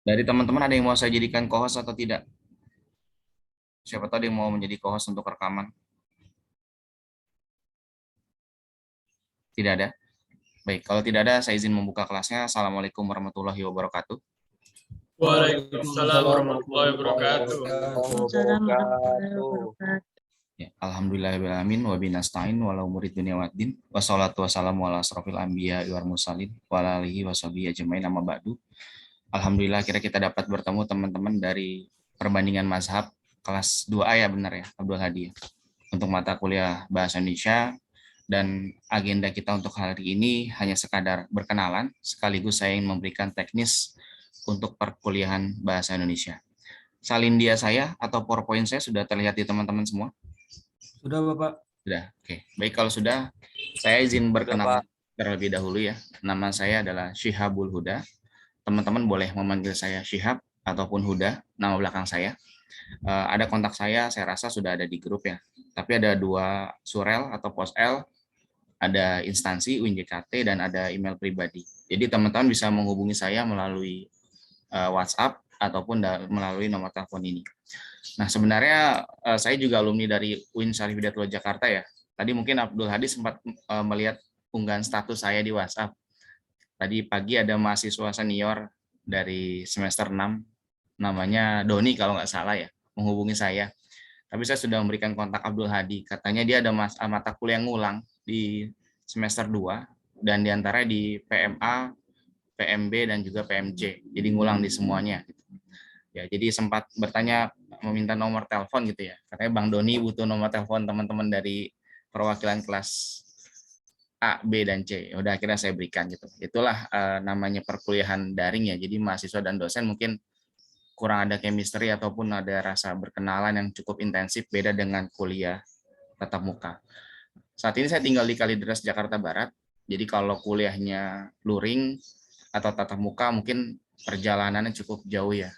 Dari teman-teman ada yang mau saya jadikan co-host atau tidak? Siapa tahu ada yang mau menjadi co-host untuk rekaman? Tidak ada? Baik, kalau tidak ada, saya izin membuka kelasnya. Assalamualaikum warahmatullahi wabarakatuh. Waalaikumsalam warahmatullahi wabarakatuh. Waalaikumsalam warahmatullahi wabarakatuh. Ya, alhamdulillahirrahmanirrahim wa binasta'in walau murid dunia waddin wassalatu wassalamu ala asrofil anbiya wal mursalin wa ala alihi washabihi ajmain amma ba'du. Alhamdulillah akhirnya kita dapat bertemu teman-teman dari perbandingan mazhab kelas 2A ya, benar ya Abdul Hadi ya, untuk mata kuliah Bahasa Indonesia. Dan agenda kita untuk hari ini hanya sekadar berkenalan, sekaligus saya ingin memberikan teknis untuk perkuliahan Bahasa Indonesia. Salin dia saya atau PowerPoint saya sudah terlihat di teman-teman semua? Sudah, Bapak. Sudah, oke. Baik, kalau sudah, saya izin berkenalan terlebih dahulu ya. Nama saya adalah Syihabul Huda. Teman-teman boleh memanggil saya Syihab ataupun Huda, nama belakang saya. Ada kontak saya rasa sudah ada di grup ya. Tapi ada 2 surel atau posl, ada instansi UIN-JKT dan ada email pribadi. Jadi teman-teman bisa menghubungi saya melalui WhatsApp ataupun melalui nomor telepon ini. Nah, sebenarnya saya juga alumni dari UIN Syarif Hidayatullah Jakarta ya. Tadi mungkin Abdul Hadi sempat melihat unggahan status saya di WhatsApp. Tadi pagi ada mahasiswa senior dari semester 6, namanya Doni kalau nggak salah ya, menghubungi saya. Tapi saya sudah memberikan kontak Abdul Hadi. Katanya dia ada mata kuliah ngulang di semester 2, dan diantaranya di PMA, PMB, dan juga PMC. Jadi ngulang di semuanya. Ya, jadi sempat bertanya meminta nomor telepon gitu ya. Katanya Bang Doni butuh nomor telepon teman-teman dari perwakilan kelas A, B, dan C. Ya udah akhirnya saya berikan gitu. Itulah namanya perkuliahan daring ya. Jadi mahasiswa dan dosen mungkin kurang ada chemistry ataupun ada rasa berkenalan yang cukup intensif, beda dengan kuliah tatap muka. Saat ini saya tinggal di Kalideres, Jakarta Barat. Jadi kalau kuliahnya luring atau tatap muka mungkin perjalanannya cukup jauh ya,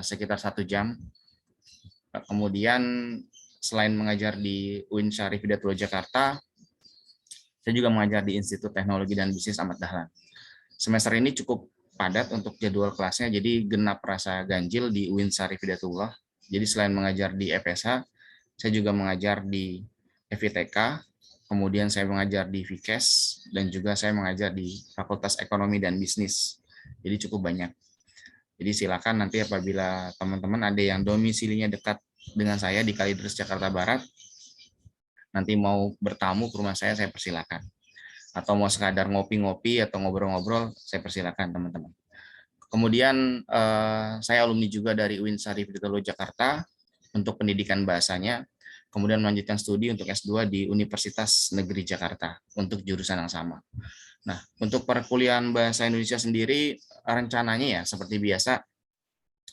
sekitar 1 jam. Kemudian selain mengajar di UIN Syarif Hidayatullah Jakarta, saya juga mengajar di Institut Teknologi dan Bisnis Ahmad Dahlan. Semester ini cukup padat untuk jadwal kelasnya, jadi genap rasa ganjil di UIN Syarif Hidayatullah. Jadi selain mengajar di FSH, saya juga mengajar di FITK, kemudian saya mengajar di FIKES, dan juga saya mengajar di Fakultas Ekonomi dan Bisnis. Jadi cukup banyak. Jadi silakan nanti apabila teman-teman ada yang domisilinya dekat dengan saya di Kalideres, Jakarta Barat, nanti mau bertamu ke rumah saya persilakan. Atau mau sekadar ngopi-ngopi atau ngobrol-ngobrol, saya persilakan teman-teman. Kemudian saya alumni juga dari UIN Syarif Hidayatullah Jakarta untuk pendidikan bahasanya, kemudian melanjutkan studi untuk S2 di Universitas Negeri Jakarta untuk jurusan yang sama. Nah, untuk perkuliahan bahasa Indonesia sendiri rencananya ya seperti biasa,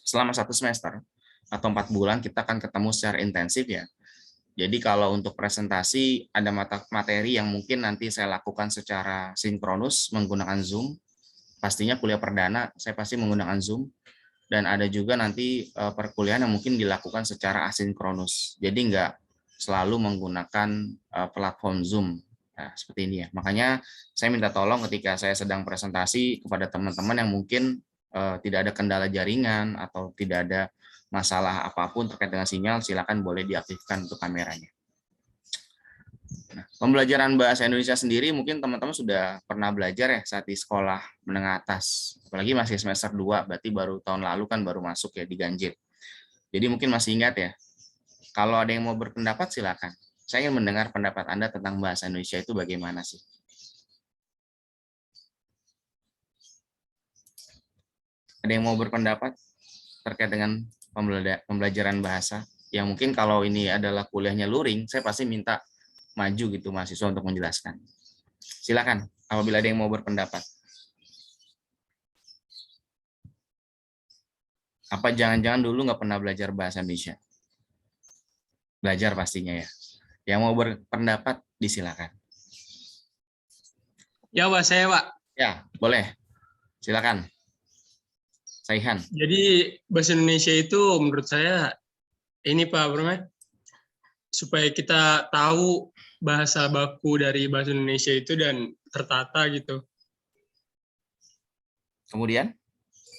selama 1 semester atau 4 bulan kita akan ketemu secara intensif ya. Jadi kalau untuk presentasi ada materi yang mungkin nanti saya lakukan secara sinkronus menggunakan Zoom. Pastinya kuliah perdana saya pasti menggunakan Zoom, dan ada juga nanti perkuliahan yang mungkin dilakukan secara asinkronus. Jadi nggak selalu menggunakan platform Zoom. Nah, seperti ini ya. Makanya saya minta tolong ketika saya sedang presentasi kepada teman-teman yang mungkin tidak ada kendala jaringan atau tidak ada masalah apapun terkait dengan sinyal, silakan boleh diaktifkan untuk kameranya. Nah, pembelajaran bahasa Indonesia sendiri mungkin teman-teman sudah pernah belajar ya saat di sekolah menengah atas. Apalagi masih semester 2, berarti baru tahun lalu kan baru masuk ya di Ganjil. Jadi mungkin masih ingat ya. Kalau ada yang mau berpendapat silakan. Saya ingin mendengar pendapat Anda tentang bahasa Indonesia itu bagaimana sih? Ada yang mau berpendapat terkait dengan pembelajaran bahasa? Yang mungkin kalau ini adalah kuliahnya luring, saya pasti minta maju gitu mahasiswa untuk menjelaskan. Silakan apabila ada yang mau berpendapat. Apa jangan-jangan dulu nggak pernah belajar bahasa Indonesia? Belajar pastinya ya. Yang mau berpendapat disilakan. Ya, Pak, saya, Pak. Ya, boleh. Silakan. Saihan. Jadi bahasa Indonesia itu menurut saya ini Pak Brumat, supaya kita tahu bahasa baku dari bahasa Indonesia itu dan tertata gitu. Kemudian?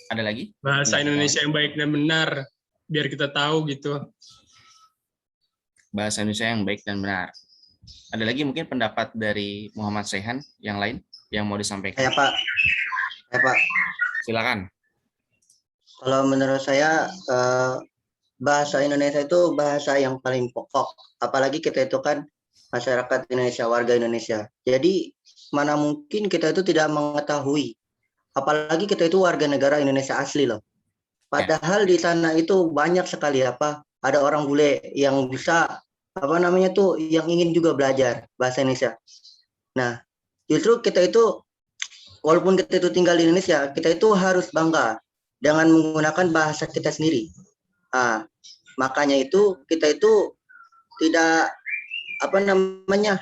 Ada lagi? Bahasa Indonesia yang baik dan benar, biar kita tahu gitu. Bahasa Indonesia yang baik dan benar. Ada lagi mungkin pendapat dari Muhammad Saihan yang lain yang mau disampaikan? Ya Pak, ya Pak. Silakan. Kalau menurut saya bahasa Indonesia itu bahasa yang paling pokok. Apalagi kita itu kan masyarakat Indonesia, warga Indonesia. Jadi mana mungkin kita itu tidak mengetahui. Apalagi kita itu warga negara Indonesia asli loh. Padahal di sana itu banyak sekali ada orang bule yang bisa yang ingin juga belajar bahasa Indonesia. Nah, justru kita itu walaupun kita itu tinggal di Indonesia, kita itu harus bangga dengan menggunakan bahasa kita sendiri. Makanya itu kita itu tidak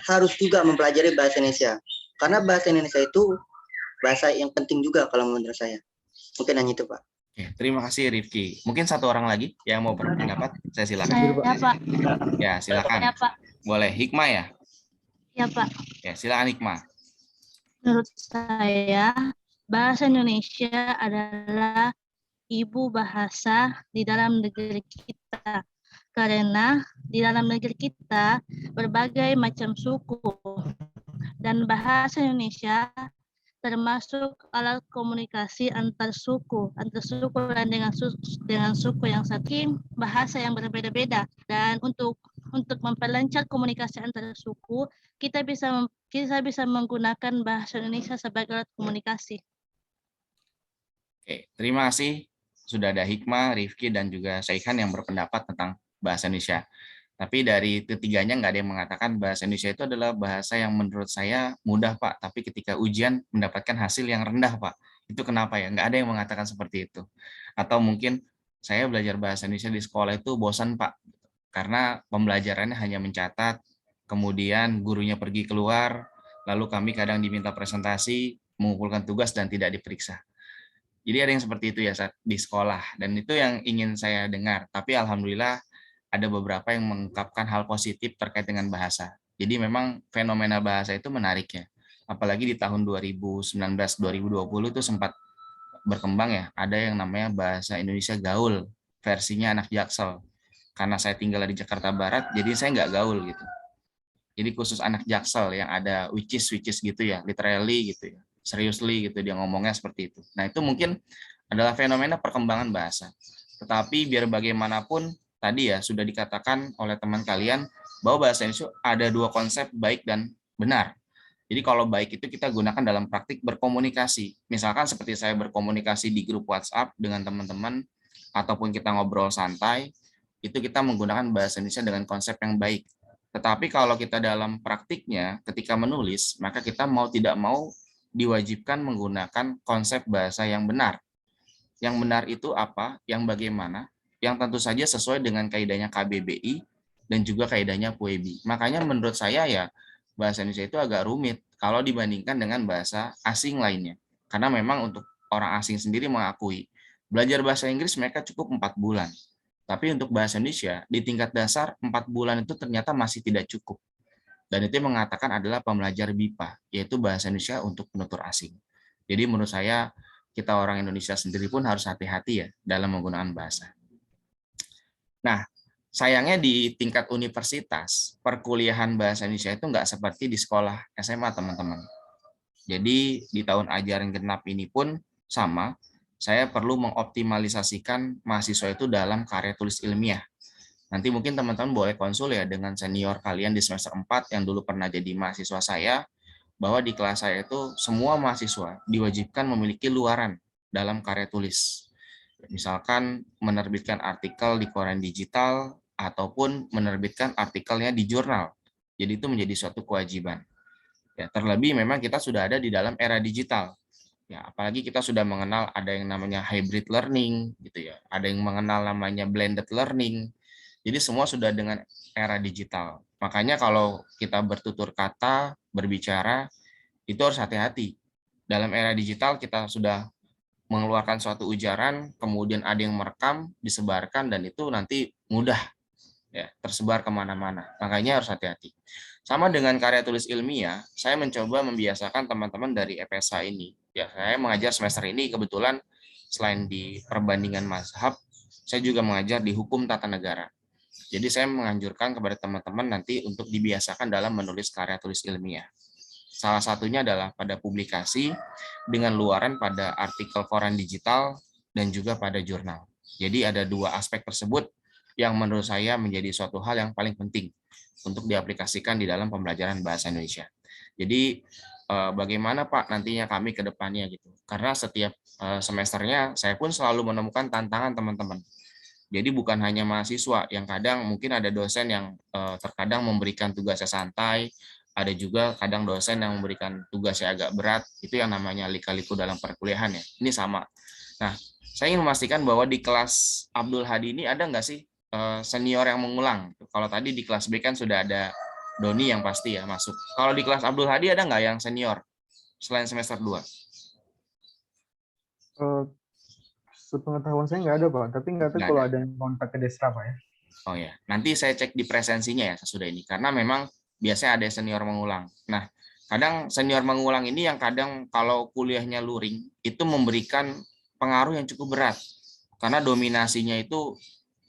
harus juga mempelajari bahasa Indonesia. Karena bahasa Indonesia itu bahasa yang penting juga kalau menurut saya. Mungkin hanya itu, Pak. Oke, terima kasih Rifki. Mungkin satu orang lagi yang mau berpendapat, saya silakan. Saya, Pak. Ya, silakan. Ya, Pak. Boleh, Hikmah ya? Ya, Pak. Ya, silakan Hikmah. Menurut saya, bahasa Indonesia adalah ibu bahasa di dalam negeri kita. Karena di dalam negeri kita berbagai macam suku. Dan bahasa Indonesia termasuk alat komunikasi antar suku dan dengan suku yang satu, bahasa yang berbeda-beda. Dan untuk memperlancar komunikasi antar suku, kita bisa menggunakan bahasa Indonesia sebagai alat komunikasi. Oke, terima kasih. Sudah ada Hikmah, Rifki, dan juga Saihan yang berpendapat tentang bahasa Indonesia. Tapi dari ketiganya nggak ada yang mengatakan bahasa Indonesia itu adalah bahasa yang menurut saya mudah, Pak. Tapi ketika ujian mendapatkan hasil yang rendah, Pak. Itu kenapa ya? Nggak ada yang mengatakan seperti itu. Atau mungkin saya belajar bahasa Indonesia di sekolah itu bosan, Pak. Karena pembelajarannya hanya mencatat, kemudian gurunya pergi keluar, lalu kami kadang diminta presentasi, mengumpulkan tugas, dan tidak diperiksa. Jadi ada yang seperti itu ya saat di sekolah. Dan itu yang ingin saya dengar. Tapi alhamdulillah, ada beberapa yang mengungkapkan hal positif terkait dengan bahasa. Jadi memang fenomena bahasa itu menarik ya. Apalagi di tahun 2019-2020 itu sempat berkembang ya. Ada yang namanya bahasa Indonesia gaul, versinya anak Jaksel. Karena saya tinggal di Jakarta Barat, jadi saya nggak gaul gitu. Jadi khusus anak Jaksel yang ada which is gitu ya, literally gitu ya, seriously gitu dia ngomongnya seperti itu. Nah itu mungkin adalah fenomena perkembangan bahasa. Tetapi biar bagaimanapun, tadi ya sudah dikatakan oleh teman kalian bahwa bahasa Indonesia ada dua konsep baik dan benar. Jadi kalau baik itu kita gunakan dalam praktik berkomunikasi. Misalkan seperti saya berkomunikasi di grup WhatsApp dengan teman-teman ataupun kita ngobrol santai, itu kita menggunakan bahasa Indonesia dengan konsep yang baik. Tetapi kalau kita dalam praktiknya ketika menulis, maka kita mau tidak mau diwajibkan menggunakan konsep bahasa yang benar. Yang benar itu apa? Yang bagaimana? Yang tentu saja sesuai dengan kaidahnya KBBI dan juga kaidahnya PUEBI. Makanya menurut saya ya bahasa Indonesia itu agak rumit kalau dibandingkan dengan bahasa asing lainnya. Karena memang untuk orang asing sendiri mengakui belajar bahasa Inggris mereka cukup 4 bulan. Tapi untuk bahasa Indonesia di tingkat dasar 4 bulan itu ternyata masih tidak cukup. Dan itu yang mengatakan adalah pembelajar BIPA, yaitu bahasa Indonesia untuk penutur asing. Jadi menurut saya kita orang Indonesia sendiri pun harus hati-hati ya dalam menggunakan bahasa. Nah, sayangnya di tingkat universitas, perkuliahan bahasa Indonesia itu nggak seperti di sekolah SMA, teman-teman. Jadi di tahun ajaran genap ini pun sama, saya perlu mengoptimalisasikan mahasiswa itu dalam karya tulis ilmiah. Nanti mungkin teman-teman boleh konsul ya dengan senior kalian di semester 4 yang dulu pernah jadi mahasiswa saya, bahwa di kelas saya itu semua mahasiswa diwajibkan memiliki luaran dalam karya tulis. Misalkan menerbitkan artikel di koran digital ataupun menerbitkan artikelnya di jurnal. Jadi itu menjadi suatu kewajiban. Ya, terlebih memang kita sudah ada di dalam era digital. Ya, apalagi kita sudah mengenal ada yang namanya hybrid learning gitu ya. Ada yang mengenal namanya blended learning. Jadi semua sudah dengan era digital. Makanya kalau kita bertutur kata, berbicara, itu harus hati-hati. Dalam era digital kita sudah mengeluarkan suatu ujaran, kemudian ada yang merekam, disebarkan, dan itu nanti mudah ya tersebar kemana-mana. Makanya harus hati-hati. Sama dengan karya tulis ilmiah, saya mencoba membiasakan teman-teman dari FSH ini. Ya, saya mengajar semester ini kebetulan selain di perbandingan mazhab, saya juga mengajar di hukum tata negara. Jadi saya menganjurkan kepada teman-teman nanti untuk dibiasakan dalam menulis karya tulis ilmiah. Salah satunya adalah pada publikasi dengan luaran pada artikel koran digital dan juga pada jurnal. Jadi ada dua aspek tersebut yang menurut saya menjadi suatu hal yang paling penting untuk diaplikasikan di dalam pembelajaran bahasa Indonesia. Jadi bagaimana Pak nantinya kami ke depannya gitu. Karena setiap semesternya saya pun selalu menemukan tantangan teman-teman. Jadi bukan hanya mahasiswa yang kadang mungkin ada dosen yang terkadang memberikan tugasnya santai, ada juga kadang dosen yang memberikan tugasnya agak berat, itu yang namanya lika-liku dalam perkuliahan ya. Ini sama. Nah, saya ingin memastikan bahwa di kelas Abdul Hadi ini ada nggak sih senior yang mengulang? Kalau tadi di kelas B kan sudah ada Doni yang pasti ya masuk. Kalau di kelas Abdul Hadi ada nggak yang senior selain semester 2? Sepengetahuan saya nggak ada, Pak. Tapi nggak tahu Nggak kalau ada. ada yang kontak ke Desra, Pak ya. Oh ya, nanti saya cek di presensinya ya sesudah ini. Karena memang biasanya ada senior mengulang. Nah, kadang senior mengulang ini yang kadang kalau kuliahnya luring, itu memberikan pengaruh yang cukup berat. Karena dominasinya itu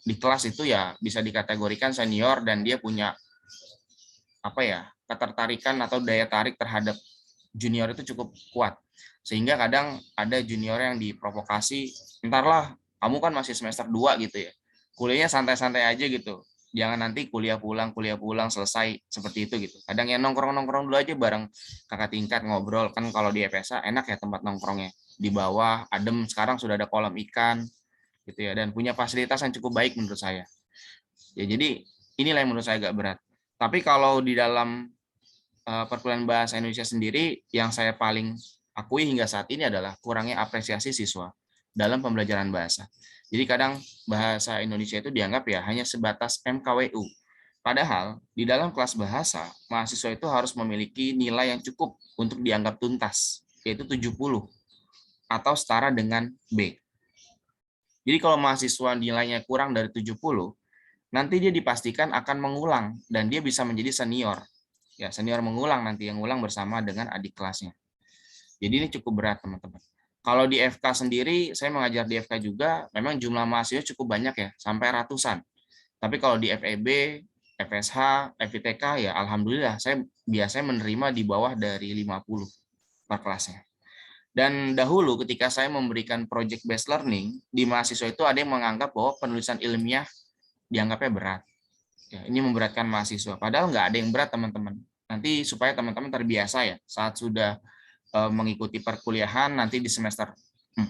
di kelas itu ya bisa dikategorikan senior dan dia punya ketertarikan atau daya tarik terhadap junior itu cukup kuat. Sehingga kadang ada junior yang diprovokasi, entarlah kamu kan masih semester 2 gitu ya. Kuliahnya santai-santai aja gitu. Jangan nanti kuliah pulang selesai seperti itu gitu. Kadang ya nongkrong-nongkrong dulu aja bareng kakak tingkat ngobrol. Kan kalau di FSA enak ya tempat nongkrongnya. Di bawah adem, sekarang sudah ada kolam ikan gitu ya, dan punya fasilitas yang cukup baik menurut saya. Ya jadi inilah yang menurut saya agak berat. Tapi kalau di dalam perkuliahan bahasa Indonesia sendiri yang saya paling akui hingga saat ini adalah kurangnya apresiasi siswa dalam pembelajaran bahasa. Jadi kadang bahasa Indonesia itu dianggap ya hanya sebatas MKWU. Padahal di dalam kelas bahasa, mahasiswa itu harus memiliki nilai yang cukup untuk dianggap tuntas, yaitu 70 atau setara dengan B. Jadi kalau mahasiswa nilainya kurang dari 70, nanti dia dipastikan akan mengulang dan dia bisa menjadi senior. Ya, senior mengulang nanti yang ngulang bersama dengan adik kelasnya. Jadi ini cukup berat, teman-teman. Kalau di FK sendiri, saya mengajar di FK juga, memang jumlah mahasiswa cukup banyak ya, sampai ratusan. Tapi kalau di FEB, FSH, FITK, ya alhamdulillah, saya biasanya menerima di bawah dari 50 per kelasnya. Dan dahulu ketika saya memberikan project based learning, di mahasiswa itu ada yang menganggap bahwa penulisan ilmiah dianggapnya berat. Ya, ini memberatkan mahasiswa. Padahal nggak ada yang berat, teman-teman. Nanti supaya teman-teman terbiasa ya, saat sudah mengikuti perkuliahan, nanti di semester 4,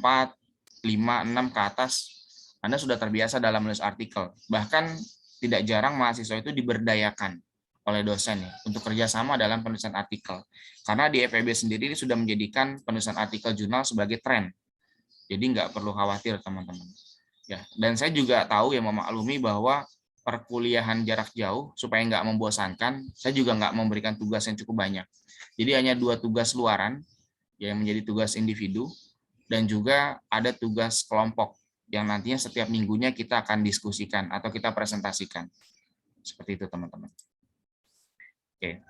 5, 6 ke atas, Anda sudah terbiasa dalam menulis artikel. Bahkan tidak jarang mahasiswa itu diberdayakan oleh dosen ya, untuk kerjasama dalam penulisan artikel. Karena di FEB sendiri sudah menjadikan penulisan artikel jurnal sebagai tren. Jadi nggak perlu khawatir, teman-teman. Ya, dan saya juga tahu ya memaklumi bahwa perkuliahan jarak jauh supaya nggak membosankan, saya juga nggak memberikan tugas yang cukup banyak. Jadi hanya 2 tugas luaran yang menjadi tugas individu dan juga ada tugas kelompok yang nantinya setiap minggunya kita akan diskusikan atau kita presentasikan. Seperti itu, teman-teman. Oke.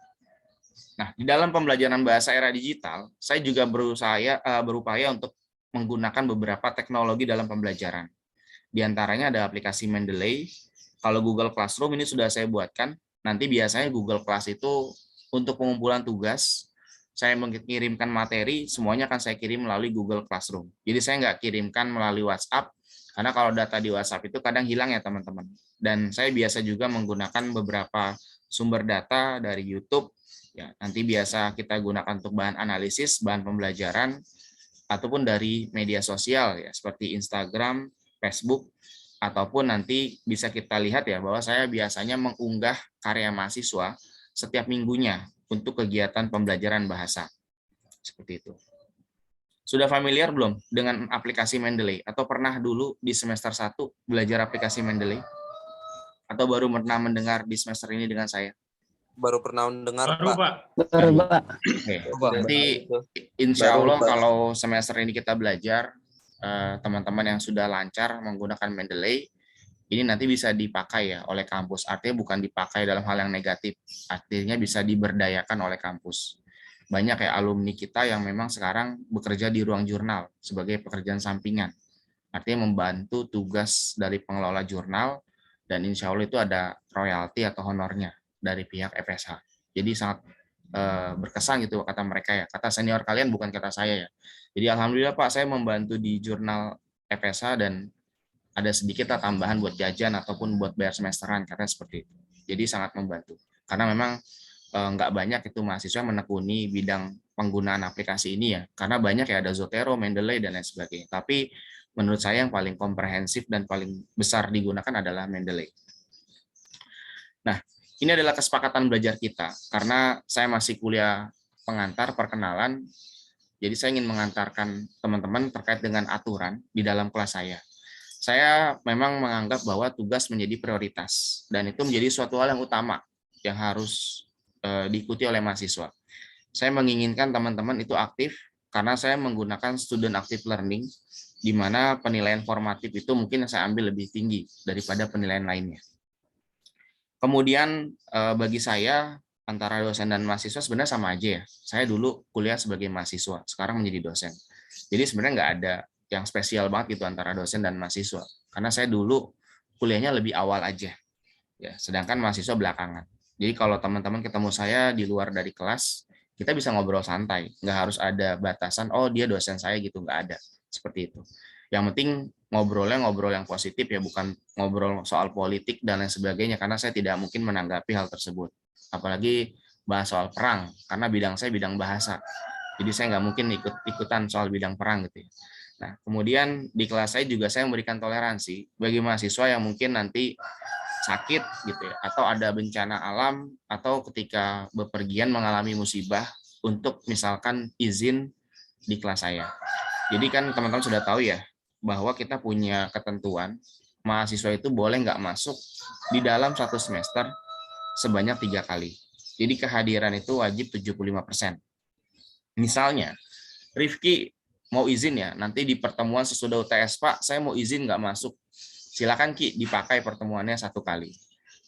Nah, di dalam pembelajaran bahasa era digital, saya juga berupaya untuk menggunakan beberapa teknologi dalam pembelajaran. Di antaranya ada aplikasi Mendeley. Kalau Google Classroom ini sudah saya buatkan. Nanti biasanya Google Class itu untuk pengumpulan tugas, saya mengirimkan materi, semuanya akan saya kirim melalui Google Classroom. Jadi saya nggak kirimkan melalui WhatsApp, karena kalau data di WhatsApp itu kadang hilang ya teman-teman. Dan saya biasa juga menggunakan beberapa sumber data dari YouTube, ya nanti biasa kita gunakan untuk bahan analisis, bahan pembelajaran, ataupun dari media sosial ya seperti Instagram, Facebook, ataupun nanti bisa kita lihat ya bahwa saya biasanya mengunggah karya mahasiswa setiap minggunya untuk kegiatan pembelajaran bahasa. Seperti itu. Sudah familiar belum dengan aplikasi Mendeley? Atau pernah dulu di semester 1 belajar aplikasi Mendeley? Atau baru pernah mendengar di semester ini dengan saya? Baru pernah mendengar, Baru, Pak. Pak. Baru, Pak. Oke. Nanti insya Allah kalau semester ini kita belajar, teman-teman yang sudah lancar menggunakan Mendeley, ini nanti bisa dipakai ya oleh kampus. Artinya bukan dipakai dalam hal yang negatif. Artinya bisa diberdayakan oleh kampus. Banyak ya alumni kita yang memang sekarang bekerja di ruang jurnal sebagai pekerjaan sampingan. artinya membantu tugas dari pengelola jurnal, dan insya Allah itu ada royalti atau honornya dari pihak FSH. Jadi sangat berkesan gitu kata mereka ya, kata senior kalian bukan kata saya ya. Jadi alhamdulillah Pak, saya membantu di jurnal FSH dan ada sedikit tambahan buat jajan ataupun buat bayar semesteran, karena seperti itu. Jadi sangat membantu. Karena memang nggak banyak itu mahasiswa menekuni bidang penggunaan aplikasi ini ya, karena banyak ya, ada Zotero, Mendeley, dan lain sebagainya. Tapi menurut saya yang paling komprehensif dan paling besar digunakan adalah Mendeley. Nah, ini adalah kesepakatan belajar kita, karena saya masih kuliah pengantar perkenalan, jadi saya ingin mengantarkan teman-teman terkait dengan aturan di dalam kelas saya. Saya memang menganggap bahwa tugas menjadi prioritas, dan itu menjadi suatu hal yang utama yang harus diikuti oleh mahasiswa. Saya menginginkan teman-teman itu aktif, karena saya menggunakan student active learning, di mana penilaian formatif itu mungkin saya ambil lebih tinggi daripada penilaian lainnya. Kemudian bagi saya, antara dosen dan mahasiswa sebenarnya sama aja ya. Saya dulu kuliah sebagai mahasiswa, sekarang menjadi dosen. Jadi sebenarnya nggak ada yang spesial banget gitu antara dosen dan mahasiswa, karena saya dulu kuliahnya lebih awal aja, ya, sedangkan mahasiswa belakangan. Jadi kalau teman-teman ketemu saya di luar dari kelas, kita bisa ngobrol santai, nggak harus ada batasan, oh dia dosen saya gitu, nggak ada seperti itu. Yang penting ngobrolnya ngobrol yang positif ya, bukan ngobrol soal politik dan lain sebagainya, karena saya tidak mungkin menanggapi hal tersebut. Apalagi bahas soal perang, karena bidang saya bidang bahasa. Jadi saya nggak mungkin ikut-ikutan soal bidang perang gitu ya. Nah, kemudian di kelas saya juga saya memberikan toleransi bagi mahasiswa yang mungkin nanti sakit gitu ya, atau ada bencana alam, atau ketika bepergian mengalami musibah, untuk misalkan izin di kelas saya. Jadi kan teman-teman sudah tahu ya, bahwa kita punya ketentuan mahasiswa itu boleh nggak masuk di dalam satu semester sebanyak 3 kali. Jadi kehadiran itu wajib 75%. Misalnya, Rifki mau izin ya, nanti di pertemuan sesudah UTS, Pak, saya mau izin nggak masuk. Silakan Ki, dipakai pertemuannya 1 kali.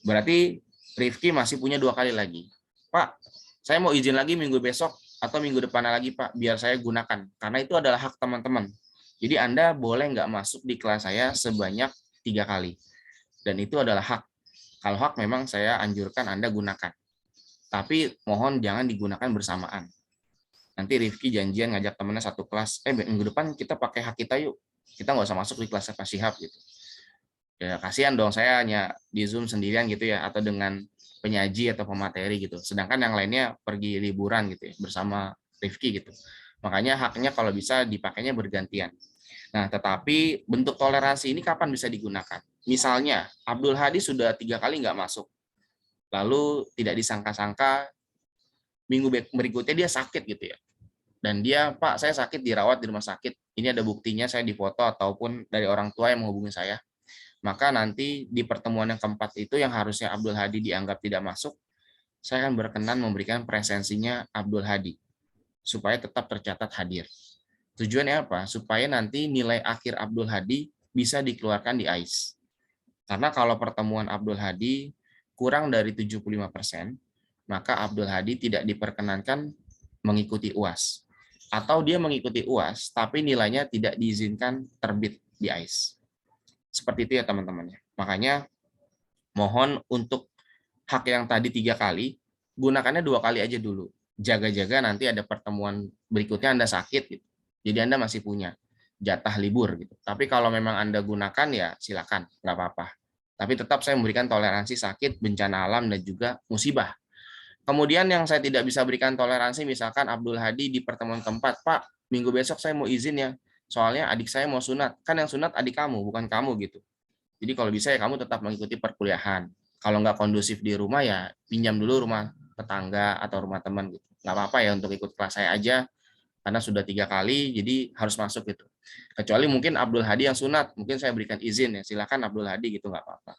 Berarti Rifki masih punya 2 kali lagi. Pak, saya mau izin lagi minggu besok atau minggu depan lagi Pak, biar saya gunakan. Karena itu adalah hak teman-teman. Jadi Anda boleh nggak masuk di kelas saya sebanyak 3 kali. Dan itu adalah hak. Kalau hak memang saya anjurkan Anda gunakan. Tapi mohon jangan digunakan bersamaan. Nanti Rifki janjian ngajak temennya satu kelas, minggu depan kita pakai hak kita yuk. Kita nggak usah masuk di kelasnya Pak Syihab gitu. Ya kasihan dong, saya hanya di Zoom sendirian gitu ya, atau dengan penyaji atau pemateri gitu. Sedangkan yang lainnya pergi liburan gitu ya, bersama Rifki gitu. Makanya haknya kalau bisa dipakainya bergantian. Nah, tetapi bentuk toleransi ini kapan bisa digunakan? Misalnya, Abdul Hadi sudah 3 kali nggak masuk. Lalu tidak disangka-sangka, minggu berikutnya dia sakit gitu ya. Dan dia, Pak, saya sakit dirawat di rumah sakit. Ini ada buktinya, saya difoto ataupun dari orang tua yang menghubungi saya. Maka nanti di pertemuan yang keempat itu yang harusnya Abdul Hadi dianggap tidak masuk, saya akan berkenan memberikan presensinya Abdul Hadi supaya tetap tercatat hadir. Tujuannya apa? Supaya nanti nilai akhir Abdul Hadi bisa dikeluarkan di AIS. Karena kalau pertemuan Abdul Hadi kurang dari 75%, maka Abdul Hadi tidak diperkenankan mengikuti UAS. Atau dia mengikuti UAS, tapi nilainya tidak diizinkan terbit di AIS. Seperti itu ya teman-teman. Makanya mohon untuk hak yang tadi 3 kali, gunakannya 2 kali aja dulu. Jaga-jaga nanti ada pertemuan berikutnya Anda sakit gitu. Jadi Anda masih punya jatah libur gitu. Tapi kalau memang Anda gunakan ya silakan, nggak apa-apa. Tapi tetap saya memberikan toleransi sakit, bencana alam, dan juga musibah. Kemudian yang saya tidak bisa berikan toleransi, misalkan Abdul Hadi di pertemuan keempat, Pak, minggu besok saya mau izin ya, soalnya adik saya mau sunat. Kan yang sunat adik kamu, bukan kamu gitu. Jadi kalau bisa ya kamu tetap mengikuti perkuliahan. Kalau nggak kondusif di rumah ya pinjam dulu rumah tetangga atau rumah teman gitu. Nggak apa-apa ya untuk ikut kelas saya aja, karena sudah 3 kali, jadi harus masuk gitu. Kecuali mungkin Abdul Hadi yang sunat, mungkin saya berikan izin ya, silakan Abdul Hadi gitu, nggak apa-apa.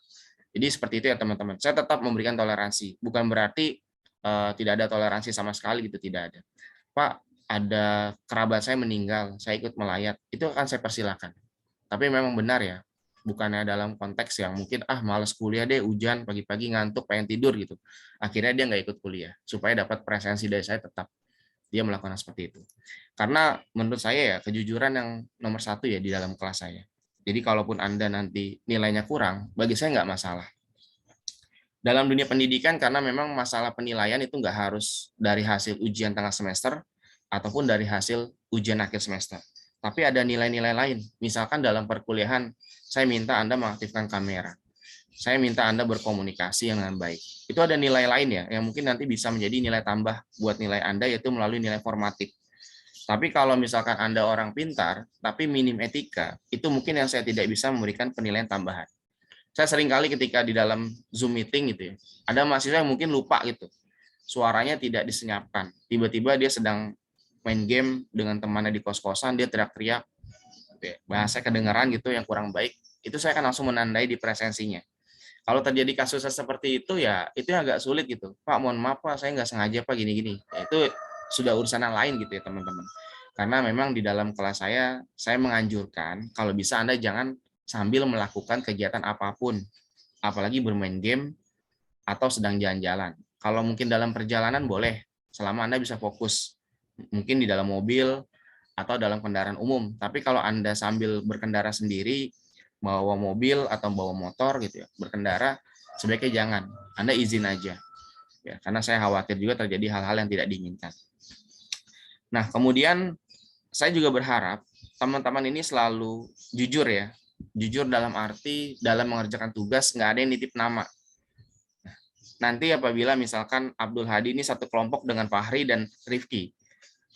Jadi seperti itu ya teman-teman. Saya tetap memberikan toleransi, bukan berarti tidak ada toleransi sama sekali gitu, tidak ada. Pak, ada kerabat saya meninggal, saya ikut melayat, itu akan saya persilakan. Tapi memang benar ya, bukannya dalam konteks yang mungkin malas kuliah deh, hujan pagi-pagi ngantuk pengen tidur gitu. Akhirnya dia nggak ikut kuliah supaya dapat presensi dari saya, tetap dia melakukan seperti itu. Karena menurut saya ya kejujuran yang nomor 1 ya di dalam kelas saya. Jadi kalaupun Anda nanti nilainya kurang, bagi saya nggak masalah. Dalam dunia pendidikan, karena memang masalah penilaian itu nggak harus dari hasil ujian tengah semester ataupun dari hasil ujian akhir semester. Tapi ada nilai-nilai lain. Misalkan dalam perkuliahan, saya minta Anda mengaktifkan kamera. Saya minta Anda berkomunikasi dengan baik. Itu ada nilai lain ya, yang mungkin nanti bisa menjadi nilai tambah buat nilai Anda, yaitu melalui nilai formatif. Tapi kalau misalkan Anda orang pintar, tapi minim etika, itu mungkin yang saya tidak bisa memberikan penilaian tambahan. Saya sering kali ketika di dalam Zoom meeting gitu ya, ada mahasiswa yang mungkin lupa gitu, suaranya tidak disenyapkan. Tiba-tiba dia sedang main game dengan temannya di kos-kosan, dia teriak-teriak, bahasa kedengaran gitu yang kurang baik, itu saya akan langsung menandai di presensinya. Kalau terjadi kasus seperti itu ya, itu yang agak sulit gitu. Pak, mohon maaf Pak, saya nggak sengaja Pak gini-gini. Ya, itu sudah urusan yang lain gitu ya teman-teman. Karena memang di dalam kelas saya menganjurkan kalau bisa Anda jangan sambil melakukan kegiatan apapun, apalagi bermain game atau sedang jalan-jalan. Kalau mungkin dalam perjalanan boleh, selama Anda bisa fokus, mungkin di dalam mobil atau dalam kendaraan umum. Tapi kalau Anda sambil berkendara sendiri, bawa mobil atau bawa motor gitu ya, berkendara, sebaiknya jangan. Anda izin aja. Ya, karena saya khawatir juga terjadi hal-hal yang tidak diinginkan. Nah, kemudian saya juga berharap teman-teman ini selalu jujur ya. Jujur dalam arti dalam mengerjakan tugas nggak ada yang nitip nama. Nanti apabila misalkan Abdul Hadi ini satu kelompok dengan Fahri dan Rifki,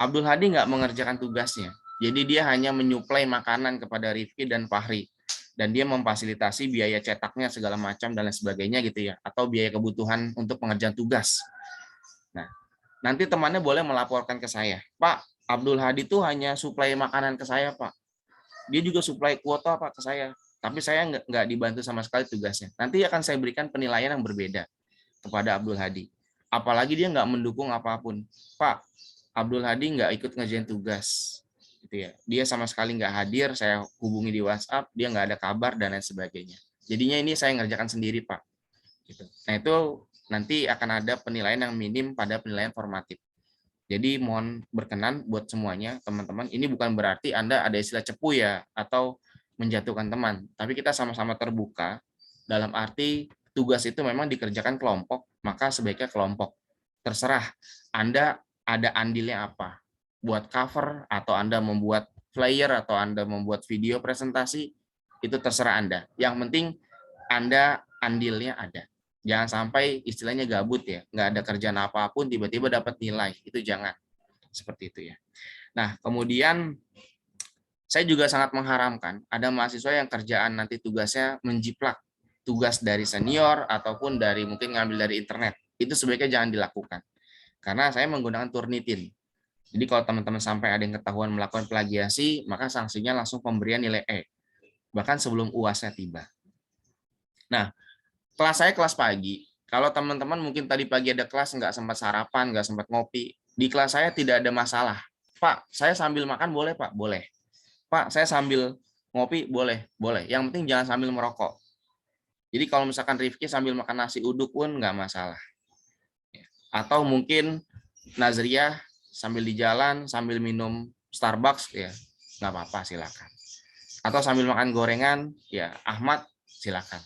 Abdul Hadi nggak mengerjakan tugasnya, jadi dia hanya menyuplai makanan kepada Rifki dan Fahri, dan dia memfasilitasi biaya cetaknya segala macam dan lain sebagainya gitu ya, atau biaya kebutuhan untuk pengerjaan tugas. Nah, nanti temannya boleh melaporkan ke saya, Pak, Abdul Hadi tuh hanya suplai makanan ke saya Pak. Dia juga suplai kuota Pak ke saya, tapi saya nggak dibantu sama sekali tugasnya. Nanti akan saya berikan penilaian yang berbeda kepada Abdul Hadi. Apalagi dia nggak mendukung apapun. Pak, Abdul Hadi nggak ikut ngerjain tugas. Gitu ya. Dia sama sekali nggak hadir, saya hubungi di WhatsApp, dia nggak ada kabar, dan lain sebagainya. Jadinya ini saya ngerjakan sendiri Pak. Gitu. Nah itu nanti akan ada penilaian yang minim pada penilaian formatif. Jadi mohon berkenan buat semuanya, teman-teman. Ini bukan berarti Anda ada istilah cepu ya, atau menjatuhkan teman. Tapi kita sama-sama terbuka, dalam arti tugas itu memang dikerjakan kelompok, maka sebaiknya kelompok. Terserah Anda ada andilnya apa. Buat cover, atau Anda membuat flyer, atau Anda membuat video presentasi, itu terserah Anda. Yang penting Anda andilnya ada. Jangan sampai istilahnya gabut ya, nggak ada kerjaan apapun, tiba-tiba dapat nilai. Itu jangan. Seperti itu ya. Nah, kemudian saya juga sangat mengharamkan ada mahasiswa yang kerjaan nanti tugasnya menjiplak tugas dari senior ataupun dari mungkin ngambil dari internet. Itu sebaiknya jangan dilakukan. Karena saya menggunakan Turnitin. Jadi kalau teman-teman sampai ada yang ketahuan melakukan plagiasi, maka sanksinya langsung pemberian nilai E. Bahkan sebelum UASnya tiba. Nah, kelas saya kelas pagi. Kalau teman-teman mungkin tadi pagi ada kelas, nggak sempat sarapan, nggak sempat ngopi. Di kelas saya tidak ada masalah. Pak, saya sambil makan boleh, Pak? Boleh. Pak, saya sambil ngopi boleh? Boleh. Yang penting jangan sambil merokok. Jadi kalau misalkan Rifki sambil makan nasi uduk pun nggak masalah. Atau mungkin Nazriyah sambil di jalan, sambil minum Starbucks, ya nggak apa-apa, silakan. Atau sambil makan gorengan, ya Ahmad, silakan.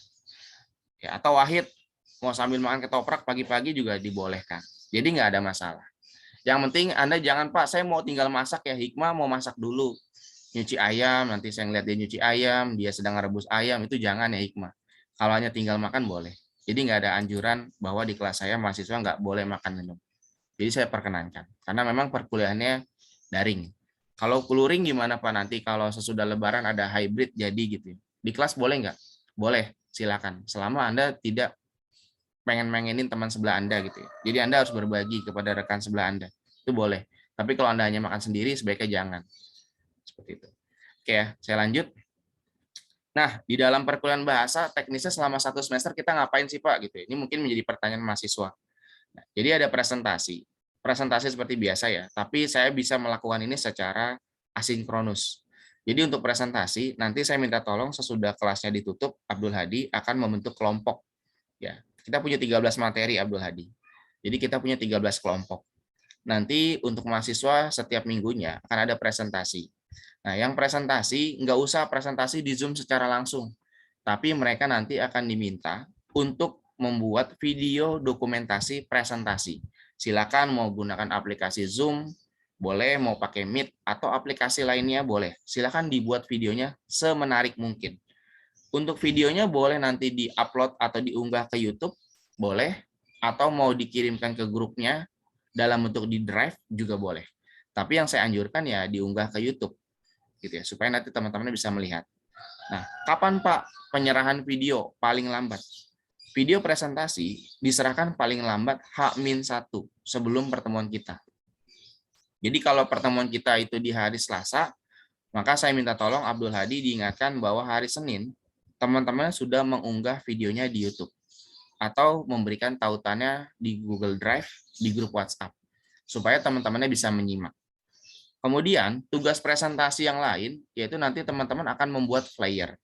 Ya, atau Wahid mau sambil makan ketoprak pagi-pagi juga dibolehkan. Jadi nggak ada masalah. Yang penting Anda jangan, Pak, saya mau tinggal masak ya, Hikmah mau masak dulu. Nyuci ayam, nanti saya ngeliat dia nyuci ayam, dia sedang rebus ayam, itu jangan ya Hikmah. Kalau hanya tinggal makan boleh. Jadi nggak ada anjuran bahwa di kelas saya mahasiswa nggak boleh makan minum. Jadi saya perkenankan. Karena memang perkuliahannya daring. Kalau luring gimana Pak nanti kalau sesudah Lebaran ada hybrid jadi gitu. Di kelas boleh nggak? Boleh. Silakan, selama Anda tidak pengen-mengenin teman sebelah Anda gitu ya. Jadi Anda harus berbagi kepada rekan sebelah Anda. Itu boleh. Tapi kalau Anda hanya makan sendiri, sebaiknya jangan. Seperti itu. Oke ya, saya lanjut. Nah, di dalam perkuliahan bahasa, teknisnya selama 1 semester kita ngapain sih Pak? Gitu. Ini mungkin menjadi pertanyaan mahasiswa. Nah, jadi ada presentasi. Presentasi seperti biasa ya, tapi saya bisa melakukan ini secara asinkronus. Jadi untuk presentasi, nanti saya minta tolong sesudah kelasnya ditutup, Abdul Hadi akan membentuk kelompok. Ya, kita punya 13 materi Abdul Hadi. Jadi kita punya 13 kelompok. Nanti untuk mahasiswa setiap minggunya akan ada presentasi. Nah, yang presentasi, nggak usah presentasi di Zoom secara langsung, tapi mereka nanti akan diminta untuk membuat video dokumentasi presentasi. Silakan mau gunakan aplikasi Zoom, boleh, mau pakai Meet, atau aplikasi lainnya boleh. Silakan dibuat videonya semenarik mungkin. Untuk videonya boleh nanti di-upload atau diunggah ke YouTube, boleh, atau mau dikirimkan ke grupnya dalam bentuk di Drive juga boleh. Tapi yang saya anjurkan ya diunggah ke YouTube, gitu ya, supaya nanti teman-teman bisa melihat. Nah, kapan Pak penyerahan video paling lambat? Video presentasi diserahkan paling lambat H-1 sebelum pertemuan kita. Jadi kalau pertemuan kita itu di hari Selasa, maka saya minta tolong Abdul Hadi diingatkan bahwa hari Senin teman-teman sudah mengunggah videonya di YouTube atau memberikan tautannya di Google Drive di grup WhatsApp supaya teman-temannya bisa menyimak. Kemudian tugas presentasi yang lain yaitu nanti teman-teman akan membuat flyer.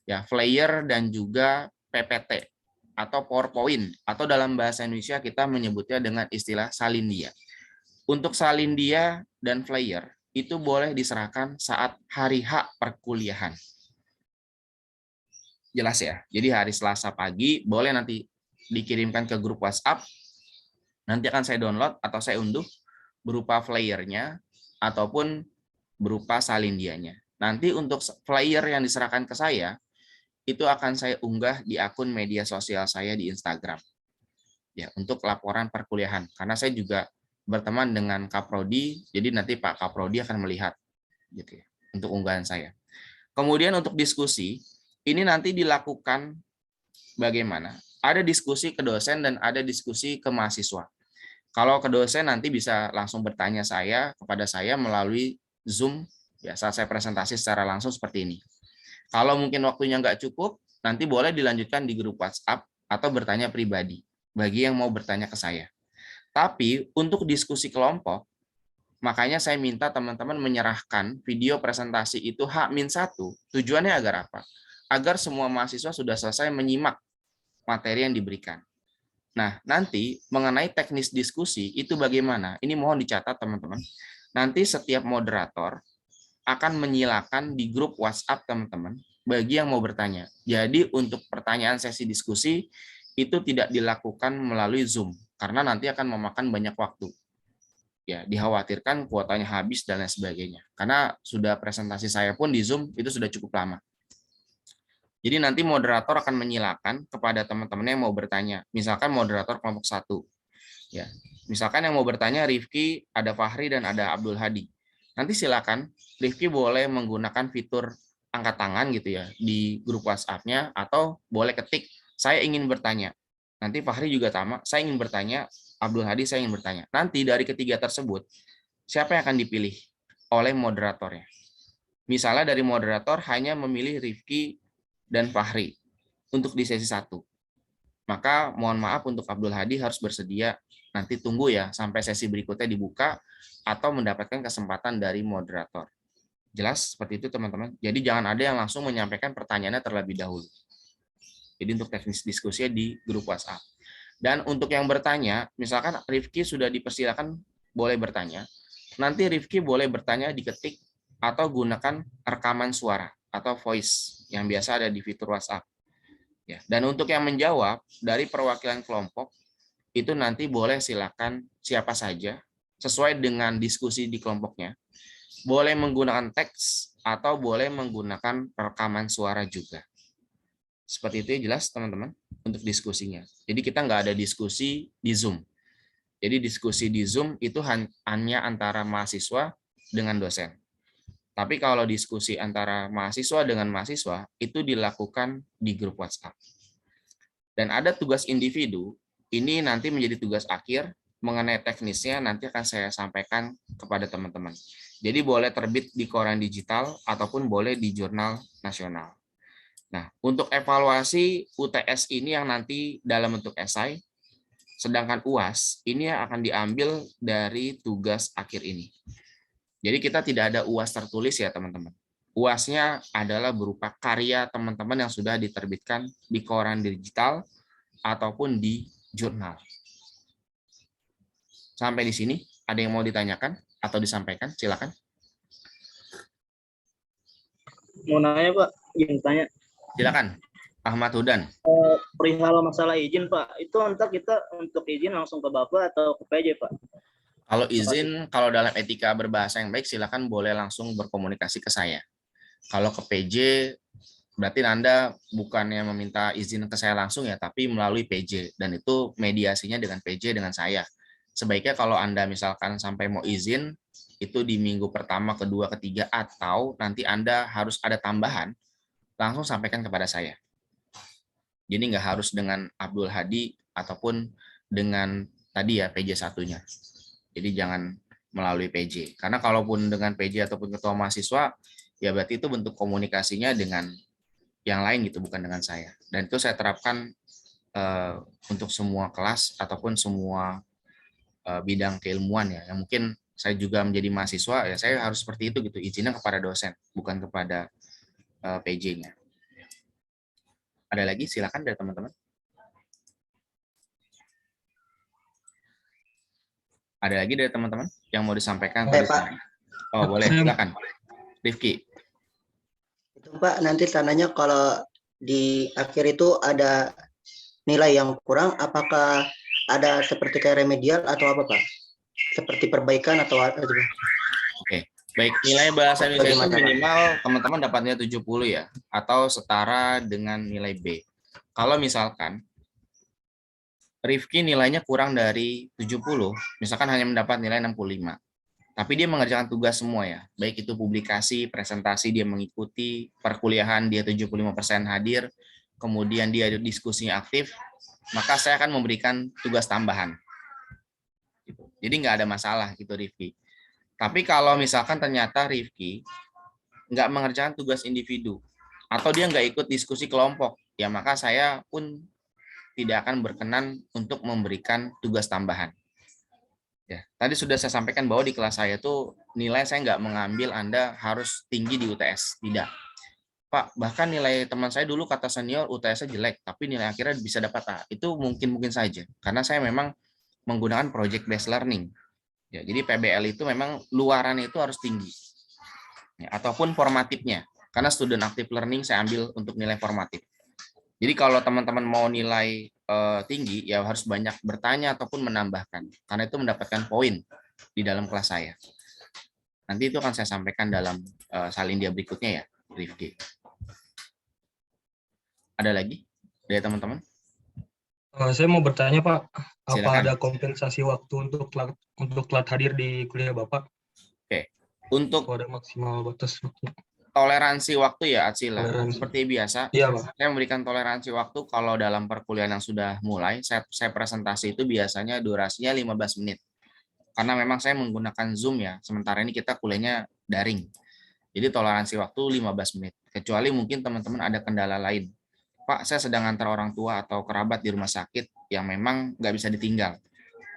Ya, flyer dan juga PPT atau PowerPoint atau dalam bahasa Indonesia kita menyebutnya dengan istilah salindia. Untuk salindia dan flyer itu boleh diserahkan saat hari H perkuliahan. Jelas ya? Jadi hari Selasa pagi boleh nanti dikirimkan ke grup WhatsApp. Nanti akan saya download atau saya unduh berupa flyernya ataupun berupa salindianya. Nanti untuk flyer yang diserahkan ke saya, itu akan saya unggah di akun media sosial saya di Instagram. Ya, untuk laporan perkuliahan. Karena saya juga berteman dengan Kaprodi, jadi nanti Pak Kaprodi akan melihat gitu ya, untuk unggahan saya. Kemudian untuk diskusi, ini nanti dilakukan bagaimana? Ada diskusi ke dosen dan ada diskusi ke mahasiswa. Kalau ke dosen nanti bisa langsung bertanya kepada saya melalui Zoom, ya saat saya presentasi secara langsung seperti ini. Kalau mungkin waktunya nggak cukup, nanti boleh dilanjutkan di grup WhatsApp atau bertanya pribadi bagi yang mau bertanya ke saya. Tapi untuk diskusi kelompok, makanya saya minta teman-teman menyerahkan video presentasi itu H-1. Tujuannya agar apa? Agar semua mahasiswa sudah selesai menyimak materi yang diberikan. Nah, nanti mengenai teknis diskusi itu bagaimana? Ini mohon dicatat teman-teman. Nanti setiap moderator akan menyilakan di grup WhatsApp teman-teman bagi yang mau bertanya. Jadi untuk pertanyaan sesi diskusi itu tidak dilakukan melalui Zoom karena nanti akan memakan banyak waktu. Ya, dikhawatirkan kuotanya habis dan lain sebagainya. Karena sudah presentasi saya pun di Zoom itu sudah cukup lama. Jadi nanti moderator akan menyilakan kepada teman-teman yang mau bertanya. Misalkan moderator kelompok 1. Ya. Misalkan yang mau bertanya Rifki, ada Fahri dan ada Abdul Hadi. Nanti silakan Rifki boleh menggunakan fitur angkat tangan gitu ya di grup WhatsApp-nya atau boleh ketik saya ingin bertanya. Nanti Fahri juga sama, saya ingin bertanya, Abdul Hadi saya ingin bertanya. Nanti dari ketiga tersebut siapa yang akan dipilih oleh moderatornya? Misalnya dari moderator hanya memilih Rifki dan Fahri untuk di sesi 1. Maka mohon maaf untuk Abdul Hadi harus bersedia nanti tunggu ya sampai sesi berikutnya dibuka atau mendapatkan kesempatan dari moderator. Jelas seperti itu teman-teman. Jadi jangan ada yang langsung menyampaikan pertanyaannya terlebih dahulu. Jadi untuk teknis diskusinya di grup WhatsApp. Dan untuk yang bertanya, misalkan Rifki sudah dipersilakan boleh bertanya. Nanti Rifki boleh bertanya diketik atau gunakan rekaman suara atau voice yang biasa ada di fitur WhatsApp. Ya, dan untuk yang menjawab dari perwakilan kelompok itu nanti boleh silakan siapa saja sesuai dengan diskusi di kelompoknya. Boleh menggunakan teks atau boleh menggunakan rekaman suara juga. Seperti itu jelas teman-teman untuk diskusinya. Jadi kita nggak ada diskusi di Zoom. Jadi diskusi di Zoom itu hanya antara mahasiswa dengan dosen. Tapi kalau diskusi antara mahasiswa dengan mahasiswa, itu dilakukan di grup WhatsApp. Dan ada tugas individu, ini nanti menjadi tugas akhir, mengenai teknisnya nanti akan saya sampaikan kepada teman-teman. Jadi boleh terbit di koran digital, ataupun boleh di jurnal nasional. Nah, untuk evaluasi UTS ini yang nanti dalam bentuk esai, sedangkan UAS ini akan diambil dari tugas akhir ini. Jadi kita tidak ada UAS tertulis ya teman-teman. UAS-nya adalah berupa karya teman-teman yang sudah diterbitkan di koran digital ataupun di jurnal. Sampai di sini, ada yang mau ditanyakan atau disampaikan? Silakan. mau nanya Pak, izin tanya. Silakan, Ahmad Hudan. Perihal masalah izin Pak, itu entar kita untuk izin langsung ke Bapak atau ke PJ Pak? Kalau izin, kalau dalam etika berbahasa yang baik, silakan boleh langsung berkomunikasi ke saya. Kalau ke PJ, berarti Anda bukannya meminta izin ke saya langsung ya, tapi melalui PJ. Dan itu mediasinya dengan PJ dengan saya. Sebaiknya kalau Anda misalkan sampai mau izin, itu di minggu pertama, kedua, ketiga, atau nanti Anda harus ada tambahan, langsung sampaikan kepada saya. Jadi nggak harus dengan Abdul Hadi ataupun dengan tadi ya PJ satunya. Jadi jangan melalui PJ. Karena kalaupun dengan PJ ataupun ketua mahasiswa, ya berarti itu bentuk komunikasinya dengan yang lain gitu, bukan dengan saya. Dan itu saya terapkan untuk semua kelas ataupun semua bidang keilmuan ya. Yang mungkin saya juga menjadi mahasiswa, ya saya harus seperti itu gitu, izinnya kepada dosen, bukan kepada PJ-nya. Ada lagi? Silakan dari teman-teman. Ada lagi dari teman-teman yang mau disampaikan? Pak. Oh, boleh, silakan. Rifki. Itu Pak, nanti tandanya kalau di akhir itu ada nilai yang kurang, apakah ada seperti kayak remedial atau apa Pak? Seperti perbaikan atau apa? Oke. Baik, nilai bahasa Indonesia itu minimal teman-teman dapatnya 70 ya, atau setara dengan nilai B. Kalau misalkan Rifki nilainya kurang dari 70, misalkan hanya mendapat nilai 65, tapi dia mengerjakan tugas semua ya, baik itu publikasi, presentasi dia mengikuti, perkuliahan dia 75% hadir, kemudian dia diskusinya aktif, maka saya akan memberikan tugas tambahan. Jadi nggak ada masalah gitu Rifki. Tapi kalau misalkan ternyata Rifki nggak mengerjakan tugas individu atau dia nggak ikut diskusi kelompok, ya maka saya pun tidak akan berkenan untuk memberikan tugas tambahan. Ya, tadi sudah saya sampaikan bahwa di kelas saya tuh nilai saya nggak mengambil Anda harus tinggi di UTS, tidak. Pak, bahkan nilai teman saya dulu kata senior UTS-nya jelek, tapi nilai akhirnya bisa dapat A. Itu mungkin saja, karena saya memang menggunakan project based learning. Ya, jadi PBL itu memang luarannya itu harus tinggi, ya, ataupun formatifnya. Karena student active learning saya ambil untuk nilai formatif. Jadi kalau teman-teman mau nilai tinggi, ya harus banyak bertanya ataupun menambahkan, karena itu mendapatkan poin di dalam kelas saya. Nanti itu akan saya sampaikan dalam salindia berikutnya ya, Rifki. Ada lagi dari teman-teman? Saya mau bertanya Pak, apa Silakan. ada kompensasi waktu untuk telat hadir di kuliah Bapak? Oke, untuk ada maksimal batas waktu. Toleransi waktu ya, Atsila. Toleransi. Seperti biasa, Iya, Pak. saya memberikan toleransi waktu kalau dalam perkuliahan yang sudah mulai, saya presentasi itu biasanya durasinya 15 menit. Karena memang saya menggunakan Zoom ya, sementara ini kita kuliahnya daring. Jadi toleransi waktu 15 menit. Kecuali mungkin teman-teman ada kendala lain. Pak, saya sedang antar orang tua atau kerabat di rumah sakit yang memang nggak bisa ditinggal.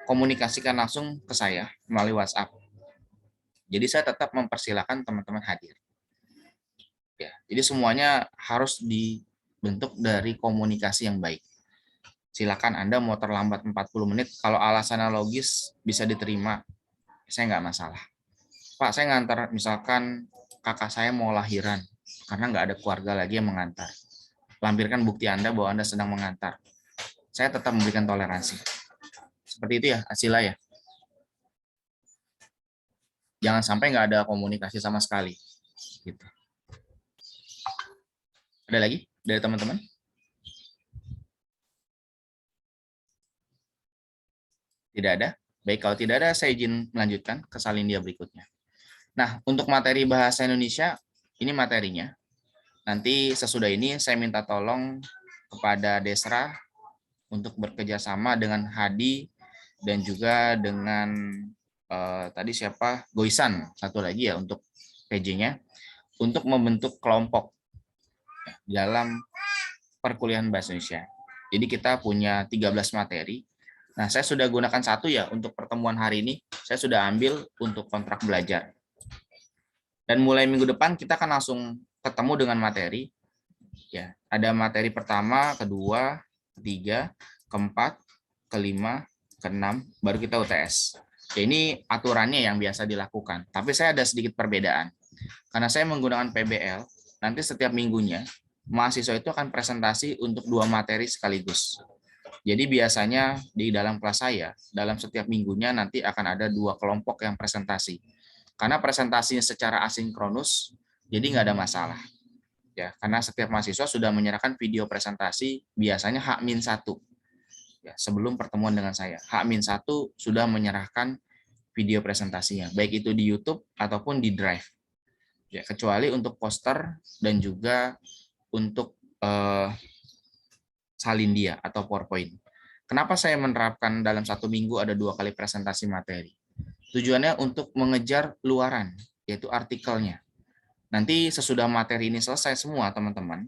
Komunikasikan langsung ke saya melalui WhatsApp. Jadi saya tetap mempersilahkan teman-teman hadir. Ya, jadi semuanya harus dibentuk dari komunikasi yang baik. Silakan Anda mau terlambat 40 menit, kalau alasannya logis bisa diterima, saya nggak masalah. Pak, saya ngantar misalkan kakak saya mau lahiran, karena nggak ada keluarga lagi yang mengantar. Lampirkan bukti Anda bahwa Anda sedang mengantar. Saya tetap memberikan toleransi. Seperti itu ya, Asila ya. Jangan sampai nggak ada komunikasi sama sekali. Gitu. Ada lagi dari teman-teman? Tidak ada? Baik, kalau tidak ada, saya izin melanjutkan ke salindia berikutnya. Nah, untuk materi bahasa Indonesia, ini materinya. Nanti sesudah ini saya minta tolong kepada Desra untuk bekerja sama dengan Hadi dan juga dengan tadi siapa? Goisan, satu lagi ya untuk PJ-nya, untuk membentuk kelompok dalam perkuliahan bahasa Indonesia. Jadi kita punya 13 materi. Nah, saya sudah gunakan satu ya untuk pertemuan hari ini. Saya sudah ambil untuk kontrak belajar. Dan mulai minggu depan kita akan langsung ketemu dengan materi. Ya, ada materi pertama, kedua, ketiga, keempat, kelima, keenam, baru kita UTS. Ya, ini aturannya yang biasa dilakukan. Tapi saya ada sedikit perbedaan. Karena saya menggunakan PBL, nanti setiap minggunya mahasiswa itu akan presentasi untuk 2 materi sekaligus. Jadi biasanya di dalam kelas saya, dalam setiap minggunya nanti akan ada 2 kelompok yang presentasi. Karena presentasinya secara asinkronus, jadi nggak ada masalah. Ya, karena setiap mahasiswa sudah menyerahkan video presentasi biasanya H-1 ya, sebelum pertemuan dengan saya. H-1 sudah menyerahkan video presentasinya, baik itu di YouTube ataupun di Drive. Ya, kecuali untuk poster dan juga untuk Salindia atau PowerPoint. Kenapa saya menerapkan dalam 1 minggu ada 2 kali presentasi materi? Tujuannya untuk mengejar luaran, yaitu artikelnya. Nanti sesudah materi ini selesai semua, teman-teman,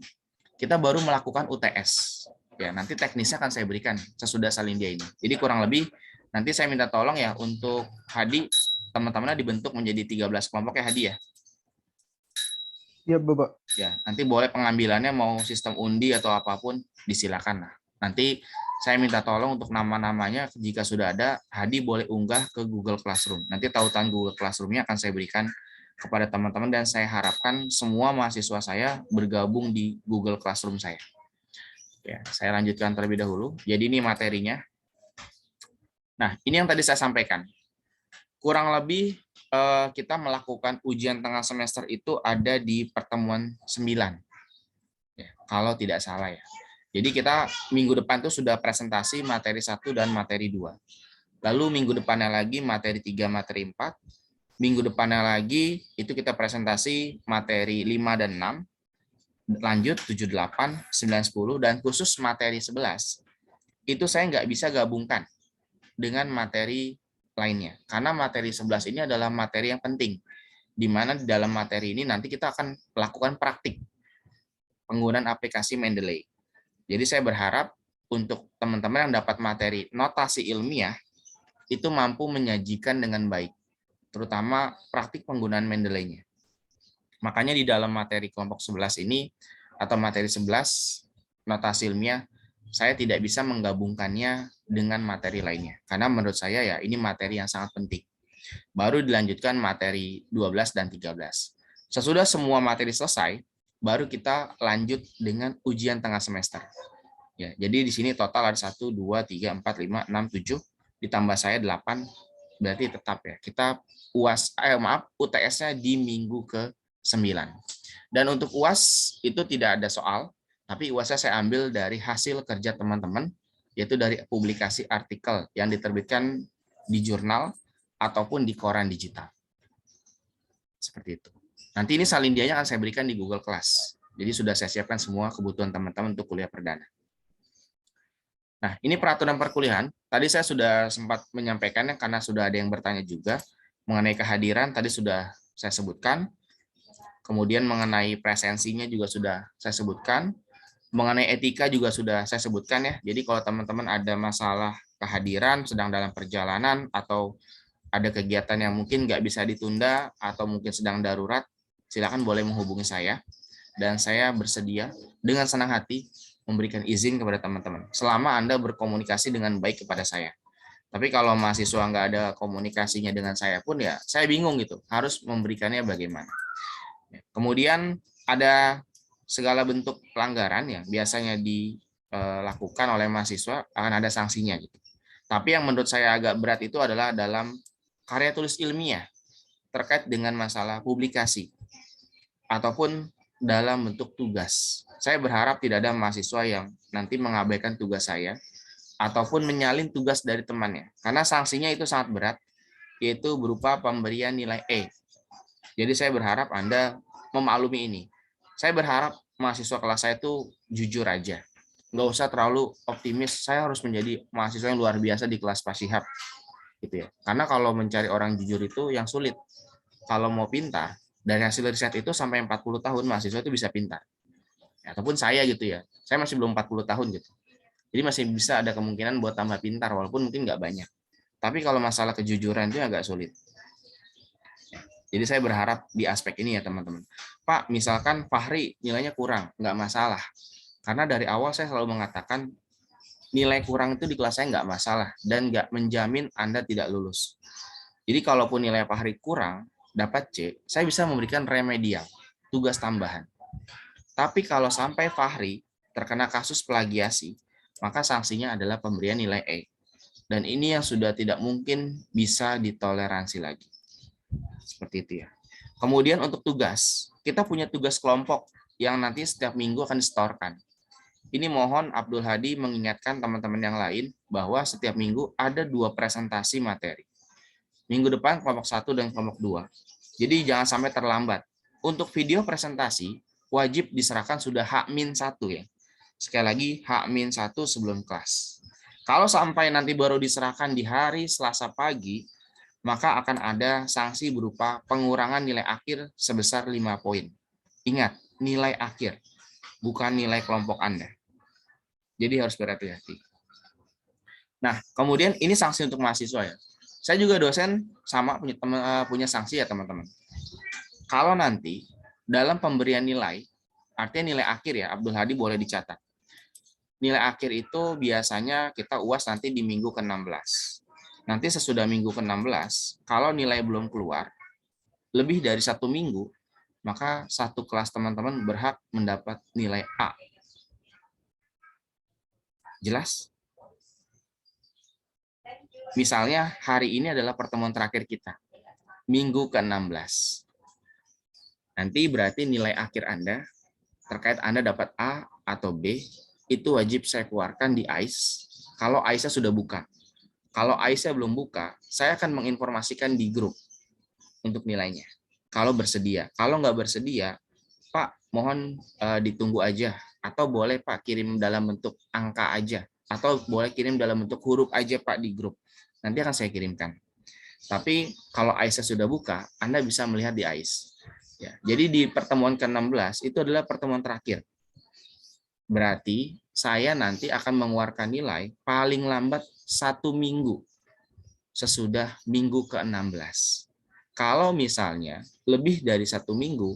kita baru melakukan UTS. Ya, nanti teknisnya akan saya berikan sesudah Salindia ini. Jadi kurang lebih nanti saya minta tolong ya untuk Hadi, teman-temannya dibentuk menjadi 13 kelompok ya Hadi ya. Iya, Bapak. Ya, nanti boleh pengambilannya mau sistem undi atau apapun disilakan lah. Nanti saya minta tolong untuk nama-namanya jika sudah ada, Hadi boleh unggah ke Google Classroom. Nanti tautan Google Classroom-nya akan saya berikan kepada teman-teman dan saya harapkan semua mahasiswa saya bergabung di Google Classroom saya. Ya, saya lanjutkan terlebih dahulu. Jadi ini materinya. Nah, ini yang tadi saya sampaikan. Kurang lebih kita melakukan ujian tengah semester itu ada di pertemuan 9. Ya, kalau tidak salah ya. Jadi kita minggu depan tuh sudah presentasi materi 1 dan materi 2. Lalu minggu depannya lagi materi 3, materi 4. Minggu depannya lagi itu kita presentasi materi 5 dan 6. Lanjut 7, 8, 9, 10. Dan khusus materi 11. Itu saya nggak bisa gabungkan dengan materi lainnya. Karena materi 11 ini adalah materi yang penting. Di mana di dalam materi ini nanti kita akan melakukan praktik penggunaan aplikasi Mendeley. Jadi saya berharap untuk teman-teman yang dapat materi notasi ilmiah itu mampu menyajikan dengan baik, terutama praktik penggunaan Mendeley-nya. Makanya di dalam materi kelompok 11 ini atau materi 11 notasi ilmiah saya tidak bisa menggabungkannya dengan materi lainnya karena menurut saya ya ini materi yang sangat penting. Baru dilanjutkan materi 12 dan 13. Sesudah semua materi selesai, baru kita lanjut dengan ujian tengah semester. Ya, jadi di sini total ada 1, 2, 3, 4, 5, 6, 7, ditambah saya 8, berarti tetap ya. Kita UTS-nya di minggu ke-9. Dan untuk UAS itu tidak ada soal, tapi UAS-nya saya ambil dari hasil kerja teman-teman, yaitu dari publikasi artikel yang diterbitkan di jurnal ataupun di koran digital. Seperti itu. Nanti ini salindianya akan saya berikan di Google Class. Jadi sudah saya siapkan semua kebutuhan teman-teman untuk kuliah perdana. Nah, ini peraturan perkuliahan. Tadi saya sudah sempat menyampaikannya karena sudah ada yang bertanya juga. Mengenai kehadiran tadi sudah saya sebutkan. Kemudian mengenai presensinya juga sudah saya sebutkan. Mengenai etika juga sudah saya sebutkan ya. Jadi kalau teman-teman ada masalah kehadiran sedang dalam perjalanan atau ada kegiatan yang mungkin nggak bisa ditunda atau mungkin sedang darurat, silakan boleh menghubungi saya. Dan saya bersedia dengan senang hati memberikan izin kepada teman-teman. Selama Anda berkomunikasi dengan baik kepada saya. Tapi kalau mahasiswa nggak ada komunikasinya dengan saya pun ya saya bingung gitu. Harus memberikannya bagaimana. Kemudian ada segala bentuk pelanggaran yang biasanya dilakukan oleh mahasiswa akan ada sanksinya gitu. Tapi yang menurut saya agak berat itu adalah dalam karya tulis ilmiah terkait dengan masalah publikasi ataupun dalam bentuk tugas. Saya berharap tidak ada mahasiswa yang nanti mengabaikan tugas saya ataupun menyalin tugas dari temannya. Karena sanksinya itu sangat berat, yaitu berupa pemberian nilai E. Jadi saya berharap Anda memaklumi ini. Saya berharap mahasiswa kelas saya itu jujur aja. Nggak usah terlalu optimis, saya harus menjadi mahasiswa yang luar biasa di kelas Pak Syihab. Gitu ya. Karena kalau mencari orang jujur itu yang sulit. Kalau mau pintar, dari hasil riset itu sampai 40 tahun mahasiswa itu bisa pintar. Ya, ataupun saya gitu ya. Saya masih belum 40 tahun gitu. Jadi masih bisa ada kemungkinan buat tambah pintar, walaupun mungkin nggak banyak. Tapi kalau masalah kejujuran itu agak sulit. Jadi saya berharap di aspek ini ya teman-teman. Pak, misalkan Fahri nilainya kurang, nggak masalah. Karena dari awal saya selalu mengatakan nilai kurang itu di kelas saya nggak masalah dan nggak menjamin Anda tidak lulus. Jadi kalaupun nilai Fahri kurang, dapat C, saya bisa memberikan remedial, tugas tambahan. Tapi kalau sampai Fahri terkena kasus plagiasi, maka sanksinya adalah pemberian nilai E. Dan ini yang sudah tidak mungkin bisa ditoleransi lagi. Seperti itu ya. Kemudian untuk tugas, kita punya tugas kelompok yang nanti setiap minggu akan disetorkan. Ini mohon Abdul Hadi mengingatkan teman-teman yang lain bahwa setiap minggu ada 2 presentasi materi. Minggu depan kelompok 1 dan kelompok 2. Jadi jangan sampai terlambat. Untuk video presentasi, wajib diserahkan sudah H-1 ya. Sekali lagi, H-1 sebelum kelas. Kalau sampai nanti baru diserahkan di hari Selasa pagi, maka akan ada sanksi berupa pengurangan nilai akhir sebesar 5 poin. Ingat, nilai akhir, bukan nilai kelompok Anda. Jadi harus berhati-hati. Nah, kemudian ini sanksi untuk mahasiswa ya. Saya juga dosen sama punya sanksi ya teman-teman. Kalau nanti dalam pemberian nilai, artinya nilai akhir ya, Abdul Hadi boleh dicatat. Nilai akhir itu biasanya kita UAS nanti di minggu ke-16. Nanti sesudah minggu ke-16, kalau nilai belum keluar, lebih dari 1 minggu, maka satu kelas teman-teman berhak mendapat nilai A. Jelas? Misalnya hari ini adalah pertemuan terakhir kita, minggu ke-16. Nanti berarti nilai akhir Anda, terkait Anda dapat A atau B, itu wajib saya keluarkan di AIS, kalau AIS-nya sudah buka. Kalau AIS-nya belum buka, saya akan menginformasikan di grup untuk nilainya. Kalau bersedia. Kalau nggak bersedia, Pak, mohon ditunggu aja. Atau boleh Pak kirim dalam bentuk angka aja. Atau boleh kirim dalam bentuk huruf aja Pak di grup. Nanti akan saya kirimkan. Tapi kalau AIS sudah buka, Anda bisa melihat di AIS. Ya, jadi di pertemuan ke-16 itu adalah pertemuan terakhir. Berarti saya nanti akan mengeluarkan nilai paling lambat 1 minggu sesudah minggu ke-16. Kalau misalnya lebih dari 1 minggu,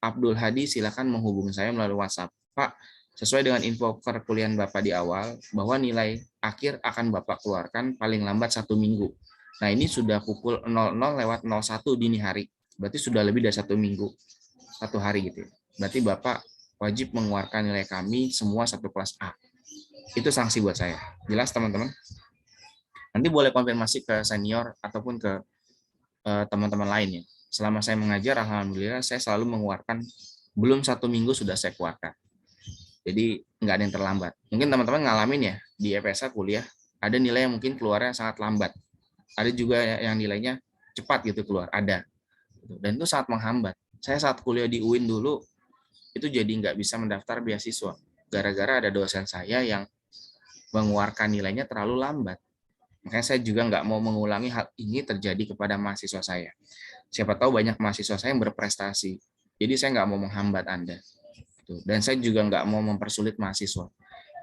Abdul Hadi silakan menghubungi saya melalui WhatsApp. Pak, sesuai dengan info perkuliahan Bapak di awal, bahwa nilai akhir akan Bapak keluarkan paling lambat 1 minggu. Nah, ini sudah pukul 00.01 dini hari. Berarti sudah lebih dari 1 minggu. 1 hari gitu. Berarti Bapak wajib mengeluarkan nilai kami semua satu kelas A. Itu sanksi buat saya. Jelas, teman-teman? Nanti boleh konfirmasi ke senior ataupun ke teman-teman lainnya. Selama saya mengajar, alhamdulillah saya selalu mengeluarkan belum 1 minggu sudah saya keluarkan. Jadi nggak ada yang terlambat. Mungkin teman-teman ngalamin ya di FSA kuliah, ada nilai yang mungkin keluarnya sangat lambat. Ada juga yang nilainya cepat gitu keluar, ada. Dan itu sangat menghambat. Saya saat kuliah di UIN dulu, itu jadi nggak bisa mendaftar beasiswa. Gara-gara ada dosen saya yang mengeluarkan nilainya terlalu lambat. Makanya saya juga nggak mau mengulangi hal ini terjadi kepada mahasiswa saya. Siapa tahu banyak mahasiswa saya yang berprestasi. Jadi saya nggak mau menghambat Anda. Dan saya juga nggak mau mempersulit mahasiswa.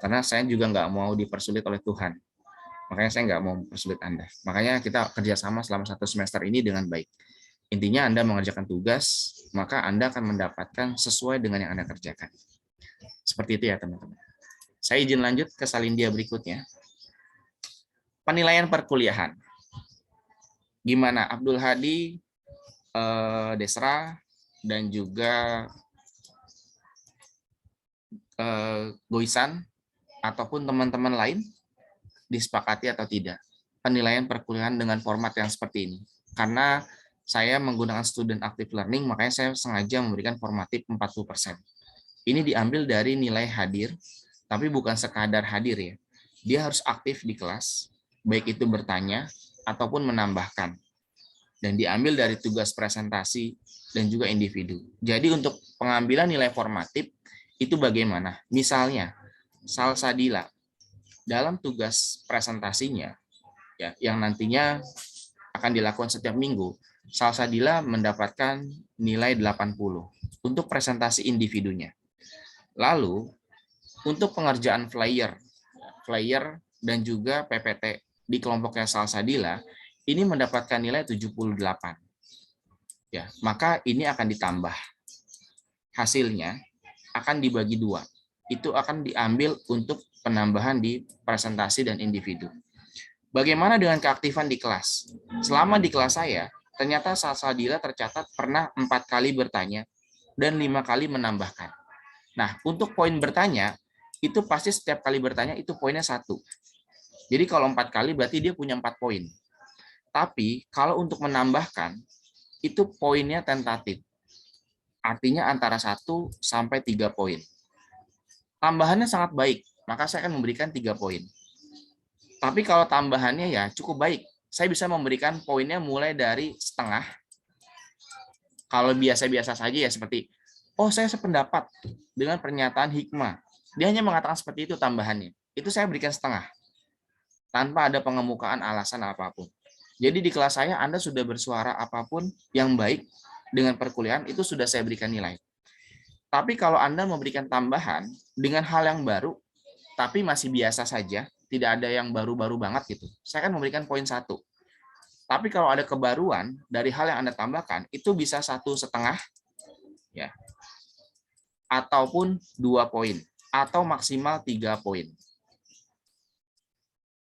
Karena saya juga nggak mau dipersulit oleh Tuhan. Makanya saya nggak mau mempersulit Anda. Makanya kita kerjasama selama 1 semester ini dengan baik. Intinya Anda mengerjakan tugas, maka Anda akan mendapatkan sesuai dengan yang Anda kerjakan. Seperti itu ya teman-teman. Saya izin lanjut ke salindia berikutnya. Penilaian perkuliahan. Gimana Abdul Hadi, Desra, dan juga Goisan, ataupun teman-teman lain, disepakati atau tidak penilaian perkuliahan dengan format yang seperti ini? Karena saya menggunakan student active learning, makanya saya sengaja memberikan formatif 40%. Ini diambil dari nilai hadir, tapi bukan sekadar hadir ya. Dia harus aktif di kelas, baik itu bertanya ataupun menambahkan. Dan diambil dari tugas presentasi dan juga individu. Jadi untuk pengambilan nilai formatif itu bagaimana? Misalnya, Salsabila dalam tugas presentasinya ya, yang nantinya akan dilakukan setiap minggu, Salsabila mendapatkan nilai 80 untuk presentasi individunya. Lalu untuk pengerjaan flyer dan juga PPT di kelompoknya Salsabila ini mendapatkan nilai 78. Ya, maka ini akan ditambah. Hasilnya akan dibagi 2. Itu akan diambil untuk penambahan di presentasi dan individu. Bagaimana dengan keaktifan di kelas? Selama di kelas saya, ternyata Salsabila tercatat pernah 4 kali bertanya dan 5 kali menambahkan. Nah, untuk poin bertanya, itu pasti setiap kali bertanya itu poinnya 1. Jadi kalau 4 kali berarti dia punya 4 poin. Tapi kalau untuk menambahkan, itu poinnya tentatif. Artinya antara 1 sampai 3 poin. Tambahannya sangat baik, maka saya akan memberikan 3 poin. Tapi kalau tambahannya ya cukup baik, saya bisa memberikan poinnya mulai dari setengah. Kalau biasa-biasa saja ya seperti, oh saya sependapat dengan pernyataan hikmah. Dia hanya mengatakan seperti itu tambahannya. Itu saya berikan setengah. Tanpa ada pengemukaan alasan apapun. Jadi di kelas saya Anda sudah bersuara apapun yang baik dengan perkuliahan, itu sudah saya berikan nilai. Tapi kalau Anda memberikan tambahan dengan hal yang baru, tapi masih biasa saja, tidak ada yang baru-baru banget gitu, saya akan memberikan poin 1. Tapi kalau ada kebaruan dari hal yang Anda tambahkan, itu bisa 1,5 ya, ataupun 2 poin, atau maksimal 3 poin.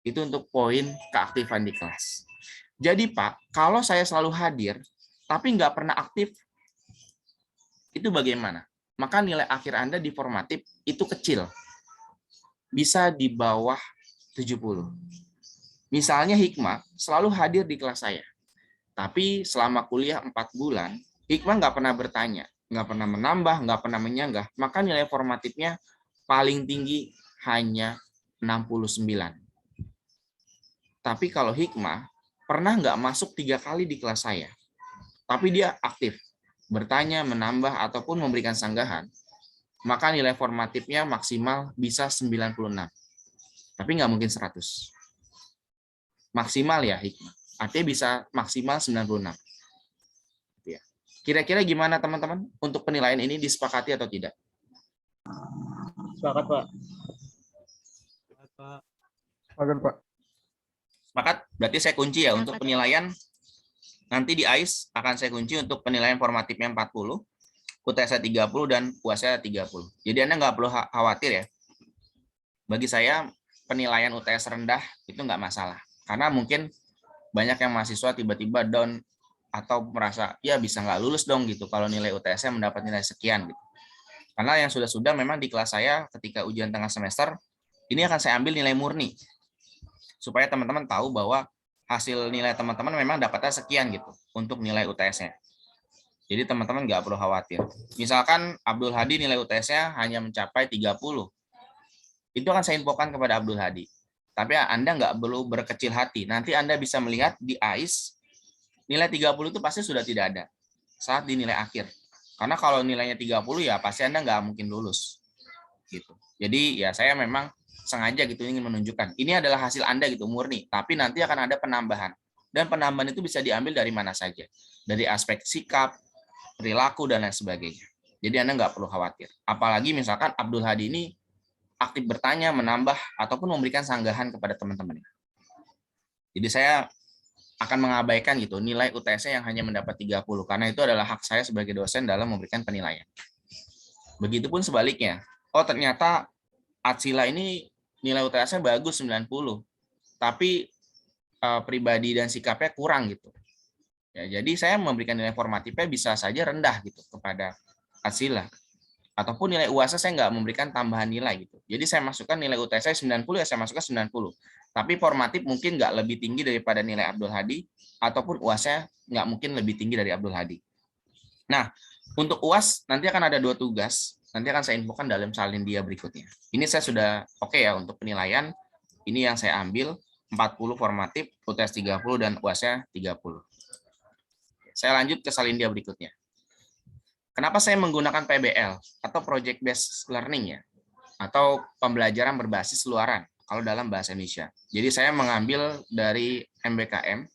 Itu untuk poin keaktifan di kelas. Jadi Pak, kalau saya selalu hadir, tapi nggak pernah aktif, itu bagaimana? Maka nilai akhir Anda di formatif itu kecil. Bisa di bawah 70. Misalnya Hikmah selalu hadir di kelas saya. Tapi selama kuliah 4 bulan, Hikmah nggak pernah bertanya, nggak pernah menambah, nggak pernah menyanggah. Maka nilai formatifnya paling tinggi hanya 69. Tapi kalau Hikmah pernah nggak masuk 3 kali di kelas saya, tapi dia aktif, bertanya, menambah, ataupun memberikan sanggahan, maka nilai formatifnya maksimal bisa 96. Tapi nggak mungkin 100. Maksimal ya Hikmah. Artinya bisa maksimal 96. Ya. Kira-kira gimana teman-teman? Untuk penilaian ini disepakati atau tidak? Sepakat, Pak. Sepakat, Pak. Sepakat? Berarti saya kunci ya untuk penilaian. Nanti di AIS akan saya kunci untuk penilaian formatifnya 40, UTS 30, dan UAS 30. Jadi Anda nggak perlu khawatir ya. Bagi saya, penilaian UTS rendah itu nggak masalah. Karena mungkin banyak yang mahasiswa tiba-tiba down atau merasa, ya bisa nggak lulus dong gitu kalau nilai UTS-nya mendapat nilai sekian. Gitu. Karena yang sudah-sudah memang di kelas saya ketika ujian tengah semester, ini akan saya ambil nilai murni. Supaya teman-teman tahu bahwa hasil nilai teman-teman memang dapatnya sekian gitu untuk nilai UTS-nya. Jadi teman-teman nggak perlu khawatir. Misalkan Abdul Hadi nilai UTS-nya hanya mencapai 30. Itu akan saya infokan kepada Abdul Hadi. Tapi Anda nggak perlu berkecil hati. Nanti Anda bisa melihat di AIS, nilai 30 itu pasti sudah tidak ada saat di nilai akhir. Karena kalau nilainya 30 ya pasti Anda nggak mungkin lulus. Gitu. Jadi ya saya memang sengaja gitu ingin menunjukkan. Ini adalah hasil Anda gitu, murni. Tapi nanti akan ada penambahan. Dan penambahan itu bisa diambil dari mana saja. Dari aspek sikap, perilaku, dan lain sebagainya. Jadi Anda nggak perlu khawatir. Apalagi misalkan Abdul Hadi ini aktif bertanya, menambah, ataupun memberikan sanggahan kepada teman-teman. Jadi saya akan mengabaikan gitu nilai UTS yang hanya mendapat 30, karena itu adalah hak saya sebagai dosen dalam memberikan penilaian. Begitupun sebaliknya. Oh ternyata Atsila ini nilai UTS-nya bagus 90, tapi pribadi dan sikapnya kurang gitu. Ya, jadi saya memberikan nilai formatifnya bisa saja rendah gitu kepada Atsila. Ataupun nilai UAS saya nggak memberikan tambahan nilai gitu. Jadi saya masukkan nilai UTS saya 90 ya saya masukkan 90. Tapi formatif mungkin nggak lebih tinggi daripada nilai Abdul Hadi, ataupun UAS-nya nggak mungkin lebih tinggi dari Abdul Hadi. Nah, untuk UAS nanti akan ada 2 tugas. Nanti akan saya infokan dalam salin dia berikutnya. Ini saya sudah oke ya untuk penilaian. Ini yang saya ambil 40 formatif, UTS 30, dan UAS-nya 30. Saya lanjut ke salin dia berikutnya. Kenapa saya menggunakan PBL atau Project Based Learning ya, atau pembelajaran berbasis luaran kalau dalam bahasa Indonesia. Jadi saya mengambil dari MBKM,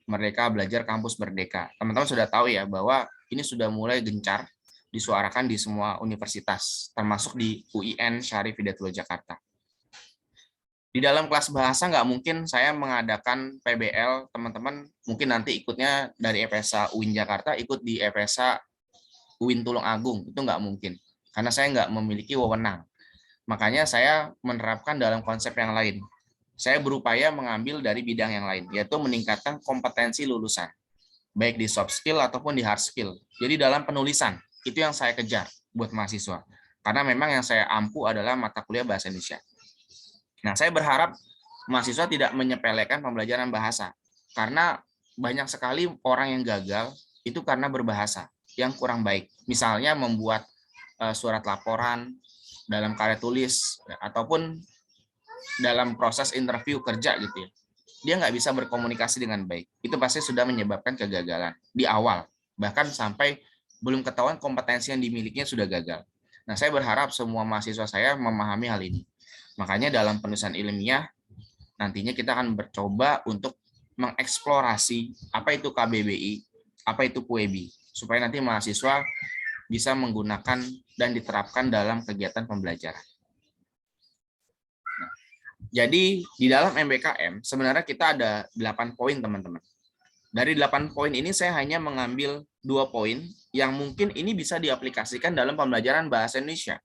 Merdeka Belajar Kampus Merdeka. Teman-teman sudah tahu ya bahwa ini sudah mulai gencar disuarakan di semua universitas, termasuk di UIN Syarif Hidayatullah Jakarta. Di dalam kelas bahasa nggak mungkin saya mengadakan PBL, teman-teman mungkin nanti ikutnya dari FSA UIN Jakarta, ikut di FSA UIN Tulung Agung, itu nggak mungkin. Karena saya nggak memiliki wewenang. Makanya saya menerapkan dalam konsep yang lain. Saya berupaya mengambil dari bidang yang lain, yaitu meningkatkan kompetensi lulusan. Baik di soft skill ataupun di hard skill. Jadi dalam penulisan. Itu yang saya kejar buat mahasiswa. Karena memang yang saya ampu adalah mata kuliah bahasa Indonesia. Nah, saya berharap mahasiswa tidak menyepelekan pembelajaran bahasa. Karena banyak sekali orang yang gagal itu karena berbahasa yang kurang baik. Misalnya membuat surat laporan dalam karya tulis, ataupun dalam proses interview kerja gitu ya. Dia nggak bisa berkomunikasi dengan baik. Itu pasti sudah menyebabkan kegagalan di awal. Bahkan sampai belum ketahuan kompetensi yang dimilikinya sudah gagal. Nah, saya berharap semua mahasiswa saya memahami hal ini. Makanya dalam penulisan ilmiah, nantinya kita akan mencoba untuk mengeksplorasi apa itu KBBI, apa itu PUEBI, supaya nanti mahasiswa bisa menggunakan dan diterapkan dalam kegiatan pembelajaran. Nah, jadi di dalam MBKM sebenarnya kita ada 8 poin, teman-teman. Dari 8 poin ini saya hanya mengambil 2 poin yang mungkin ini bisa diaplikasikan dalam pembelajaran bahasa Indonesia.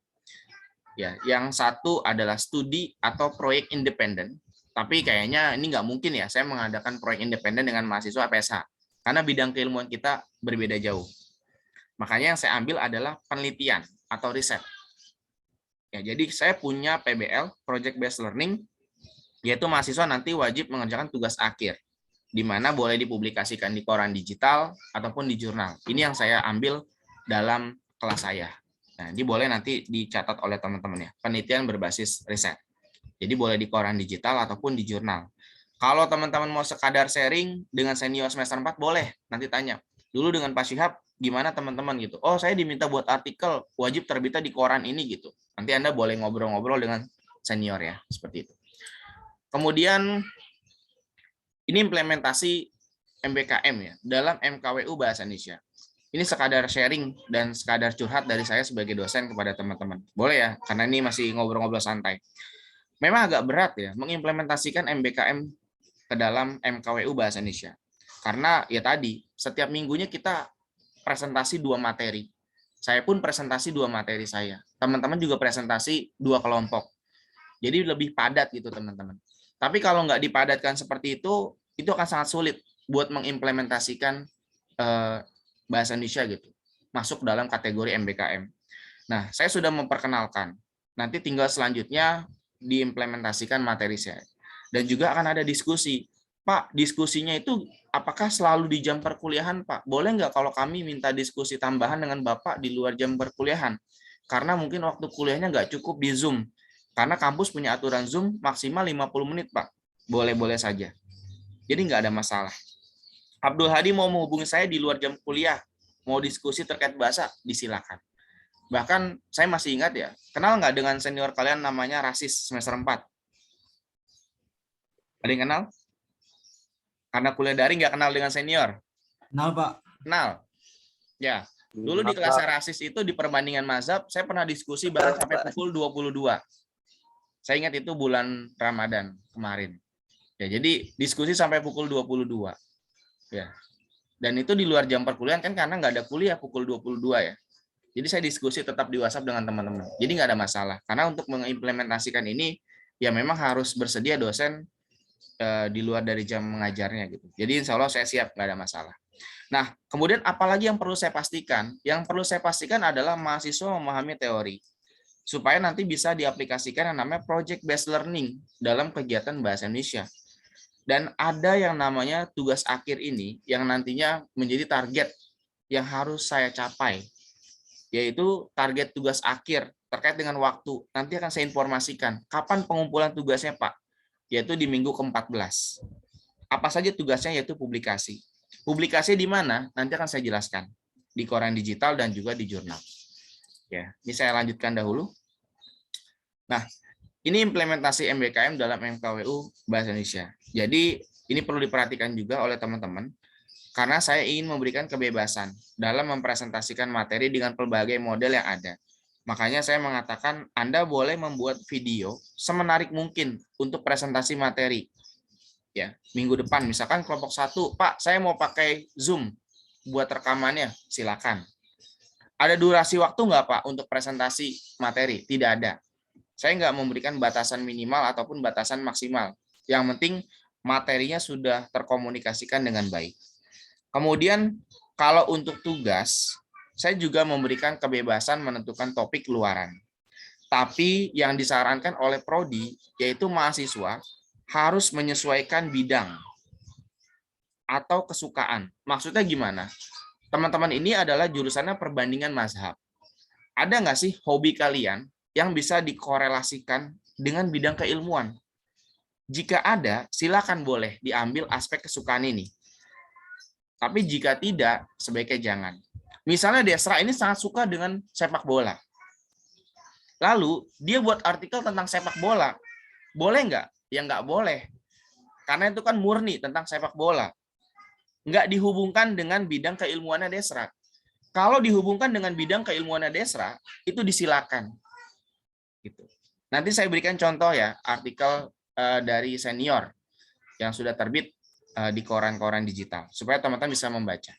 Ya, yang satu adalah studi atau proyek independen. Tapi kayaknya ini nggak mungkin ya, saya mengadakan proyek independen dengan mahasiswa PSH. Karena bidang keilmuan kita berbeda jauh. Makanya yang saya ambil adalah penelitian atau riset. Ya, jadi saya punya PBL, Project Based Learning, yaitu mahasiswa nanti wajib mengerjakan tugas akhir, di mana boleh dipublikasikan di koran digital ataupun di jurnal. Ini yang saya ambil dalam kelas saya. Nah, ini boleh nanti dicatat oleh teman-teman ya, penelitian berbasis riset. Jadi boleh di koran digital ataupun di jurnal. Kalau teman-teman mau sekadar sharing dengan senior semester 4, boleh nanti tanya. Dulu dengan Pak Syihab, gimana teman-teman gitu. Oh, saya diminta buat artikel, wajib terbitnya di koran ini gitu. Nanti Anda boleh ngobrol-ngobrol dengan senior ya, seperti itu. Kemudian, ini implementasi MBKM ya, dalam MKWU Bahasa Indonesia. Ini sekadar sharing dan sekadar curhat dari saya sebagai dosen kepada teman-teman. Boleh ya, karena ini masih ngobrol-ngobrol santai. Memang agak berat ya mengimplementasikan MBKM ke dalam MKWU Bahasa Indonesia. Karena ya tadi, setiap minggunya kita presentasi 2 materi. Saya pun presentasi 2 materi saya. Teman-teman juga presentasi 2 kelompok. Jadi lebih padat gitu teman-teman. Tapi kalau nggak dipadatkan seperti itu akan sangat sulit buat mengimplementasikan bahasa Indonesia gitu, masuk dalam kategori MBKM. Nah, saya sudah memperkenalkan. Nanti tinggal selanjutnya diimplementasikan materi saya. Dan juga akan ada diskusi. Pak, diskusinya itu apakah selalu di jam perkuliahan, Pak? Boleh nggak kalau kami minta diskusi tambahan dengan Bapak di luar jam perkuliahan? Karena mungkin waktu kuliahnya nggak cukup di Zoom. Karena kampus punya aturan Zoom maksimal 50 menit, Pak. Boleh-boleh saja. Jadi nggak ada masalah. Abdul Hadi mau menghubungi saya di luar jam kuliah, mau diskusi terkait bahasa, disilakan. Bahkan saya masih ingat ya, kenal nggak dengan senior kalian namanya Rasis semester 4? Ada yang kenal? Karena kuliah daring nggak kenal dengan senior? Kenal, Pak. Kenal. Ya, dulu di kelas Rasis itu di perbandingan mazhab, saya pernah diskusi bareng sampai pukul 22. Saya ingat itu bulan Ramadan kemarin. Ya, jadi diskusi sampai pukul 22. Ya. Dan itu di luar jam perkuliahan kan karena nggak ada kuliah pukul 22 ya. Jadi saya diskusi tetap di WhatsApp dengan teman-teman. Jadi nggak ada masalah. Karena untuk mengimplementasikan ini ya memang harus bersedia dosen di luar dari jam mengajarnya gitu. Jadi insya Allah saya siap, nggak ada masalah. Nah, kemudian apalagi yang perlu saya pastikan? Yang perlu saya pastikan adalah mahasiswa memahami teori. Supaya nanti bisa diaplikasikan yang namanya project based learning dalam kegiatan bahasa Indonesia. Dan ada yang namanya tugas akhir ini yang nantinya menjadi target yang harus saya capai, yaitu target tugas akhir terkait dengan waktu. Nanti akan saya informasikan kapan pengumpulan tugasnya, Pak, yaitu di minggu ke-14. Apa saja tugasnya, yaitu publikasi. Publikasi di mana? Nanti akan saya jelaskan. Di koran digital dan juga di jurnal. Ya, ini saya lanjutkan dahulu. Nah, ini implementasi MBKM dalam MKWU Bahasa Indonesia. Jadi ini perlu diperhatikan juga oleh teman-teman, karena saya ingin memberikan kebebasan dalam mempresentasikan materi dengan berbagai model yang ada. Makanya saya mengatakan Anda boleh membuat video semenarik mungkin untuk presentasi materi. Ya, minggu depan misalkan kelompok 1, Pak, saya mau pakai Zoom buat rekamannya, silakan. Ada durasi waktu nggak, Pak, untuk presentasi materi? Tidak ada. Saya nggak memberikan batasan minimal ataupun batasan maksimal. Yang penting materinya sudah terkomunikasikan dengan baik. Kemudian kalau untuk tugas, saya juga memberikan kebebasan menentukan topik luaran. Tapi yang disarankan oleh prodi yaitu mahasiswa harus menyesuaikan bidang atau kesukaan. Maksudnya gimana? Teman-teman ini adalah jurusannya perbandingan mazhab. Ada nggak sih hobi kalian yang bisa dikorelasikan dengan bidang keilmuan? Jika ada, silakan boleh diambil aspek kesukaan ini. Tapi jika tidak, sebaiknya jangan. Misalnya Desra ini sangat suka dengan sepak bola. Lalu, dia buat artikel tentang sepak bola. Boleh nggak? Ya nggak boleh. Karena itu kan murni tentang sepak bola. Nggak dihubungkan dengan bidang keilmuannya Desra. Kalau dihubungkan dengan bidang keilmuannya Desra, itu disilakan. Gitu. Nanti saya berikan contoh ya, artikel dari senior yang sudah terbit di koran-koran digital, supaya teman-teman bisa membaca.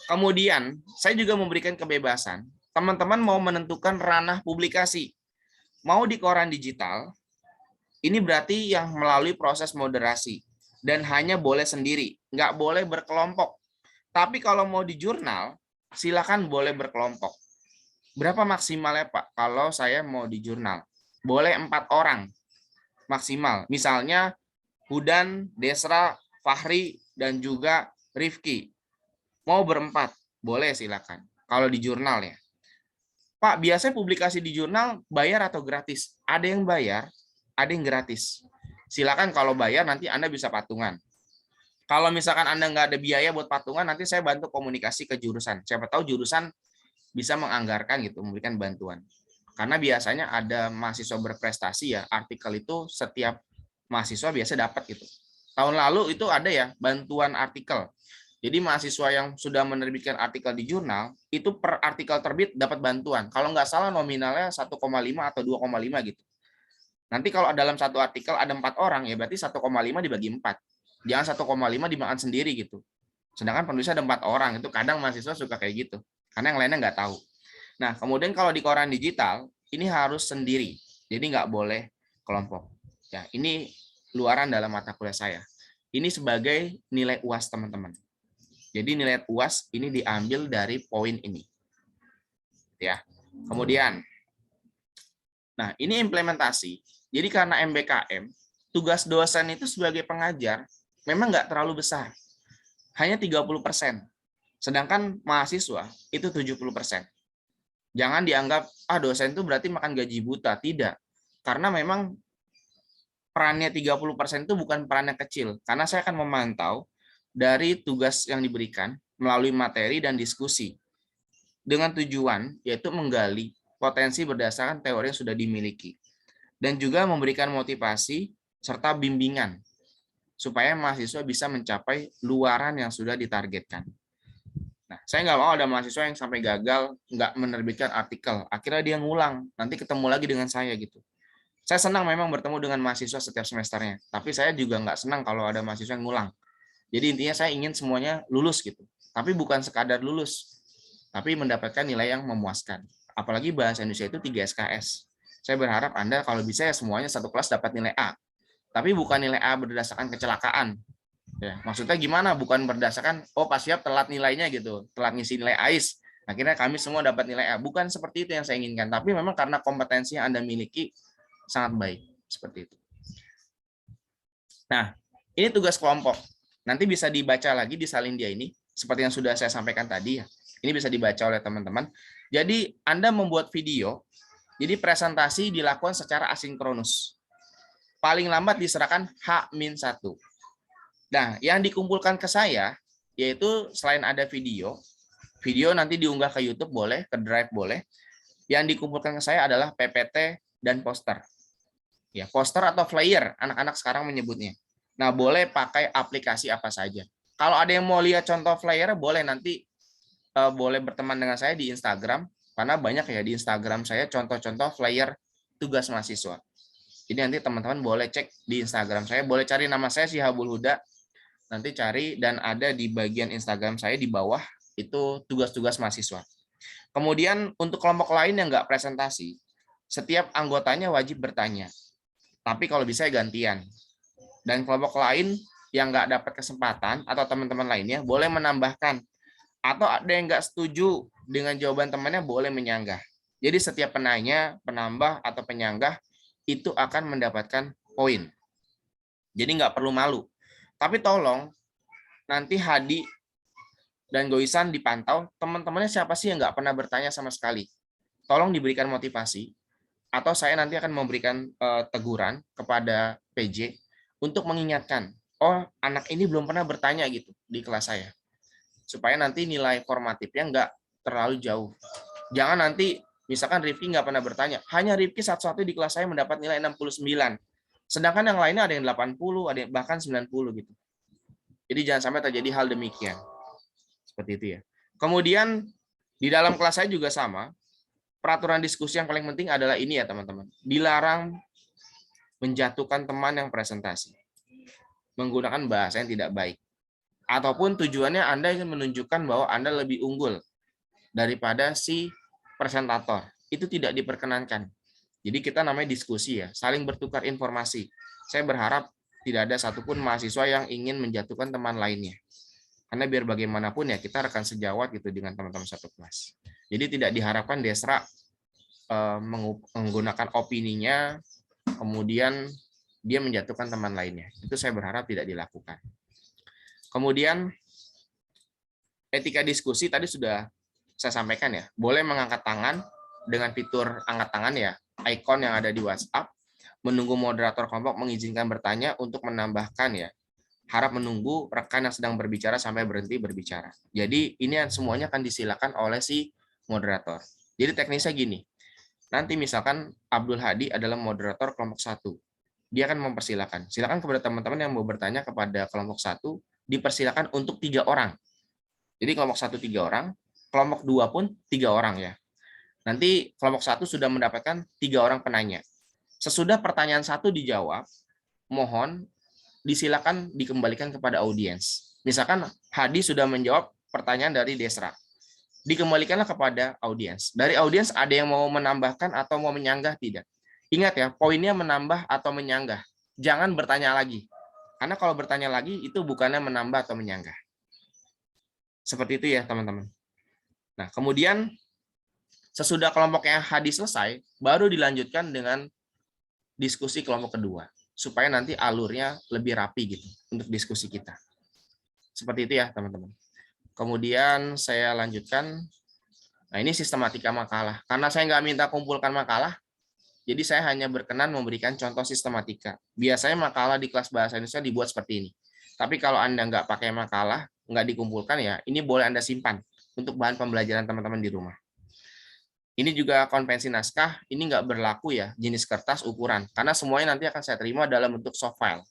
Kemudian, saya juga memberikan kebebasan, teman-teman mau menentukan ranah publikasi. Mau di koran digital, ini berarti yang melalui proses moderasi, dan hanya boleh sendiri, nggak boleh berkelompok. Tapi kalau mau di jurnal, silakan boleh berkelompok. Berapa maksimalnya Pak? Kalau saya mau di jurnal, boleh 4 orang maksimal. Misalnya Hudan, Desra, Fahri, dan juga Rifki. Mau berempat, boleh silakan. Kalau di jurnal ya. Pak, biasanya publikasi di jurnal bayar atau gratis? Ada yang bayar, ada yang gratis. Silakan kalau bayar nanti Anda bisa patungan. Kalau misalkan Anda nggak ada biaya buat patungan, nanti saya bantu komunikasi ke jurusan. Siapa tahu jurusan bisa menganggarkan gitu, memberikan bantuan. Karena biasanya ada mahasiswa berprestasi ya, artikel itu setiap mahasiswa biasa dapat gitu. Tahun lalu itu ada ya, bantuan artikel. Jadi mahasiswa yang sudah menerbitkan artikel di jurnal, itu per artikel terbit dapat bantuan. Kalau nggak salah nominalnya 1,5 atau 2,5 gitu. Nanti kalau dalam satu artikel ada 4 orang, ya berarti 1,5 dibagi 4. Jangan 1,5 dimakan sendiri gitu. Sedangkan penulisnya ada 4 orang, itu kadang mahasiswa suka kayak gitu. Karena yang lainnya nggak tahu. Nah, kemudian kalau di koran digital, ini harus sendiri. Jadi nggak boleh kelompok. Ya, ini luaran dalam mata kuliah saya. Ini sebagai nilai UAS teman-teman. Jadi nilai UAS ini diambil dari poin ini. Ya. Kemudian, nah ini implementasi. Jadi karena MBKM, tugas dosen itu sebagai pengajar memang nggak terlalu besar. Hanya 30%. Sedangkan mahasiswa itu 70%. Jangan dianggap, dosen itu berarti makan gaji buta. Tidak. Karena memang perannya 30% itu bukan peran yang kecil. Karena saya akan memantau dari tugas yang diberikan melalui materi dan diskusi. Dengan tujuan yaitu menggali potensi berdasarkan teori yang sudah dimiliki. Dan juga memberikan motivasi serta bimbingan supaya mahasiswa bisa mencapai luaran yang sudah ditargetkan. Nah, saya nggak mau ada mahasiswa yang sampai gagal nggak menerbitkan artikel. Akhirnya dia ngulang, nanti ketemu lagi dengan saya gitu. Saya senang memang bertemu dengan mahasiswa setiap semesternya, tapi saya juga nggak senang kalau ada mahasiswa yang ngulang. Jadi intinya saya ingin semuanya lulus gitu. Tapi bukan sekadar lulus, tapi mendapatkan nilai yang memuaskan. Apalagi bahasa Indonesia itu 3 SKS. Saya berharap Anda kalau bisa ya semuanya satu kelas dapat nilai A. Tapi bukan nilai A berdasarkan kecelakaan. Ya, maksudnya gimana? Bukan berdasarkan, Pak Syihab telat nilainya gitu, telat ngisi nilai AIS. Akhirnya kami semua dapat nilai A. Bukan seperti itu yang saya inginkan. Tapi memang karena kompetensi yang Anda miliki sangat baik. Seperti itu. Nah, ini tugas kelompok. Nanti bisa dibaca lagi di salin dia ini, seperti yang sudah saya sampaikan tadi ya. Ini bisa dibaca oleh teman-teman. Jadi Anda membuat video, jadi presentasi dilakukan secara asinkronus. Paling lambat diserahkan H-1. Nah, yang dikumpulkan ke saya, yaitu selain ada video nanti diunggah ke YouTube boleh, ke Drive boleh. Yang dikumpulkan ke saya adalah PPT dan poster. Ya, poster atau flyer, anak-anak sekarang menyebutnya. Nah, boleh pakai aplikasi apa saja. Kalau ada yang mau lihat contoh flyer, boleh nanti boleh berteman dengan saya di Instagram, karena banyak ya di Instagram saya contoh-contoh flyer tugas mahasiswa. Jadi nanti teman-teman boleh cek di Instagram saya, boleh cari nama saya Syihabul Huda, nanti cari dan ada di bagian Instagram saya di bawah itu tugas-tugas mahasiswa. Kemudian untuk kelompok lain yang nggak presentasi, setiap anggotanya wajib bertanya. Tapi kalau bisa gantian. Dan kelompok lain yang nggak dapat kesempatan atau teman-teman lainnya boleh menambahkan Atau ada yang nggak setuju dengan jawaban temannya boleh menyanggah. Jadi setiap penanya, penambah, atau penyanggah itu akan mendapatkan poin. Jadi nggak perlu malu. Tapi tolong nanti Hadi dan Goisan dipantau, teman-temannya siapa sih yang nggak pernah bertanya sama sekali. Tolong diberikan motivasi, atau saya nanti akan memberikan teguran kepada PJ untuk mengingatkan, oh anak ini belum pernah bertanya gitu di kelas saya. Supaya nanti nilai formatifnya nggak terlalu jauh. Jangan nanti, misalkan Rifki nggak pernah bertanya, hanya Rifki satu-satu di kelas saya mendapat nilai 69. Sedangkan yang lainnya ada yang 80, ada yang bahkan 90 gitu. Jadi jangan sampai terjadi hal demikian. Seperti itu ya. Kemudian di dalam kelas saya juga sama, peraturan diskusi yang paling penting adalah ini ya teman-teman. Dilarang menjatuhkan teman yang presentasi. Menggunakan bahasa yang tidak baik. Ataupun tujuannya Anda ingin menunjukkan bahwa Anda lebih unggul daripada si presentator. Itu tidak diperkenankan. Jadi kita namanya diskusi ya, saling bertukar informasi. Saya berharap tidak ada satupun mahasiswa yang ingin menjatuhkan teman lainnya. Karena biar bagaimanapun ya kita rekan sejawat gitu dengan teman-teman satu kelas. Jadi tidak diharapkan Desra menggunakan opininya, kemudian dia menjatuhkan teman lainnya. Itu saya berharap tidak dilakukan. Kemudian etika diskusi tadi sudah saya sampaikan ya, boleh mengangkat tangan dengan fitur angkat tangan ya, icon yang ada di WhatsApp, menunggu moderator kelompok mengizinkan bertanya untuk menambahkan ya, harap menunggu rekan yang sedang berbicara sampai berhenti berbicara. Jadi ini semuanya akan disilakan oleh si moderator. Jadi teknisnya gini, nanti misalkan Abdul Hadi adalah moderator kelompok 1, dia akan mempersilakan. Silakan kepada teman-teman yang mau bertanya kepada kelompok 1, dipersilakan untuk 3 orang. Jadi kelompok 1 3 orang, kelompok 2 pun 3 orang ya. Nanti kelompok 1 sudah mendapatkan 3 orang penanya. Sesudah pertanyaan 1 dijawab, mohon disilakan dikembalikan kepada audiens. Misalkan Hadi sudah menjawab pertanyaan dari Desra. Dikembalikanlah kepada audiens. Dari audiens ada yang mau menambahkan atau mau menyanggah tidak? Ingat ya, poinnya menambah atau menyanggah. Jangan bertanya lagi. Karena kalau bertanya lagi itu bukannya menambah atau menyanggah. Seperti itu ya teman-teman. Nah kemudian sesudah kelompok yang Hadi selesai, baru dilanjutkan dengan diskusi kelompok kedua. Supaya nanti alurnya lebih rapi gitu untuk diskusi kita. Seperti itu ya teman-teman. Kemudian saya lanjutkan. Nah ini sistematika makalah. Karena saya nggak minta kumpulkan makalah, jadi saya hanya berkenan memberikan contoh sistematika. Biasanya makalah di kelas bahasa Indonesia dibuat seperti ini. Tapi kalau Anda nggak pakai makalah, nggak dikumpulkan ya, ini boleh Anda simpan untuk bahan pembelajaran teman-teman di rumah. Ini juga konvensi naskah, ini nggak berlaku ya, jenis kertas, ukuran. Karena semuanya nanti akan saya terima dalam bentuk soft file.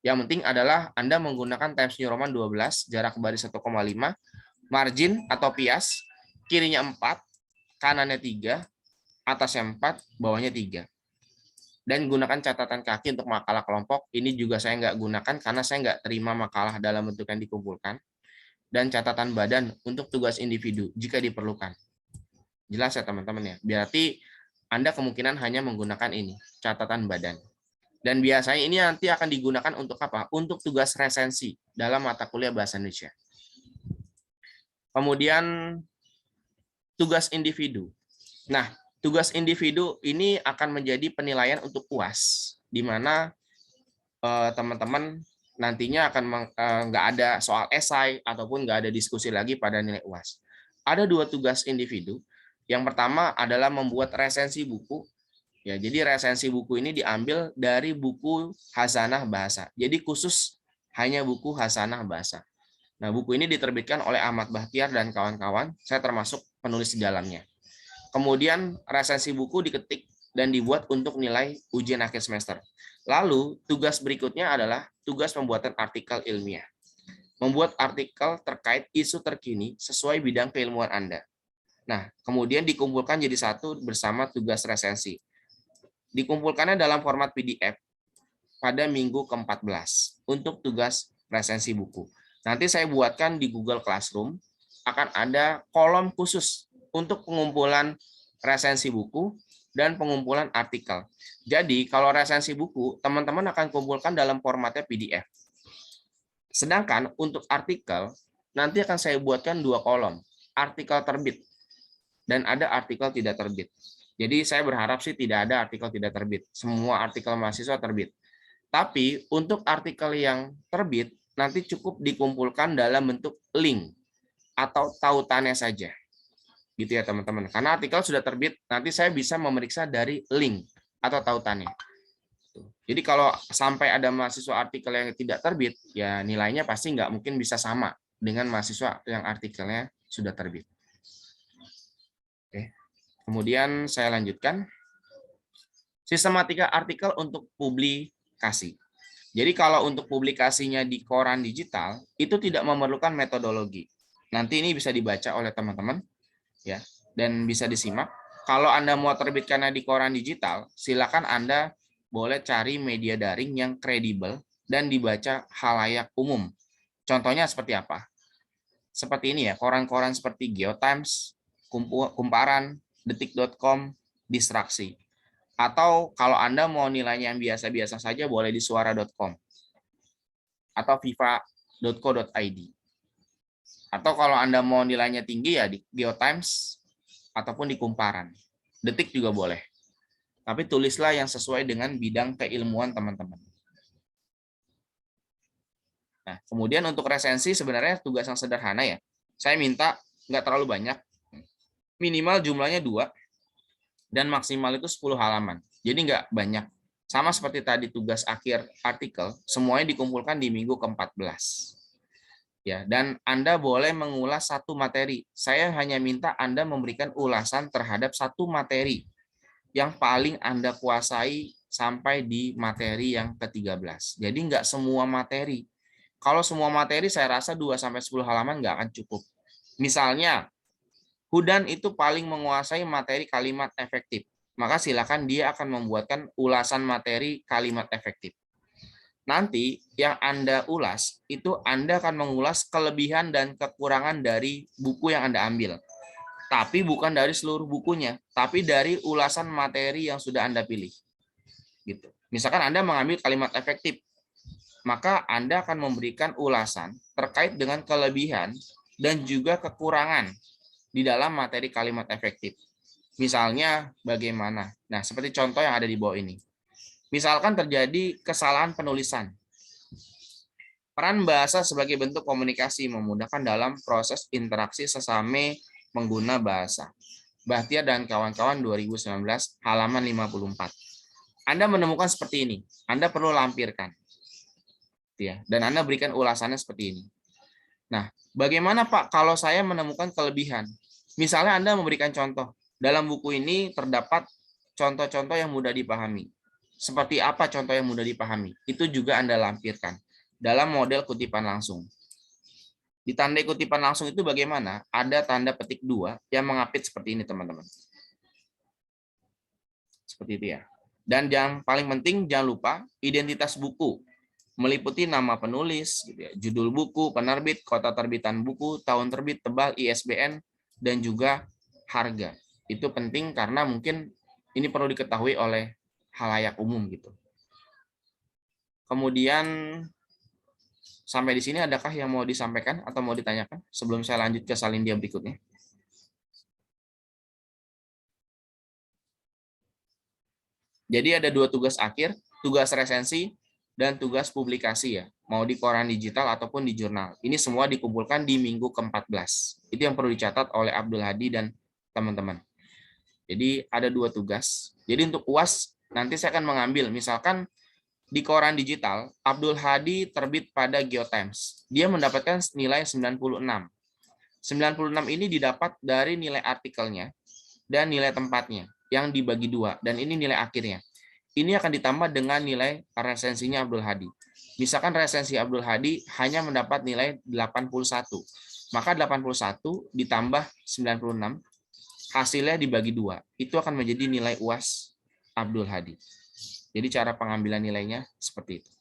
Yang penting adalah Anda menggunakan Times New Roman 12, jarak baris 1,5, margin atau pias, kirinya 4, kanannya 3, atasnya 4, bawahnya 3. Dan gunakan catatan kaki untuk makalah kelompok. Ini juga saya nggak gunakan karena saya nggak terima makalah dalam bentuk yang dikumpulkan. Dan catatan badan untuk tugas individu jika diperlukan. Jelas ya teman-teman ya. Berarti Anda kemungkinan hanya menggunakan ini, catatan badan. Dan biasanya ini nanti akan digunakan untuk apa? Untuk tugas resensi dalam mata kuliah Bahasa Indonesia. Kemudian tugas individu. Nah, tugas individu ini akan menjadi penilaian untuk UAS, di mana teman-teman nantinya akan nggak ada soal esai ataupun nggak ada diskusi lagi pada nilai UAS. Ada 2 tugas individu. Yang pertama adalah membuat resensi buku. Ya, jadi resensi buku ini diambil dari buku Khazanah Bahasa. Jadi khusus hanya buku Khazanah Bahasa. Nah, buku ini diterbitkan oleh Ahmad Bahtiar dan kawan-kawan. Saya termasuk penulis di dalamnya. Kemudian resensi buku diketik dan dibuat untuk nilai ujian akhir semester. Lalu tugas berikutnya adalah tugas pembuatan artikel ilmiah. Membuat artikel terkait isu terkini sesuai bidang keilmuan Anda. Nah, kemudian dikumpulkan jadi satu bersama tugas resensi. Dikumpulkannya dalam format PDF pada minggu ke-14 untuk tugas resensi buku. Nanti saya buatkan di Google Classroom, akan ada kolom khusus untuk pengumpulan resensi buku dan pengumpulan artikel. Jadi, kalau resensi buku, teman-teman akan kumpulkan dalam formatnya PDF. Sedangkan untuk artikel, nanti akan saya buatkan 2 kolom, artikel terbit dan ada artikel tidak terbit. Jadi saya berharap sih tidak ada artikel tidak terbit. Semua artikel mahasiswa terbit. Tapi untuk artikel yang terbit nanti cukup dikumpulkan dalam bentuk link atau tautannya saja. Gitu ya teman-teman. Karena artikel sudah terbit, nanti saya bisa memeriksa dari link atau tautannya. Jadi kalau sampai ada mahasiswa artikel yang tidak terbit, ya nilainya pasti nggak mungkin bisa sama dengan mahasiswa yang artikelnya sudah terbit. Oke. Kemudian saya lanjutkan. Sistematika artikel untuk publikasi. Jadi kalau untuk publikasinya di koran digital, itu tidak memerlukan metodologi. Nanti ini bisa dibaca oleh teman-teman, ya, dan bisa disimak. Kalau Anda mau terbitkannya di koran digital, silakan Anda boleh cari media daring yang kredibel dan dibaca khalayak umum. Contohnya seperti apa? Seperti ini ya, koran-koran seperti GeoTimes, Kumparan, Detik.com, Distraksi. Atau kalau Anda mau nilainya yang biasa-biasa saja, boleh di suara.com atau viva.co.id. Atau kalau Anda mau nilainya tinggi ya di GeoTimes ataupun di Kumparan. Detik juga boleh. Tapi tulislah yang sesuai dengan bidang keilmuan teman-teman. Nah, kemudian untuk resensi sebenarnya tugas yang sederhana ya. Saya minta nggak terlalu banyak. Minimal jumlahnya 2 dan maksimal itu 10 halaman. Jadi nggak banyak. Sama seperti tadi tugas akhir artikel, semuanya dikumpulkan di minggu ke-14. Ya, dan Anda boleh mengulas satu materi. Saya hanya minta Anda memberikan ulasan terhadap satu materi yang paling Anda kuasai sampai di materi yang ke-13. Jadi nggak semua materi. Kalau semua materi saya rasa 2-10 halaman nggak akan cukup. Misalnya, Hudan itu paling menguasai materi kalimat efektif. Maka silakan dia akan membuatkan ulasan materi kalimat efektif. Nanti yang Anda ulas, itu Anda akan mengulas kelebihan dan kekurangan dari buku yang Anda ambil. Tapi bukan dari seluruh bukunya, tapi dari ulasan materi yang sudah Anda pilih. Gitu. Misalkan Anda mengambil kalimat efektif, maka Anda akan memberikan ulasan terkait dengan kelebihan dan juga kekurangan di dalam materi kalimat efektif. Misalnya bagaimana? Nah, seperti contoh yang ada di bawah ini. Misalkan terjadi kesalahan penulisan. Peran bahasa sebagai bentuk komunikasi memudahkan dalam proses interaksi sesama pengguna bahasa. Bahtiar dan kawan-kawan 2019 halaman 54. Anda menemukan seperti ini. Anda perlu lampirkan. Ya, dan Anda berikan ulasannya seperti ini. Nah, bagaimana Pak kalau saya menemukan kelebihan? Misalnya Anda memberikan contoh. Dalam buku ini terdapat contoh-contoh yang mudah dipahami. Seperti apa contoh yang mudah dipahami? Itu juga Anda lampirkan dalam model kutipan langsung. Di tanda kutipan langsung itu bagaimana? Ada tanda petik 2 yang mengapit seperti ini, teman-teman. Seperti itu ya. Dan yang paling penting, jangan lupa identitas buku. Meliputi nama penulis, gitu ya, judul buku, penerbit, kota terbitan buku, tahun terbit, tebal, ISBN, dan juga harga. Itu penting karena mungkin ini perlu diketahui oleh khalayak umum gitu. Kemudian sampai di sini adakah yang mau disampaikan atau mau ditanyakan sebelum saya lanjut ke salindia berikutnya? Jadi ada 2 tugas akhir, tugas resensi dan tugas publikasi ya, mau di koran digital ataupun di jurnal. Ini semua dikumpulkan di minggu ke-14. Itu yang perlu dicatat oleh Abdul Hadi dan teman-teman. Jadi ada 2 tugas. Jadi untuk UAS nanti saya akan mengambil, misalkan di koran digital, Abdul Hadi terbit pada GeoTimes. Dia mendapatkan nilai 96. 96 ini didapat dari nilai artikelnya dan nilai tempatnya yang dibagi 2. Dan ini nilai akhirnya. Ini akan ditambah dengan nilai resensinya Abdul Hadi. Misalkan resensi Abdul Hadi hanya mendapat nilai 81. Maka 81 ditambah 96, hasilnya dibagi 2. Itu akan menjadi nilai UAS Abdul Hadi. Jadi cara pengambilan nilainya seperti itu.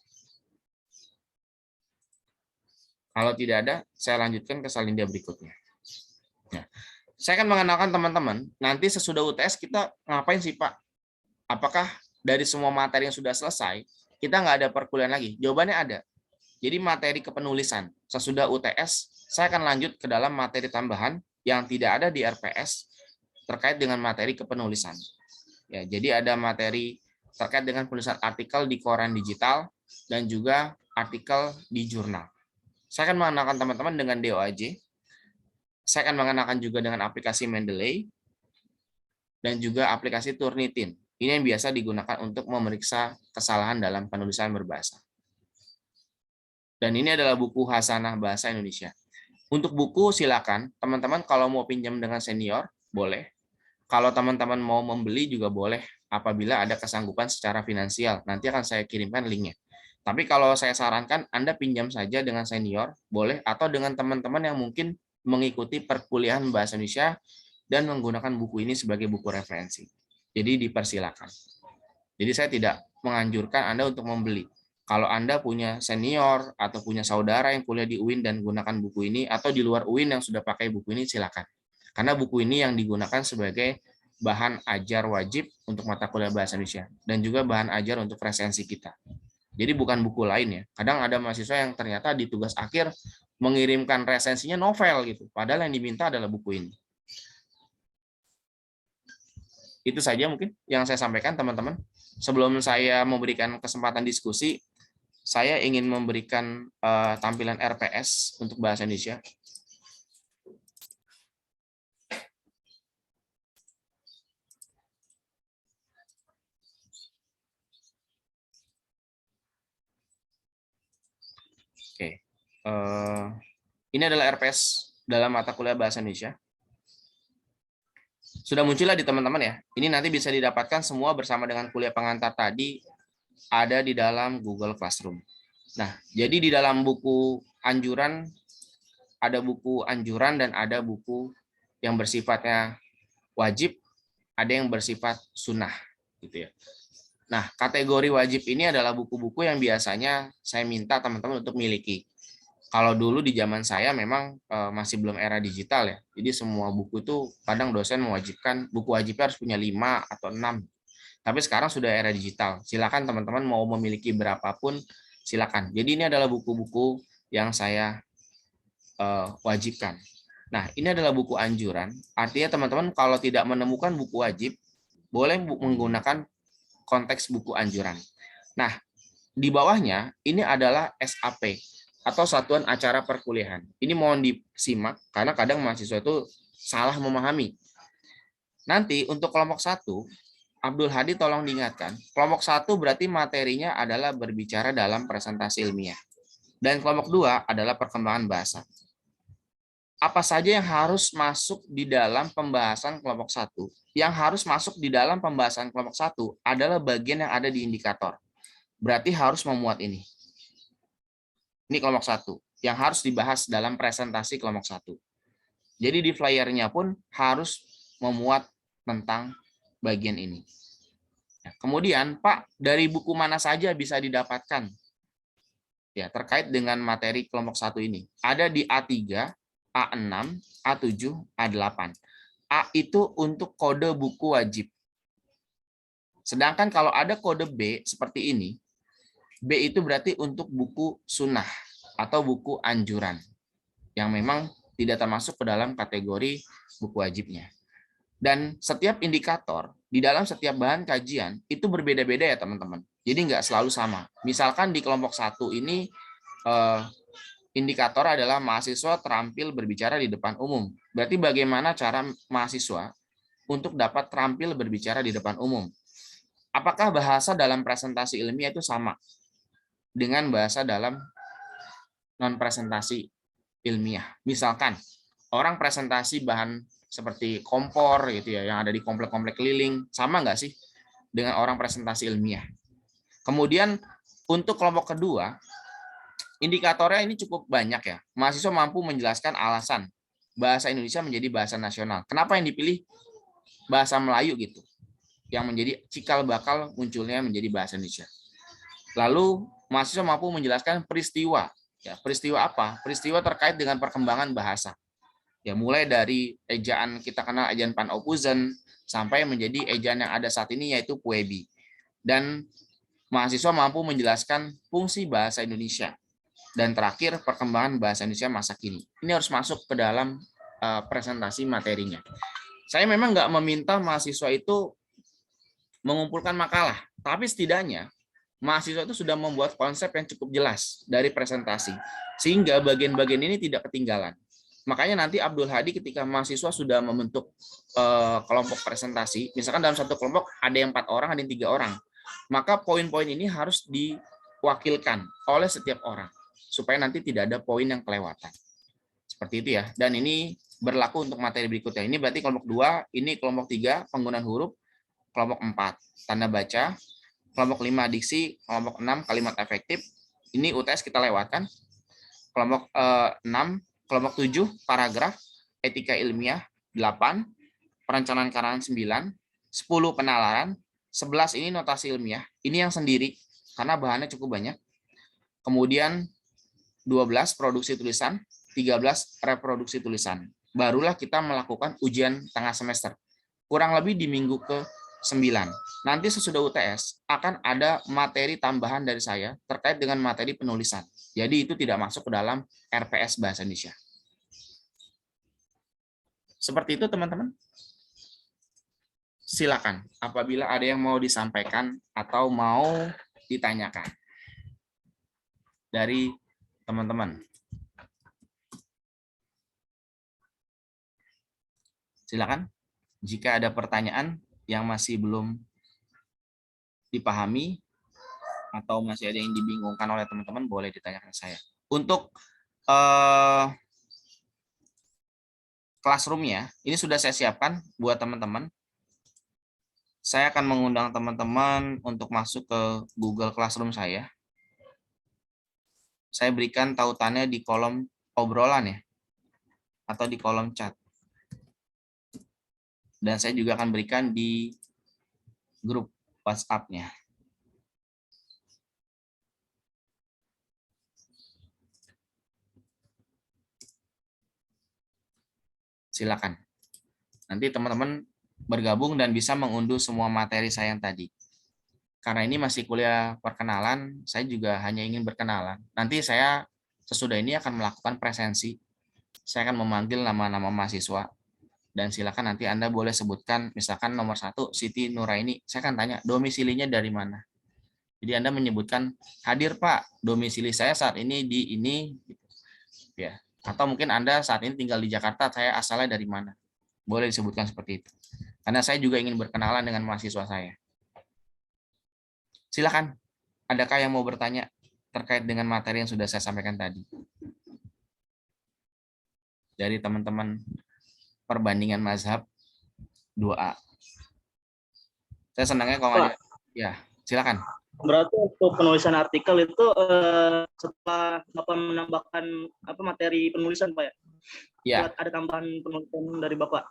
Kalau tidak ada, saya lanjutkan ke salindia berikutnya. Nah, saya akan mengenalkan teman-teman, nanti sesudah UTS kita ngapain sih Pak? Apakah dari semua materi yang sudah selesai, kita nggak ada perkuliahan lagi? Jawabannya ada. Jadi materi kepenulisan. Sesudah UTS, saya akan lanjut ke dalam materi tambahan yang tidak ada di RPS terkait dengan materi kepenulisan. Ya, jadi ada materi terkait dengan penulisan artikel di koran digital dan juga artikel di jurnal. Saya akan mengenalkan teman-teman dengan DOAJ. Saya akan mengenalkan juga dengan aplikasi Mendeley dan juga aplikasi Turnitin. Ini yang biasa digunakan untuk memeriksa kesalahan dalam penulisan berbahasa. Dan ini adalah buku Hasanah Bahasa Indonesia. Untuk buku silakan, teman-teman kalau mau pinjam dengan senior, boleh. Kalau teman-teman mau membeli juga boleh, apabila ada kesanggupan secara finansial. Nanti akan saya kirimkan linknya. Tapi kalau saya sarankan, Anda pinjam saja dengan senior, boleh, atau dengan teman-teman yang mungkin mengikuti perkuliahan Bahasa Indonesia dan menggunakan buku ini sebagai buku referensi. Jadi dipersilakan. Jadi saya tidak menganjurkan Anda untuk membeli. Kalau Anda punya senior atau punya saudara yang kuliah di UIN dan gunakan buku ini, atau di luar UIN yang sudah pakai buku ini, silakan. Karena buku ini yang digunakan sebagai bahan ajar wajib untuk mata kuliah Bahasa Indonesia dan juga bahan ajar untuk resensi kita. Jadi bukan buku lain ya. Kadang ada mahasiswa yang ternyata di tugas akhir mengirimkan resensinya novel gitu, padahal yang diminta adalah buku ini. Itu saja mungkin yang saya sampaikan, teman-teman. Sebelum saya memberikan kesempatan diskusi, saya ingin memberikan tampilan RPS untuk Bahasa Indonesia. Oke, ini adalah RPS dalam mata kuliah Bahasa Indonesia. Sudah muncullah di teman-teman ya. Ini nanti bisa didapatkan semua bersama dengan kuliah pengantar tadi, ada di dalam Google Classroom. Nah, jadi di dalam buku anjuran, ada buku anjuran dan ada buku yang bersifatnya wajib, ada yang bersifat sunnah, gitu ya. Nah, kategori wajib ini adalah buku-buku yang biasanya saya minta teman-teman untuk miliki. Kalau dulu di zaman saya memang masih belum era digital ya. Jadi semua buku itu kadang dosen mewajibkan buku wajibnya harus punya 5 atau 6. Tapi sekarang sudah era digital. Silakan teman-teman mau memiliki berapapun silakan. Jadi ini adalah buku-buku yang saya wajibkan. Nah, ini adalah buku anjuran. Artinya teman-teman kalau tidak menemukan buku wajib, boleh menggunakan konteks buku anjuran. Nah, di bawahnya ini adalah SAP atau Satuan Acara Perkuliahan. Ini mohon disimak karena kadang mahasiswa itu salah memahami. Nanti untuk kelompok 1, Abdul Hadi tolong diingatkan, kelompok 1 berarti materinya adalah berbicara dalam presentasi ilmiah. Dan kelompok 2 adalah perkembangan bahasa. Apa saja yang harus masuk di dalam pembahasan kelompok 1? Yang harus masuk di dalam pembahasan kelompok 1 adalah bagian yang ada di indikator. Berarti harus memuat ini. Ini kelompok 1 yang harus dibahas dalam presentasi kelompok 1. Jadi di flyernya pun harus memuat tentang bagian ini. Kemudian, Pak, dari buku mana saja bisa didapatkan? Ya, terkait dengan materi kelompok 1 ini. Ada di A3, A6, A7, A8. A itu untuk kode buku wajib. Sedangkan kalau ada kode B seperti ini, B itu berarti untuk buku sunnah atau buku anjuran yang memang tidak termasuk ke dalam kategori buku wajibnya. Dan setiap indikator di dalam setiap bahan kajian itu berbeda-beda ya teman-teman. Jadi nggak selalu sama. Misalkan di kelompok 1 ini indikator adalah mahasiswa terampil berbicara di depan umum. Berarti bagaimana cara mahasiswa untuk dapat terampil berbicara di depan umum? Apakah bahasa dalam presentasi ilmiah itu sama dengan bahasa dalam non-presentasi ilmiah? Misalkan, orang presentasi bahan seperti kompor gitu ya, yang ada di komplek-komplek keliling, sama nggak sih dengan orang presentasi ilmiah? Kemudian, untuk kelompok kedua, indikatornya ini cukup banyak ya. Mahasiswa mampu menjelaskan alasan bahasa Indonesia menjadi bahasa nasional. Kenapa yang dipilih bahasa Melayu gitu? Yang menjadi cikal bakal munculnya menjadi bahasa Indonesia. Lalu mahasiswa mampu menjelaskan peristiwa. Ya, peristiwa apa? Peristiwa terkait dengan perkembangan bahasa. Ya, mulai dari ejaan kita kenal ejaan Panopuzan sampai menjadi ejaan yang ada saat ini yaitu Puebi. Dan mahasiswa mampu menjelaskan fungsi bahasa Indonesia. Dan terakhir, perkembangan bahasa Indonesia masa kini. Ini harus masuk ke dalam presentasi materinya. Saya memang nggak meminta mahasiswa itu mengumpulkan makalah, tapi setidaknya mahasiswa itu sudah membuat konsep yang cukup jelas dari presentasi, sehingga bagian-bagian ini tidak ketinggalan. Makanya nanti Abdul Hadi ketika mahasiswa sudah membentuk kelompok presentasi, misalkan dalam satu kelompok ada yang 4 orang, ada yang 3 orang, maka poin-poin ini harus diwakilkan oleh setiap orang, supaya nanti tidak ada poin yang kelewatan. Seperti itu ya. Dan ini berlaku untuk materi berikutnya. Ini berarti kelompok 2, ini kelompok 3, penggunaan huruf, kelompok 4, tanda baca, kelompok 5, diksi, kelompok 6, kalimat efektif. Ini UTS kita lewatkan. Kelompok 6, kelompok 7, paragraf, etika ilmiah, 8, perencanaan karangan 9, 10 penalaran, 11 ini notasi ilmiah. Ini yang sendiri, karena bahannya cukup banyak. Kemudian 12 produksi tulisan, 13 reproduksi tulisan. Barulah kita melakukan ujian tengah semester. Kurang lebih di minggu ke-9. Nanti sesudah UTS akan ada materi tambahan dari saya terkait dengan materi penulisan. Jadi itu tidak masuk ke dalam RPS Bahasa Indonesia. Seperti itu teman-teman. Silakan apabila ada yang mau disampaikan atau mau ditanyakan dari teman-teman. Silakan. Jika ada pertanyaan yang masih belum dipahami atau masih ada yang dibingungkan oleh teman-teman, boleh ditanyakan ke saya. Untuk classroom-nya, ini sudah saya siapkan buat teman-teman. Saya akan mengundang teman-teman untuk masuk ke Google Classroom saya. Saya berikan tautannya di kolom obrolan ya, atau di kolom chat. Dan saya juga akan berikan di grup WhatsApp-nya. Silakan. Nanti teman-teman bergabung dan bisa mengunduh semua materi saya yang tadi. Karena ini masih kuliah perkenalan, saya juga hanya ingin berkenalan. Nanti saya sesudah ini akan melakukan presensi. Saya akan memanggil nama-nama mahasiswa. Dan silakan nanti Anda boleh sebutkan, misalkan nomor 1, Siti Nuraini. Saya akan tanya, domisilinya dari mana? Jadi Anda menyebutkan, hadir Pak, domisili saya saat ini di ini. Ya. Atau mungkin Anda saat ini tinggal di Jakarta, saya asalnya dari mana? Boleh disebutkan seperti itu. Karena saya juga ingin berkenalan dengan mahasiswa saya. Silakan, adakah yang mau bertanya terkait dengan materi yang sudah saya sampaikan tadi? Dari teman-teman perbandingan mazhab 2A. Saya senangnya kalau ya, silakan. Berarti untuk penulisan artikel itu setelah Bapak menambahkan materi penulisan Pak ya? Ya. Ada tambahan penulisan dari Bapak.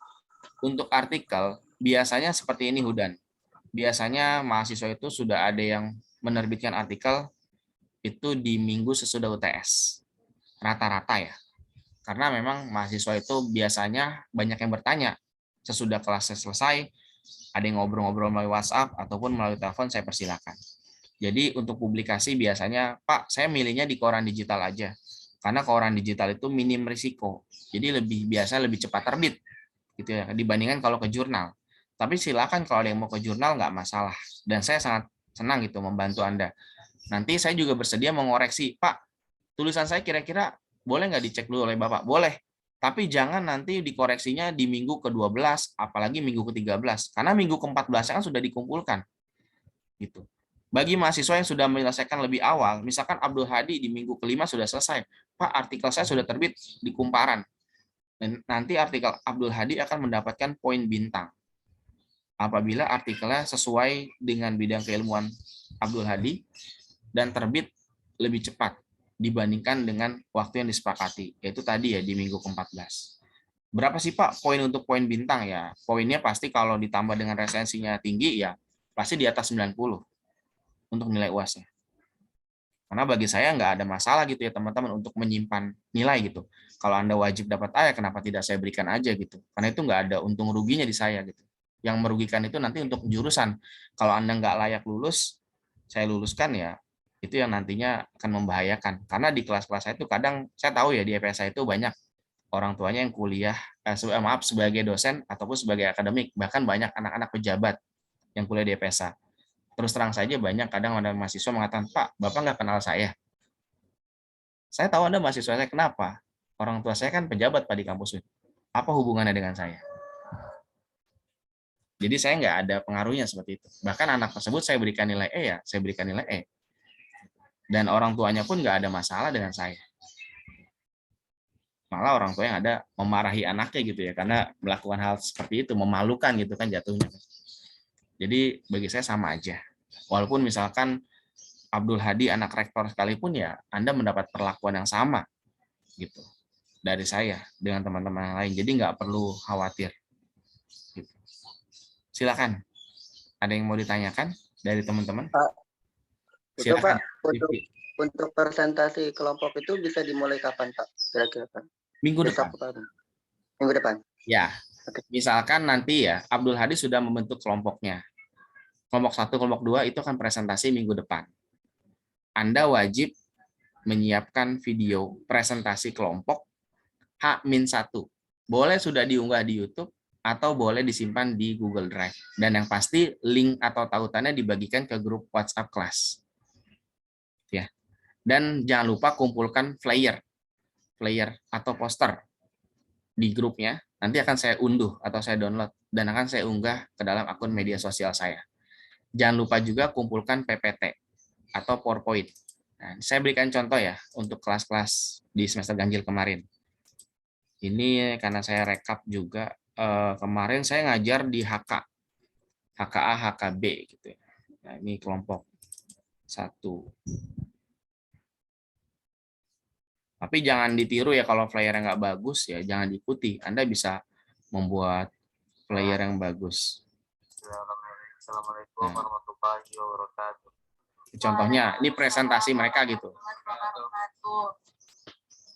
Untuk artikel biasanya seperti ini Hudan. Biasanya mahasiswa itu sudah ada yang menerbitkan artikel itu di minggu sesudah UTS. Rata-rata ya. Karena memang mahasiswa itu biasanya banyak yang bertanya. Sesudah kelasnya selesai, ada yang ngobrol-ngobrol melalui WhatsApp ataupun melalui telepon, saya persilakan. Jadi untuk publikasi biasanya, Pak, saya milihnya di koran digital aja. Karena koran digital itu minim risiko. Jadi lebih cepat terbit gitu ya, dibandingkan kalau ke jurnal. Tapi silakan kalau ada yang mau ke jurnal nggak masalah. Dan saya sangat senang gitu membantu Anda. Nanti saya juga bersedia mengoreksi, Pak, tulisan saya kira-kira boleh nggak dicek dulu oleh Bapak? Boleh. Tapi jangan nanti dikoreksinya di minggu ke-12, apalagi minggu ke-13. Karena minggu ke-14 kan sudah dikumpulkan. Gitu. Bagi mahasiswa yang sudah menyelesaikan lebih awal, misalkan Abdul Hadi di minggu ke-5 sudah selesai. Pak, artikel saya sudah terbit di Kumparan. Dan nanti artikel Abdul Hadi akan mendapatkan poin bintang. Apabila artikelnya sesuai dengan bidang keilmuan Abdul Hadi dan terbit lebih cepat dibandingkan dengan waktu yang disepakati, yaitu tadi ya di minggu ke-14. Berapa sih Pak poin untuk poin bintang ya? Poinnya pasti kalau ditambah dengan resensinya tinggi ya pasti di atas 90 untuk nilai UAS-nya. Karena bagi saya nggak ada masalah gitu ya teman-teman untuk menyimpan nilai gitu. Kalau Anda wajib dapat A ya kenapa tidak saya berikan aja gitu. Karena itu nggak ada untung ruginya di saya gitu. Yang merugikan itu nanti untuk jurusan. Kalau Anda nggak layak lulus, saya luluskan ya Itu yang nantinya akan membahayakan. Karena di kelas-kelas saya itu kadang, saya tahu ya di EPS saya itu banyak orang tuanya yang kuliah, sebagai dosen ataupun sebagai akademik, bahkan banyak anak-anak pejabat yang kuliah di EPSA. Terus terang saja banyak kadang ada mahasiswa mengatakan, Pak, Bapak nggak kenal saya. Saya tahu Anda mahasiswa saya, kenapa? Orang tua saya kan pejabat Pak di kampus. Apa hubungannya dengan saya? Jadi saya nggak ada pengaruhnya seperti itu. Bahkan anak tersebut saya berikan nilai E ya, saya berikan nilai E. Dan orang tuanya pun nggak ada masalah dengan saya. Malah orang tua yang ada memarahi anaknya gitu ya, karena melakukan hal seperti itu, memalukan gitu kan jatuhnya. Jadi bagi saya sama aja. Walaupun misalkan Abdul Hadi anak rektor sekalipun ya, Anda mendapat perlakuan yang sama gitu dari saya dengan teman-teman yang lain. Jadi nggak perlu khawatir. Gitu. Silakan. Ada yang mau ditanyakan dari teman-teman? Itu Silakan. Pak, untuk presentasi kelompok itu bisa dimulai kapan Pak? Kira-kira Pak? Minggu depan. Minggu depan. Ya, misalkan nanti ya Abdul Hadi sudah membentuk kelompoknya. Kelompok 1, kelompok 2 itu akan presentasi minggu depan. Anda wajib menyiapkan video presentasi kelompok H-1. Boleh sudah diunggah di YouTube atau boleh disimpan di Google Drive. Dan yang pasti link atau tautannya dibagikan ke grup WhatsApp kelas. Ya. Dan jangan lupa kumpulkan flyer atau poster di grupnya, nanti akan saya unduh atau saya download dan akan saya unggah ke dalam akun media sosial saya. Jangan lupa juga kumpulkan PPT atau PowerPoint. Nah, saya berikan contoh ya untuk kelas-kelas di semester ganjil kemarin. Ini karena saya rekap juga, kemarin saya ngajar di HKA, HKB gitu ya. Nah, ini kelompok 1. Tapi jangan ditiru ya, kalau flyer nggak bagus ya jangan diikuti. Anda bisa membuat flyer yang bagus. Assalamualaikum warahmatullahi wabarakatuh. Contohnya, ini presentasi mereka gitu.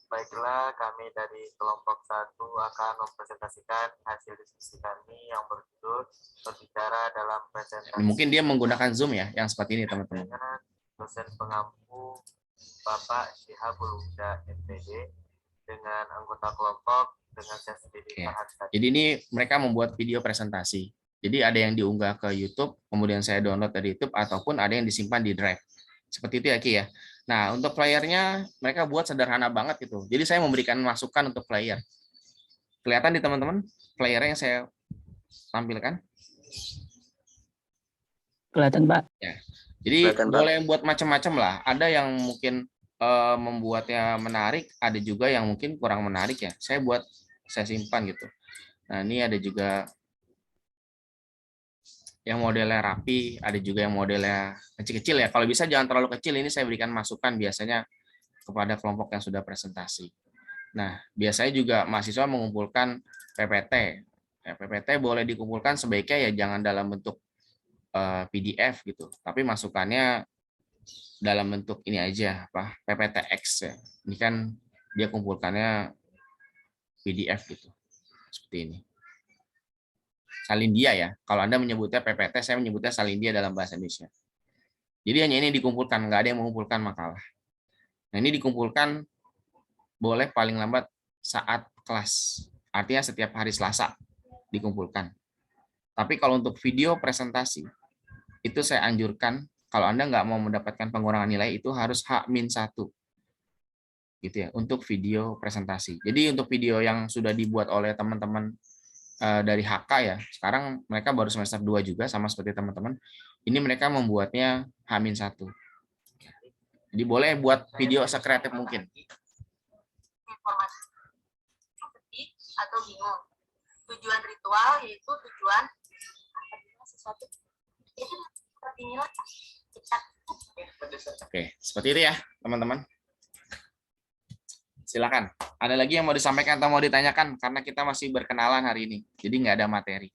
Baiklah, kami dari kelompok 1 akan mempresentasikan hasil diskusi kami yang berjudul berbicara dalam presentasi. Mungkin dia menggunakan Zoom ya, yang seperti ini teman-teman. Dosen pengampu Bapak Syihabul Huda MPD dengan anggota kelompok dengan saya sendiri. Jadi ini mereka membuat video presentasi. Jadi ada yang diunggah ke YouTube, kemudian saya download dari YouTube, ataupun ada yang disimpan di Drive. Seperti itu ya Ki ya. Nah untuk flyernya mereka buat sederhana banget gitu. Jadi saya memberikan masukan untuk flyer. Kelihatan di teman-teman flyernya yang saya tampilkan? Kelihatan Pak. Ya. Jadi boleh buat macam-macam lah. Ada yang mungkin membuatnya menarik, ada juga yang mungkin kurang menarik ya. Saya simpan gitu. Nah ini ada juga yang modelnya rapi, ada juga yang modelnya kecil-kecil ya. Kalau bisa jangan terlalu kecil, ini saya berikan masukan biasanya kepada kelompok yang sudah presentasi. Nah biasanya juga mahasiswa mengumpulkan PPT. Ya, PPT boleh dikumpulkan sebaiknya ya jangan dalam bentuk PDF gitu, tapi masukannya dalam bentuk ini aja, PPTX ya. Ini kan dia kumpulkannya PDF gitu, seperti ini. Salindia ya, kalau Anda menyebutnya PPT, saya menyebutnya Salindia dalam bahasa Indonesia. Jadi hanya ini dikumpulkan, nggak ada yang mengumpulkan makalah. Nah ini dikumpulkan boleh paling lambat saat kelas, artinya setiap hari Selasa dikumpulkan. Tapi kalau untuk video presentasi, itu saya anjurkan kalau Anda nggak mau mendapatkan pengurangan nilai itu harus H-1 gitu ya untuk video presentasi. Jadi untuk video yang sudah dibuat oleh teman-teman dari HK ya, sekarang mereka baru semester 2 juga sama seperti teman-teman. Ini mereka membuatnya H-1. Jadi boleh buat video sekreatif mungkin. Atau bingung. Tujuan ritual yaitu tujuan sesuatu. Oke, seperti itu ya, teman-teman. Silakan. Ada lagi yang mau disampaikan atau mau ditanyakan? Karena kita masih berkenalan hari ini, jadi nggak ada materi.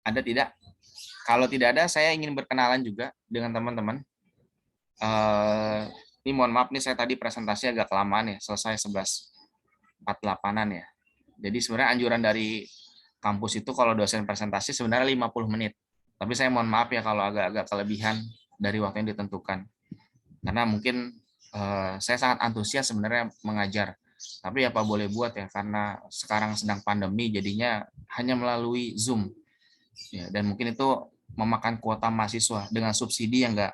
Ada tidak? Kalau tidak ada, saya ingin berkenalan juga dengan teman-teman. Ini mohon maaf nih, saya tadi presentasi agak kelamaan ya, selesai 11.48-an ya. Jadi sebenarnya anjuran dari kampus itu kalau dosen presentasi sebenarnya 50 menit. Tapi saya mohon maaf ya kalau agak-agak kelebihan dari waktu yang ditentukan. Karena mungkin saya sangat antusias sebenarnya mengajar. Tapi apa boleh buat ya, karena sekarang sedang pandemi jadinya hanya melalui Zoom. Ya, dan mungkin itu memakan kuota mahasiswa dengan subsidi yang enggak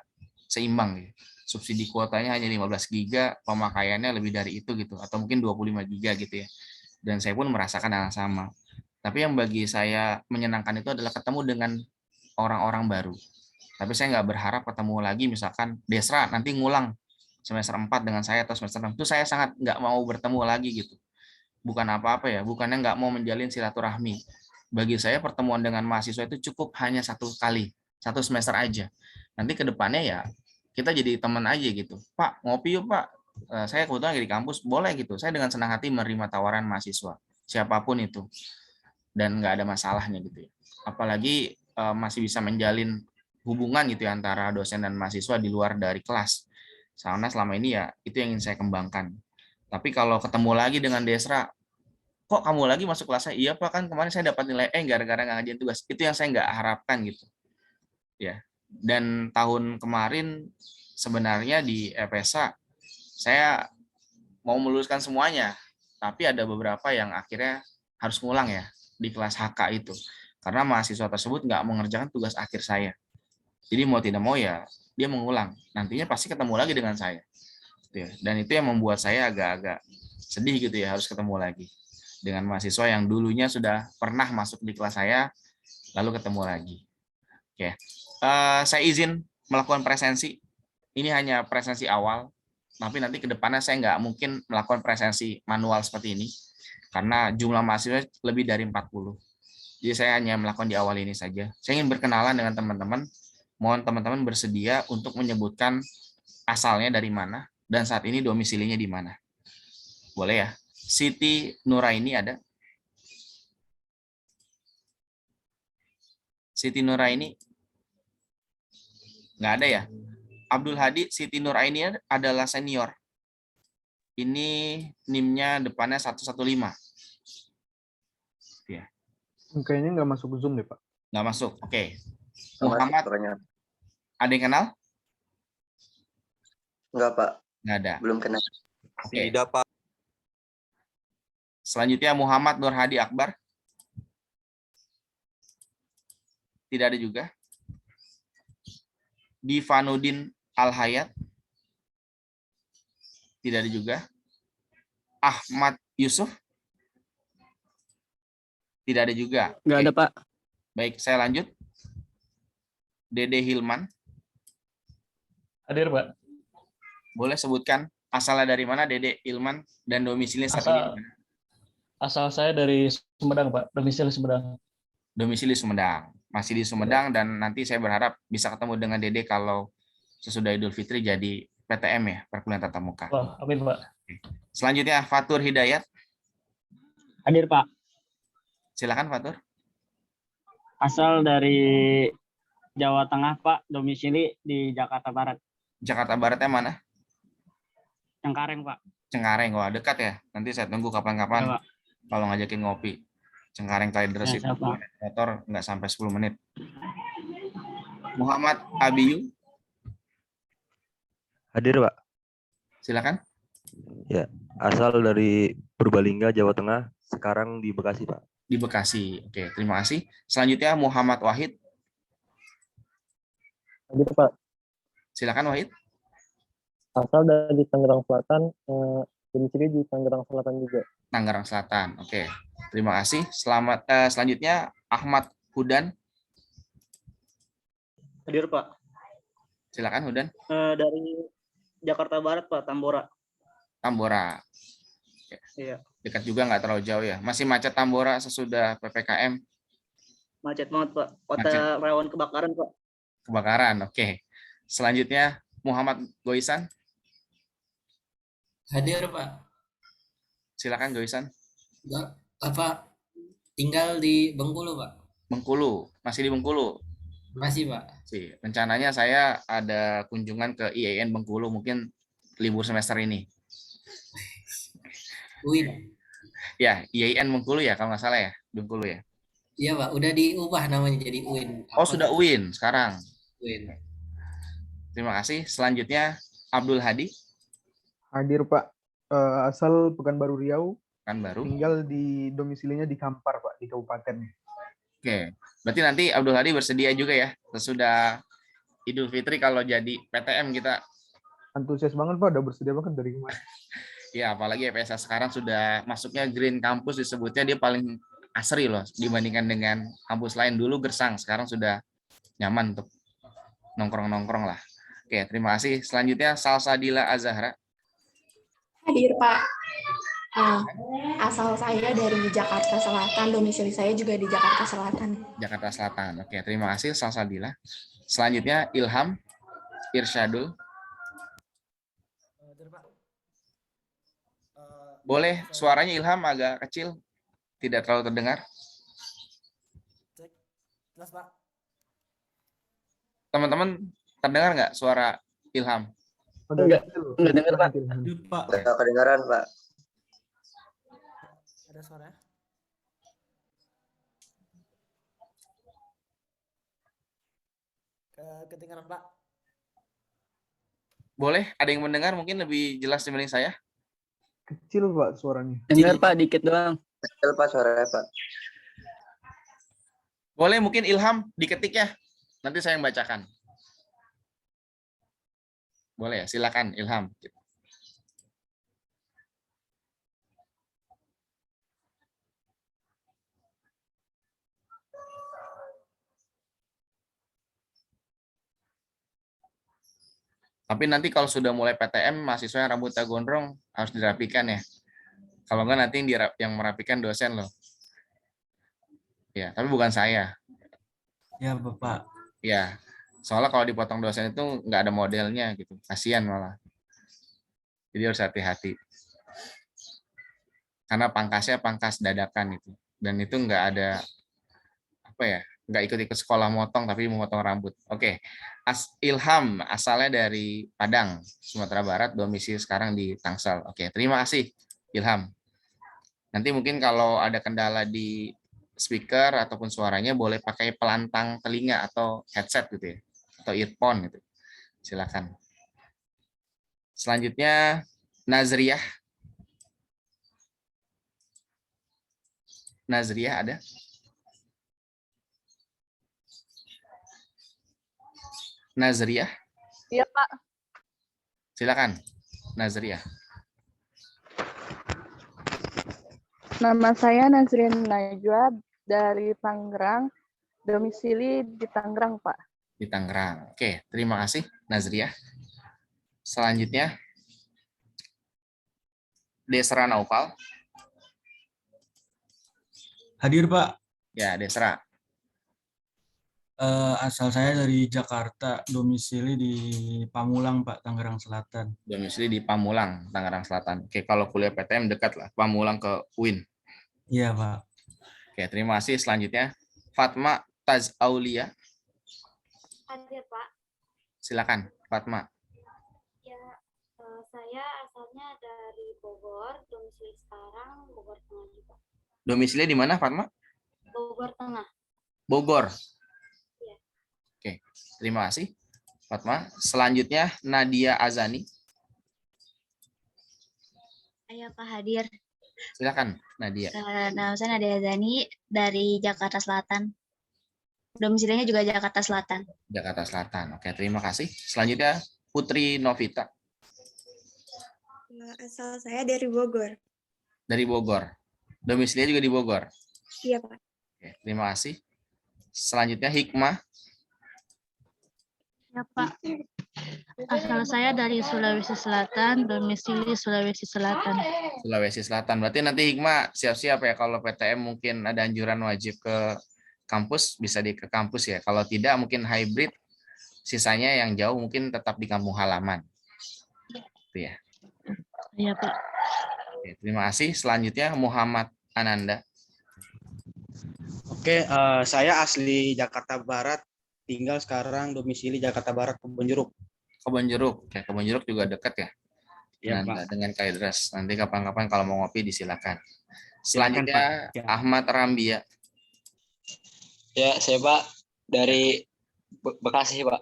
seimbang. Ya. Subsidi kuotanya hanya 15 giga, pemakaiannya lebih dari itu gitu, atau mungkin 25 giga gitu ya. Dan saya pun merasakan hal yang sama. Tapi yang bagi saya menyenangkan itu adalah ketemu dengan orang-orang baru. Tapi saya nggak berharap ketemu lagi misalkan Desra nanti ngulang semester 4 dengan saya atau semester 6. Itu saya sangat nggak mau bertemu lagi gitu. Bukan apa-apa ya, bukannya nggak mau menjalin silaturahmi. Bagi saya pertemuan dengan mahasiswa itu cukup hanya 1 kali, 1 semester aja. Nanti ke depannya ya kita jadi teman aja gitu. Pak, ngopi yuk Pak. Saya kebetulan lagi di kampus, boleh gitu. Saya dengan senang hati menerima tawaran mahasiswa, siapapun itu. Dan nggak ada masalahnya gitu ya. Apalagi masih bisa menjalin hubungan gitu ya antara dosen dan mahasiswa di luar dari kelas. Karena selama ini ya itu yang ingin saya kembangkan. Tapi kalau ketemu lagi dengan Desra, kok kamu lagi masuk kelasnya? Iya Pak, kan kemarin saya dapat nilai gara-gara nggak ngajarin tugas. Itu yang saya nggak harapkan gitu. Ya. Dan tahun kemarin sebenarnya di FSA saya mau meluluskan semuanya, tapi ada beberapa yang akhirnya harus ngulang ya di kelas HK itu, karena mahasiswa tersebut nggak mengerjakan tugas akhir saya. Jadi mau tidak mau ya dia mengulang, nantinya pasti ketemu lagi dengan saya. Dan itu yang membuat saya agak-agak sedih gitu ya, harus ketemu lagi dengan mahasiswa yang dulunya sudah pernah masuk di kelas saya, lalu ketemu lagi. Oke. Saya izin melakukan presensi. Ini hanya presensi awal, tapi nanti ke depannya saya nggak mungkin melakukan presensi manual seperti ini, karena jumlah mahasiswa lebih dari 40. Jadi saya hanya melakukan di awal ini saja. Saya ingin berkenalan dengan teman-teman. Mohon teman-teman bersedia untuk menyebutkan asalnya dari mana, dan saat ini domisilinya di mana. Boleh ya? Siti Nuraini ada? Siti Nuraini? Nggak ada ya? Abdul Hadi, Siti Nuraini adalah senior. Ini NIM-nya depannya 115. Ya. Kayaknya nggak masuk Zoom deh, Pak. Nggak masuk, oke. Muhammad, ada yang kenal? Enggak, Pak. Nggak ada. Belum kenal. Oke. Tidak, Pak. Selanjutnya Muhammad Nur Hadi Akbar. Tidak ada juga. Divanudin Al-Hayat. Tidak ada juga. Ahmad Yusuf. Tidak ada juga. Nggak ada, Pak. Baik, saya lanjut. Dede Hilman. Hadir, Pak. Boleh sebutkan asalnya dari mana Dede Hilman dan domisilinya saat ini di mana? Asal saya dari Sumedang, Pak. Domisili Sumedang. Domisili Sumedang. Masih di Sumedang, dan nanti saya berharap bisa ketemu dengan Dede kalau sesudah Idul Fitri jadi PTM ya, perkuliahan tatap muka. Wah, amin, Pak. Selanjutnya Fatur Hidayat. Hadir, Pak. Silakan Fatur. Asal dari Jawa Tengah, Pak. Domisili di Jakarta Barat. Jakarta Baratnya mana? Cengkareng, Pak. Cengkareng. Wah, dekat ya. Nanti saya tunggu kapan-kapan Ya, Pak. kalau ngajakin ngopi. Cengkareng Kalideres Ya, itu siap, Pak. motor nggak sampai 10 menit. Muhammad Abiyu. Hadir, Pak. Silakan. Ya, asal dari Purbalingga, Jawa Tengah, sekarang di Bekasi, Pak. Di Bekasi. Oke, terima kasih. Selanjutnya Muhammad Wahid. Hadir, Pak. Silakan Wahid. Asal dari Tangerang Selatan, domisili di Tangerang Selatan juga. Tangerang Selatan. Oke. Terima kasih. Selanjutnya Ahmad Hudan. Hadir, Pak. Silakan Hudan. Dari Jakarta Barat, Pak. Tambora. Tambora. Oke. Iya. Dekat juga, nggak terlalu jauh ya. Masih macet Tambora sesudah PPKM. Macet banget, Pak. Kota Macet. rawan kebakaran, Pak. Kebakaran. Oke. Selanjutnya Muhammad Goisan. Hadir, Pak. Silakan Goisan. Apa tinggal di Bengkulu, Pak? Bengkulu. Masih di Bengkulu. Masih, Pak. Sih, rencananya saya ada kunjungan ke IAIN Bengkulu mungkin libur semester ini. UI, Pak. Ya, IAIN Bengkulu ya kalau nggak salah ya, Bengkulu ya. Iya Pak, udah diubah namanya jadi UIN. Oh, sudah UIN sekarang. UIN. Terima kasih. Selanjutnya Abdul Hadi. Hadir Pak. Asal Pekanbaru Riau. Pekanbaru. Tinggal di domisilinya di Kampar Pak, di kabupaten. Oke, berarti nanti Abdul Hadi bersedia juga ya sesudah Idul Fitri kalau jadi PTM kita. Antusias banget Pak, udah bersedia banget dari kemarin. Ya, apalagi FSA sekarang sudah masuknya Green Campus, disebutnya dia paling asri loh dibandingkan dengan kampus lain. Dulu gersang, sekarang sudah nyaman untuk nongkrong-nongkrong lah. Oke, terima kasih. Selanjutnya Salsadila Azahra. Hadir Pak. Asal saya dari Jakarta Selatan, domisili saya juga di Jakarta Selatan. Jakarta Selatan. Oke, terima kasih Salsadila. Selanjutnya Ilham Irsyadul. Boleh suaranya Ilham agak kecil, tidak terlalu terdengar. Jelas Pak. Teman-teman terdengar nggak suara Ilham? Enggak dengar Pak. Pak. Nggak kedengaran Pak. Ada suara? Kedengaran Pak. Boleh, ada yang mendengar mungkin lebih jelas dibanding saya? Kecil Pak suaranya. Dengar Pak, dikit doang. Kecil Pak suaranya Pak. Boleh mungkin Ilham diketik ya, nanti saya yang bacakan. Boleh ya, silakan Ilham. Tapi nanti kalau sudah mulai PTM, mahasiswa yang rambutnya gondrong harus dirapikan ya. Kalau enggak nanti yang merapikan dosen loh. Ya, tapi bukan saya. Ya Bapak. Ya, soalnya kalau dipotong dosen itu nggak ada modelnya gitu. Kasihan malah. Jadi harus hati-hati. Karena pangkasnya pangkas dadakan itu. Dan itu nggak ada, apa ya, nggak ikut-ikut sekolah motong, tapi memotong rambut. Oke, Ilham asalnya dari Padang, Sumatera Barat, domisili sekarang di Tangsel. Oke, terima kasih Ilham. Nanti mungkin kalau ada kendala di speaker ataupun suaranya boleh pakai pelantang telinga atau headset gitu ya, atau earphone gitu. Silakan. Selanjutnya Nazriyah. Nazriyah ada? Nazriyah? Iya, Pak. Silakan, Nazriyah. Nama saya Nazrin Najwa dari Tangerang, domisili di Tangerang, Pak. Di Tangerang. Oke, terima kasih Nazriyah. Selanjutnya Desra Naufal. Hadir Pak. Ya, Desra. Asal saya dari Jakarta, domisili di Pamulang, Pak, Tangerang Selatan. Domisili di Pamulang, Tangerang Selatan. Oke, kalau kuliah PTM dekat lah, Pamulang ke UIN. Iya, Pak. Oke, terima kasih. Selanjutnya, Fatma Taz Aulia. Hadir, Pak. Silakan, Fatma. Ya, saya asalnya dari Bogor, domisili sekarang Bogor Tengah juga. Domisili di mana, Fatma? Bogor Tengah. Bogor. Ya. Oke, terima kasih, Fatma. Selanjutnya, Nadia Azani. Ayo Pak hadir. Silakan, Nadia. Nama saya Nadia Azani dari Jakarta Selatan. Domisilinya juga Jakarta Selatan. Jakarta Selatan. Oke, terima kasih. Selanjutnya, Putri Novita. Asal saya dari Bogor. Dari Bogor. Domisilinya juga di Bogor. Iya, Pak. Oke, terima kasih. Selanjutnya, Hikmah. Ya, Pak. Asal saya dari Sulawesi Selatan, domisili Sulawesi Selatan. Sulawesi Selatan. Berarti nanti Hikmah siap-siap ya kalau PTM mungkin ada anjuran wajib ke kampus, bisa ke kampus ya. Kalau tidak mungkin hybrid, sisanya yang jauh mungkin tetap di kampung halaman. Itu ya. Iya, Pak. Oke, terima kasih. Selanjutnya Muhammad Ananda. Oke, saya asli Jakarta Barat, tinggal sekarang domisili Jakarta Barat, Kebon Jeruk. Kebon Jeruk. Ya, Kebon Jeruk juga dekat ya. Iya, dengan Kaidras. Nanti kapan-kapan kalau mau ngopi disilakan. Selanjutnya Silakan, Pak. Ahmad Rambia. Ya, saya Pak dari Bekasi Pak.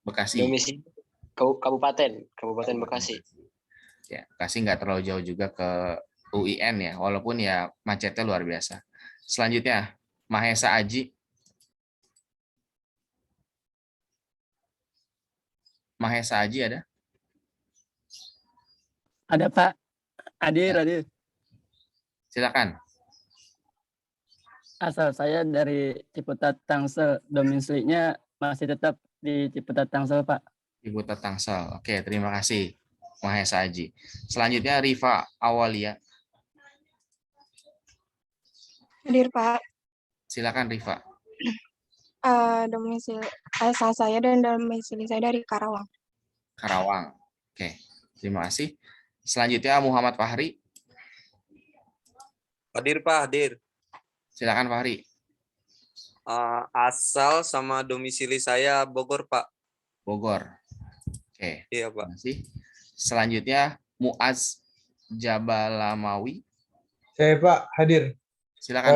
Bekasi. Domisili Kabupaten Bekasi. Ya, Bekasi nggak terlalu jauh juga ke UIN ya, walaupun ya macetnya luar biasa. Selanjutnya, Mahesa Aji. Mahesa Aji ada? Ada Pak. Hadir. Silakan. Asal saya dari Ciputat Tangsel, domisilinya masih tetap di Ciputat Tangsel, Pak. Ciputat Tangsel. Oke, terima kasih Mahesa Aji. Selanjutnya Rifa Awalia. Hadir Pak. Silakan Rifa. Domisili asal saya dan domisili saya dari Karawang. Karawang. Oke, terima kasih. Selanjutnya Muhammad Fahri. Hadir Pak, hadir. Silakan Fahri. Asal sama domisili saya Bogor Pak. Bogor. Oke. Iya Pak. Terima kasih. Selanjutnya Muaz Jabalamawi. Saya Pak, hadir. Silakan.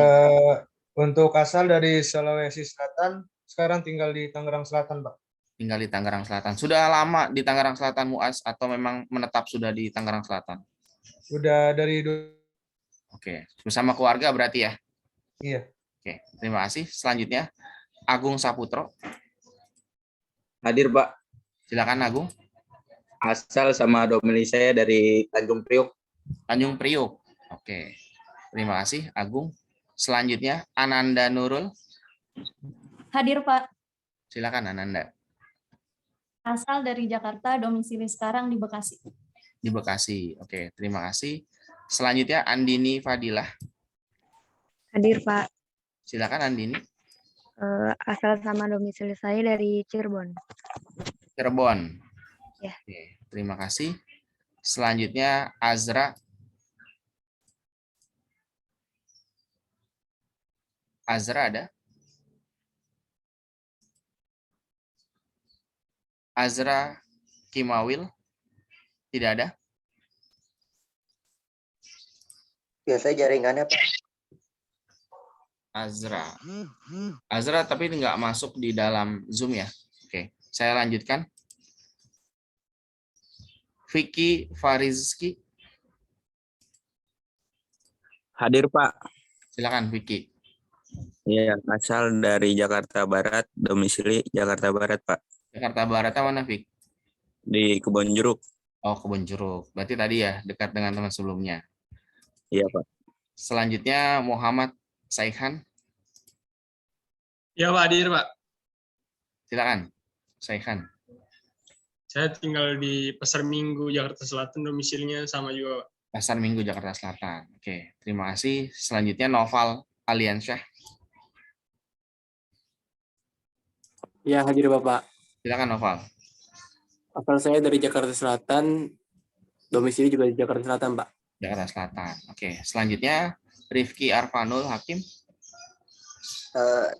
Untuk asal dari Sulawesi Selatan, sekarang tinggal di Tangerang Selatan, Pak. Tinggal di Tangerang Selatan. Sudah lama di Tangerang Selatan Muaz atau memang menetap sudah di Tangerang Selatan? Sudah dari Oke, bersama keluarga berarti ya? Iya. Oke, terima kasih. Selanjutnya Agung Saputro. Hadir Pak. Silakan Agung. Asal sama domisili saya dari Tanjung Priok. Tanjung Priok. Oke, terima kasih Agung. Selanjutnya Ananda Nurul. Hadir Pak. Silakan Ananda. Asal dari Jakarta, domisili sekarang di Bekasi. Di Bekasi. Oke, terima kasih. Selanjutnya Andini Fadilah. Hadir Pak. Silakan Andini. Asal sama domisili saya dari Cirebon. Cirebon. Ya. Oke, terima kasih. Selanjutnya Azra. Azra ada? Azra Kimawil? Tidak ada? Biasanya jaringannya Pak. Azra tapi nggak masuk di dalam Zoom ya. Oke, saya lanjutkan. Vicky Farizki. Hadir Pak. Silakan Vicky. Iya, asal dari Jakarta Barat, domisili Jakarta Barat Pak. Jakarta Barat mana Vicky? Di Kebonjeruk. Oh, Kebonjeruk. Berarti tadi ya dekat dengan teman sebelumnya. Iya Pak. Selanjutnya Muhammad Saihan. Ya Pak, hadir Pak. Silakan Saihan. Saya tinggal di Pasar Minggu, Jakarta Selatan, domisilinya sama juga Pak. Pasar Minggu, Jakarta Selatan. Oke, terima kasih. Selanjutnya Noval Aliansyah. Ya, hadir Bapak. Silakan Noval. Asal saya dari Jakarta Selatan, domisili juga di Jakarta Selatan, Pak. Jakarta Selatan. Oke, selanjutnya Rifki Arfanul Hakim.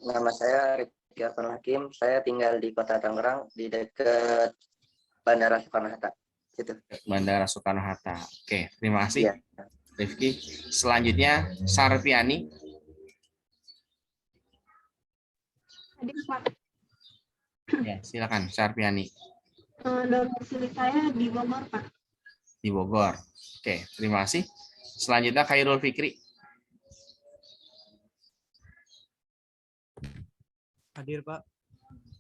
Nama saya Rifki Arfanul Hakim. Saya tinggal di Kota Tangerang, di dekat Bandara Soekarno-Hatta. Gitu. Bandara Soekarno-Hatta. Oke, terima kasih. Iya. Rifki. Selanjutnya Sarpiani. Hadir Pak. Ya, silakan Sarpiani. Domisili saya di Bogor Pak. Di Bogor. Oke, terima kasih. Selanjutnya Khairul Fikri. Hadir Pak.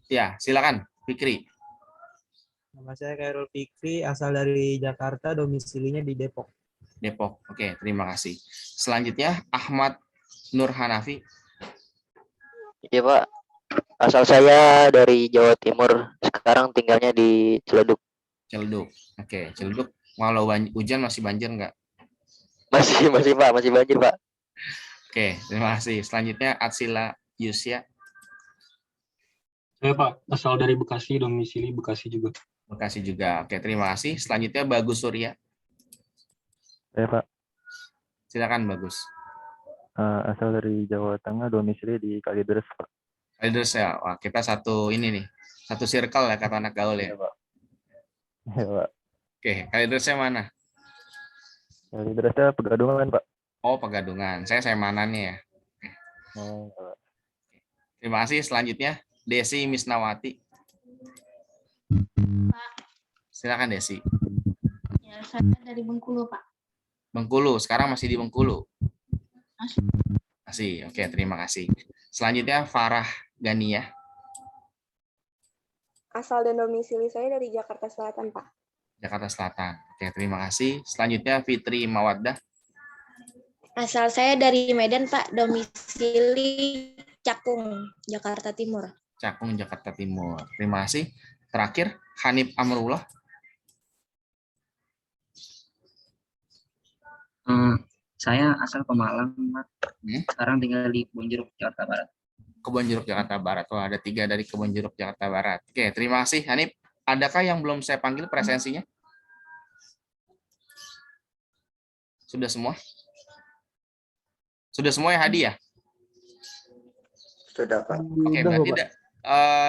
Ya, silakan Fikri. Nama saya Khairul Fikri, asal dari Jakarta, domisilinya di Depok. Depok. Oke, terima kasih. Selanjutnya Ahmad Nur Hanafi. Iya Pak, asal saya dari Jawa Timur, sekarang tinggalnya di Ciledug. Ciledug. Oke, Ciledug. Walau hujan masih banjir nggak? Masih Pak, masih banjir Pak. Oke, terima kasih. Selanjutnya Atsila Yusya. Saya Pak, asal dari Bekasi, domisili Bekasi juga. Bekasi juga. Oke, terima kasih. Selanjutnya Bagus Surya. Saya Pak, Silakan Bagus. asal dari Jawa Tengah, domisili di Kalideres Pak. Kalideres ya. Wah, kita satu ini nih. Satu circle ya kata anak gaul ya. Iya Pak. Oke, Kalideresnya mana? Kalideresnya Pegadungan Pak. Oh, Pegadungan. Saya mana nih ya. Oh, Pak. Terima kasih. Selanjutnya Desi Misnawati. Silakan Desi. Ya, saya dari Bengkulu, Pak. Bengkulu, sekarang masih di Bengkulu. Masih. Masih, oke, terima kasih. Selanjutnya Farah Gania. Asal dan domisili saya dari Jakarta Selatan, Pak. Jakarta Selatan. Oke, terima kasih. Selanjutnya Fitri Mawaddah. Asal saya dari Medan, Pak. Domisili Cakung, Jakarta Timur. Cakung, Jakarta Timur. Terima kasih. Terakhir, Hanif Amrullah. Saya asal Pemalang, Pak. Sekarang tinggal di Kebonjeruk, Jakarta Barat. Kebonjeruk, Jakarta Barat. Oh, ada 3 dari Kebonjeruk, Jakarta Barat. Oke, terima kasih Hanif. Adakah yang belum saya panggil presensinya? Sudah semua? Sudah semua ya Hadi ya? Sudah, Pak. Oke, berarti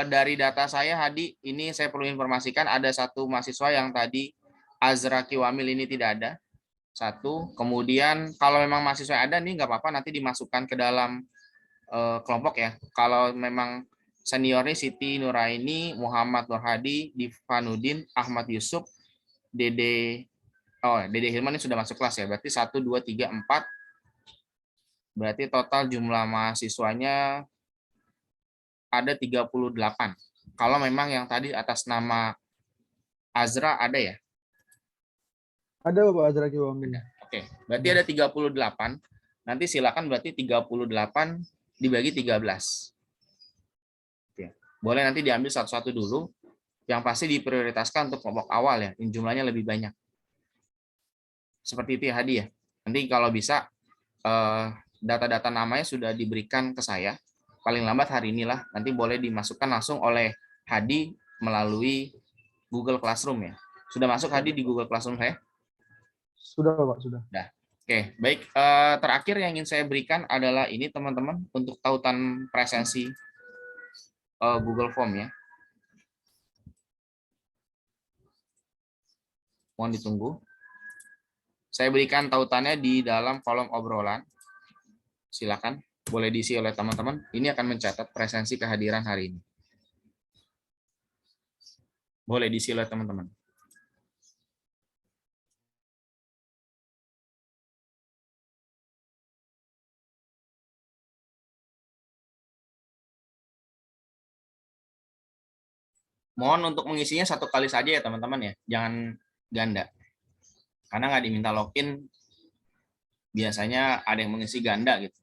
dari data saya Hadi, ini saya perlu informasikan ada satu mahasiswa yang tadi Azra Kiwamil ini tidak ada. Satu, kemudian kalau memang mahasiswa ada nih nggak apa-apa nanti dimasukkan ke dalam kelompok ya. Kalau memang seniornya Siti Nuraini, Muhammad Nur Hadi, Divanudin, Ahmad Yusuf, Dede Hilman ini sudah masuk kelas ya. Berarti 1, 2, 3, 4. Berarti total jumlah mahasiswanya ada 38. Kalau memang yang tadi atas nama Azra ada ya? Ada Bapak Azra Kiwamil. Oke, berarti ada 38. Nanti silakan berarti 38 dibagi 13. Oke. Boleh nanti diambil satu-satu dulu. Yang pasti diprioritaskan untuk kelompok awal ya, yang jumlahnya lebih banyak. Seperti itu ya Hadi ya. Nanti kalau bisa data-data namanya sudah diberikan ke saya. Paling lambat hari inilah. Nanti boleh dimasukkan langsung oleh Hadi melalui Google Classroom ya. Sudah masuk Hadi di Google Classroom saya? Sudah Pak, sudah. Nah, oke, baik. Terakhir yang ingin saya berikan adalah ini teman-teman untuk tautan presensi Google Form ya. Mohon ditunggu. Saya berikan tautannya di dalam kolom obrolan. Silakan, boleh diisi oleh teman-teman. Ini akan mencatat presensi kehadiran hari ini. Boleh diisi oleh teman-teman. Mohon untuk mengisinya 1 kali saja ya teman-teman ya, jangan ganda. Karena nggak diminta login, biasanya ada yang mengisi ganda gitu.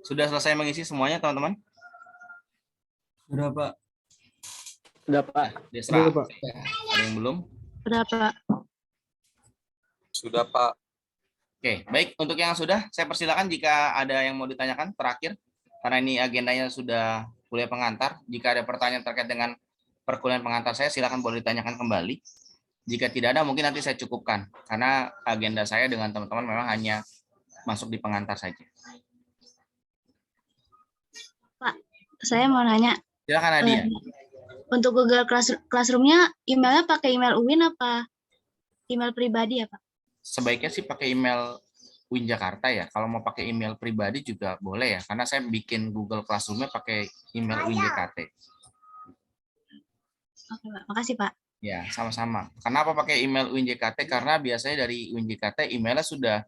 Sudah selesai mengisi semuanya, teman-teman? Sudah, Pak. Sudah, Pak. Desra, Sudah, Pak. ada yang belum? Sudah, Pak. Sudah, Pak. Oke, baik. Untuk yang sudah, saya persilakan jika ada yang mau ditanyakan terakhir. karena ini agendanya sudah kuliah pengantar. Jika ada pertanyaan terkait dengan perkuliahan pengantar saya, silakan boleh ditanyakan kembali. Jika tidak ada, mungkin nanti saya cukupkan, karena agenda saya dengan teman-teman memang hanya masuk di pengantar saja. Pak, saya mau nanya. Silakan Nadia. Untuk Google Classroom-nya, emailnya pakai email UIN apa email pribadi ya Pak? Sebaiknya sih pakai email UIN Jakarta ya. Kalau mau pakai email pribadi juga boleh ya, karena saya bikin Google Classroom-nya pakai email UIN JKT. Oke Pak, makasih Pak. Ya, sama-sama. Kenapa pakai email UIN JKT? Karena biasanya dari UIN JKT emailnya sudah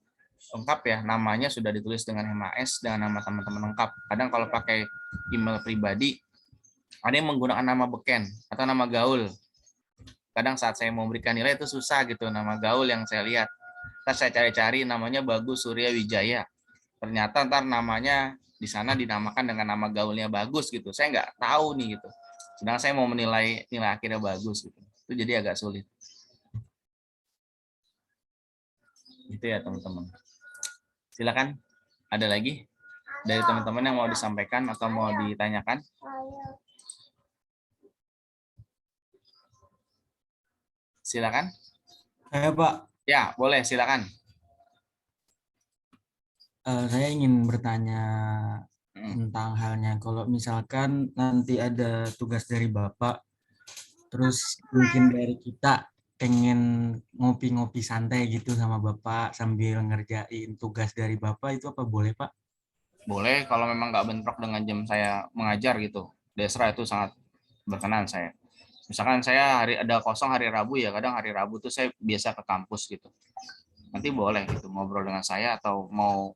lengkap ya, namanya sudah ditulis dengan HMAS, dengan nama teman-teman lengkap. Kadang kalau pakai email pribadi, ada yang menggunakan nama beken atau nama gaul. Kadang saat saya mau memberikan nilai itu susah gitu, nama gaul yang saya lihat. Ntar saya cari-cari namanya Bagus Surya Wijaya. Ternyata ntar namanya di sana dinamakan dengan nama gaulnya Bagus gitu. Saya nggak tahu nih gitu. Sedangkan saya mau menilai nilai akhirnya bagus gitu. Itu jadi agak sulit. Gitu ya teman-teman. Silakan, ada lagi dari teman-teman yang mau disampaikan atau mau ditanyakan? Silakan. Saya Pak. Ya, boleh, silakan. Saya ingin bertanya tentang halnya. Kalau misalkan nanti ada tugas dari Bapak, terus mungkin dari kita pengen ngopi-ngopi santai gitu sama Bapak sambil ngerjain tugas dari Bapak, itu apa boleh Pak? Boleh, kalau memang nggak bentrok dengan jam saya mengajar gitu. Desra itu sangat berkenan saya. Misalkan saya ada kosong hari Rabu ya, kadang hari Rabu tuh saya biasa ke kampus gitu. Nanti boleh gitu ngobrol dengan saya atau mau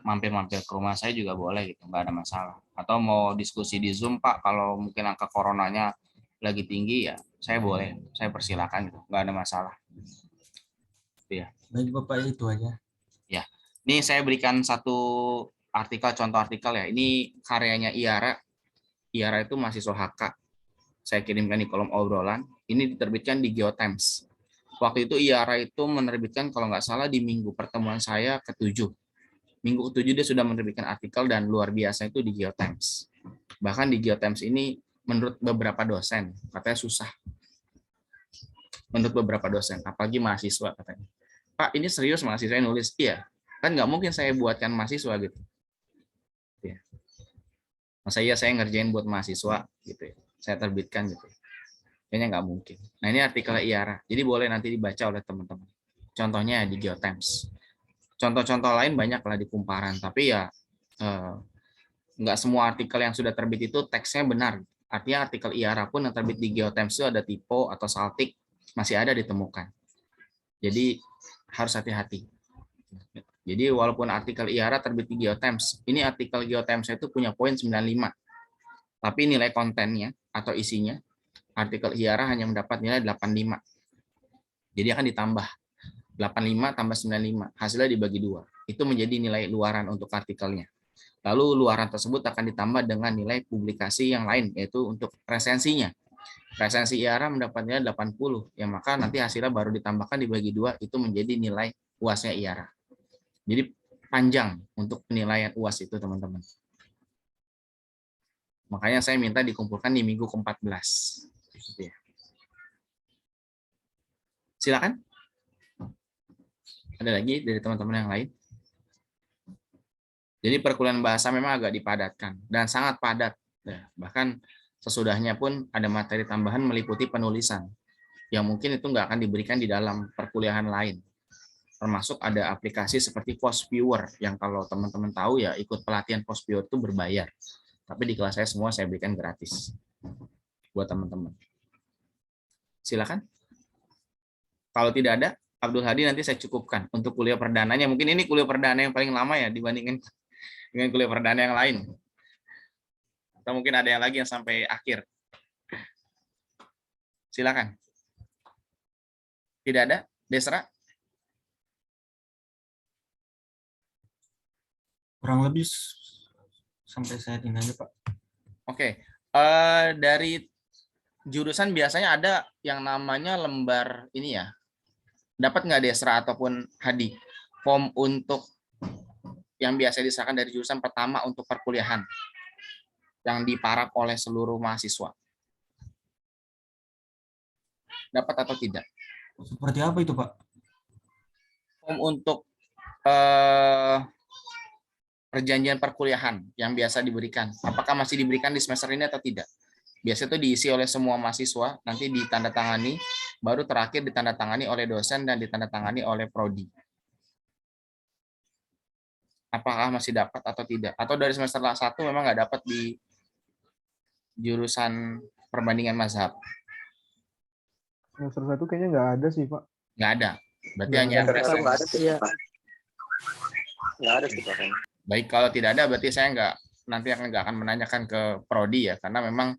mampir-mampir ke rumah saya juga boleh gitu, nggak ada masalah. Atau mau diskusi di Zoom Pak, kalau mungkin angka coronanya lagi tinggi ya, saya boleh, saya persilakan gitu, nggak ada masalah. Gitu ya. Baik Bapak, itu aja. Ya, ini saya berikan satu artikel, contoh artikel ya. Ini karyanya Iara. Iara itu mahasiswa HK. Saya kirimkan di kolom obrolan. Ini diterbitkan di Geotimes. Waktu itu Iara itu menerbitkan kalau nggak salah di minggu pertemuan saya ke-7. Minggu ke-7 dia sudah menerbitkan artikel dan luar biasa itu di Geotimes. Bahkan di Geotimes ini menurut beberapa dosen katanya susah. Menurut beberapa dosen, apalagi mahasiswa katanya. Pak, ini serius mahasiswa nulis? Iya. Kan nggak mungkin saya buatkan mahasiswa gitu. Ya. Masa iya saya ngerjain buat mahasiswa gitu ya. Saya terbitkan gitu. Kayaknya nggak mungkin. Nah ini artikelnya Iara. Jadi boleh nanti dibaca oleh teman-teman. Contohnya di Geotimes. Contoh-contoh lain banyak lah di kumparan. Tapi ya nggak semua artikel yang sudah terbit itu teksnya benar. Artinya artikel Iara pun yang terbit di Geotimes itu ada typo atau saltik masih ada ditemukan. Jadi harus hati-hati. Jadi walaupun artikel Iara terbit di Geotimes, ini artikel Geotimes itu punya poin 95. Tapi nilai kontennya atau isinya, artikel Iara hanya mendapat nilai 85. Jadi akan ditambah 85 tambah 95, hasilnya dibagi 2. Itu menjadi nilai luaran untuk artikelnya. Lalu luaran tersebut akan ditambah dengan nilai publikasi yang lain, yaitu untuk resensinya. Resensi Iara mendapat nilai 80, ya maka nanti hasilnya baru ditambahkan dibagi 2, itu menjadi nilai UAS-nya Iara. Jadi panjang untuk penilaian UAS itu teman-teman. Makanya saya minta dikumpulkan di minggu ke-14. Silakan. Ada lagi dari teman-teman yang lain? Jadi perkuliahan bahasa memang agak dipadatkan dan sangat padat. Bahkan sesudahnya pun ada materi tambahan meliputi penulisan yang mungkin itu nggak akan diberikan di dalam perkuliahan lain. Termasuk ada aplikasi seperti Postviewer yang kalau teman-teman tahu ya ikut pelatihan Postviewer itu berbayar. Tapi di kelas saya semua saya berikan gratis buat teman-teman. Silakan. Kalau tidak ada, Abdul Hadi nanti saya cukupkan untuk kuliah perdananya. Mungkin ini kuliah perdana yang paling lama ya dibandingkan dengan kuliah perdana yang lain. Atau mungkin ada yang lagi yang sampai akhir. Silakan. Tidak ada? Desra? Kurang lebih sampai saya ini aja, Pak. Oke. Dari jurusan biasanya ada yang namanya lembar ini ya. Dapat nggak Desra ataupun Hadi? Form untuk yang biasa disahkan dari jurusan pertama untuk perkuliahan yang diparap oleh seluruh mahasiswa. Dapat atau tidak? Seperti apa itu, Pak? Form untuk perjanjian perkuliahan yang biasa diberikan. Apakah masih diberikan di semester ini atau tidak? Biasanya itu diisi oleh semua mahasiswa, nanti ditandatangani, baru terakhir ditandatangani oleh dosen dan ditandatangani oleh prodi. Apakah masih dapat atau tidak? Atau dari semester 1 memang nggak dapat di jurusan perbandingan mazhab? Semester 1 kayaknya nggak ada sih, Pak. Nggak ada. Berarti Nggak hanya ada. RPS. Nggak ada sih, Pak. Nggak ada sih, Pak. Baik, kalau tidak ada berarti saya nanti nggak akan menanyakan ke prodi ya, karena memang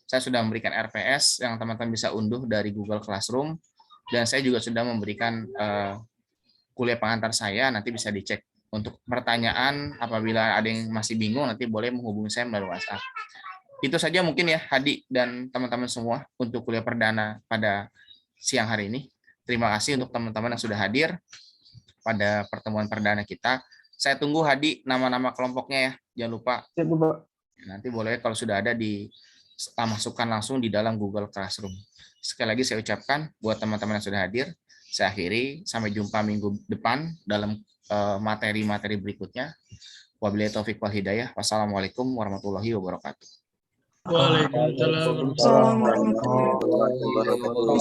saya sudah memberikan RPS yang teman-teman bisa unduh dari Google Classroom, dan saya juga sudah memberikan kuliah pengantar saya, nanti bisa dicek. Untuk pertanyaan, apabila ada yang masih bingung, nanti boleh menghubungi saya melalui WhatsApp. Itu saja mungkin ya, Hadi dan teman-teman semua untuk kuliah perdana pada siang hari ini. Terima kasih untuk teman-teman yang sudah hadir pada pertemuan perdana kita. Saya tunggu Hadi nama-nama kelompoknya ya, jangan lupa. Siap, Pak. Nanti boleh kalau sudah ada masukkan langsung di dalam Google Classroom. Sekali lagi saya ucapkan buat teman-teman yang sudah hadir, saya akhiri, sampai jumpa minggu depan dalam materi-materi berikutnya. Wabillahi taufiq wal hidayah. Wassalamualaikum warahmatullahi wabarakatuh. Waalaikumsalam warahmatullahi wabarakatuh.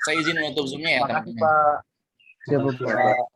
Saya izin menutup Zoom-nya ya, teman-teman. Siap, Pak.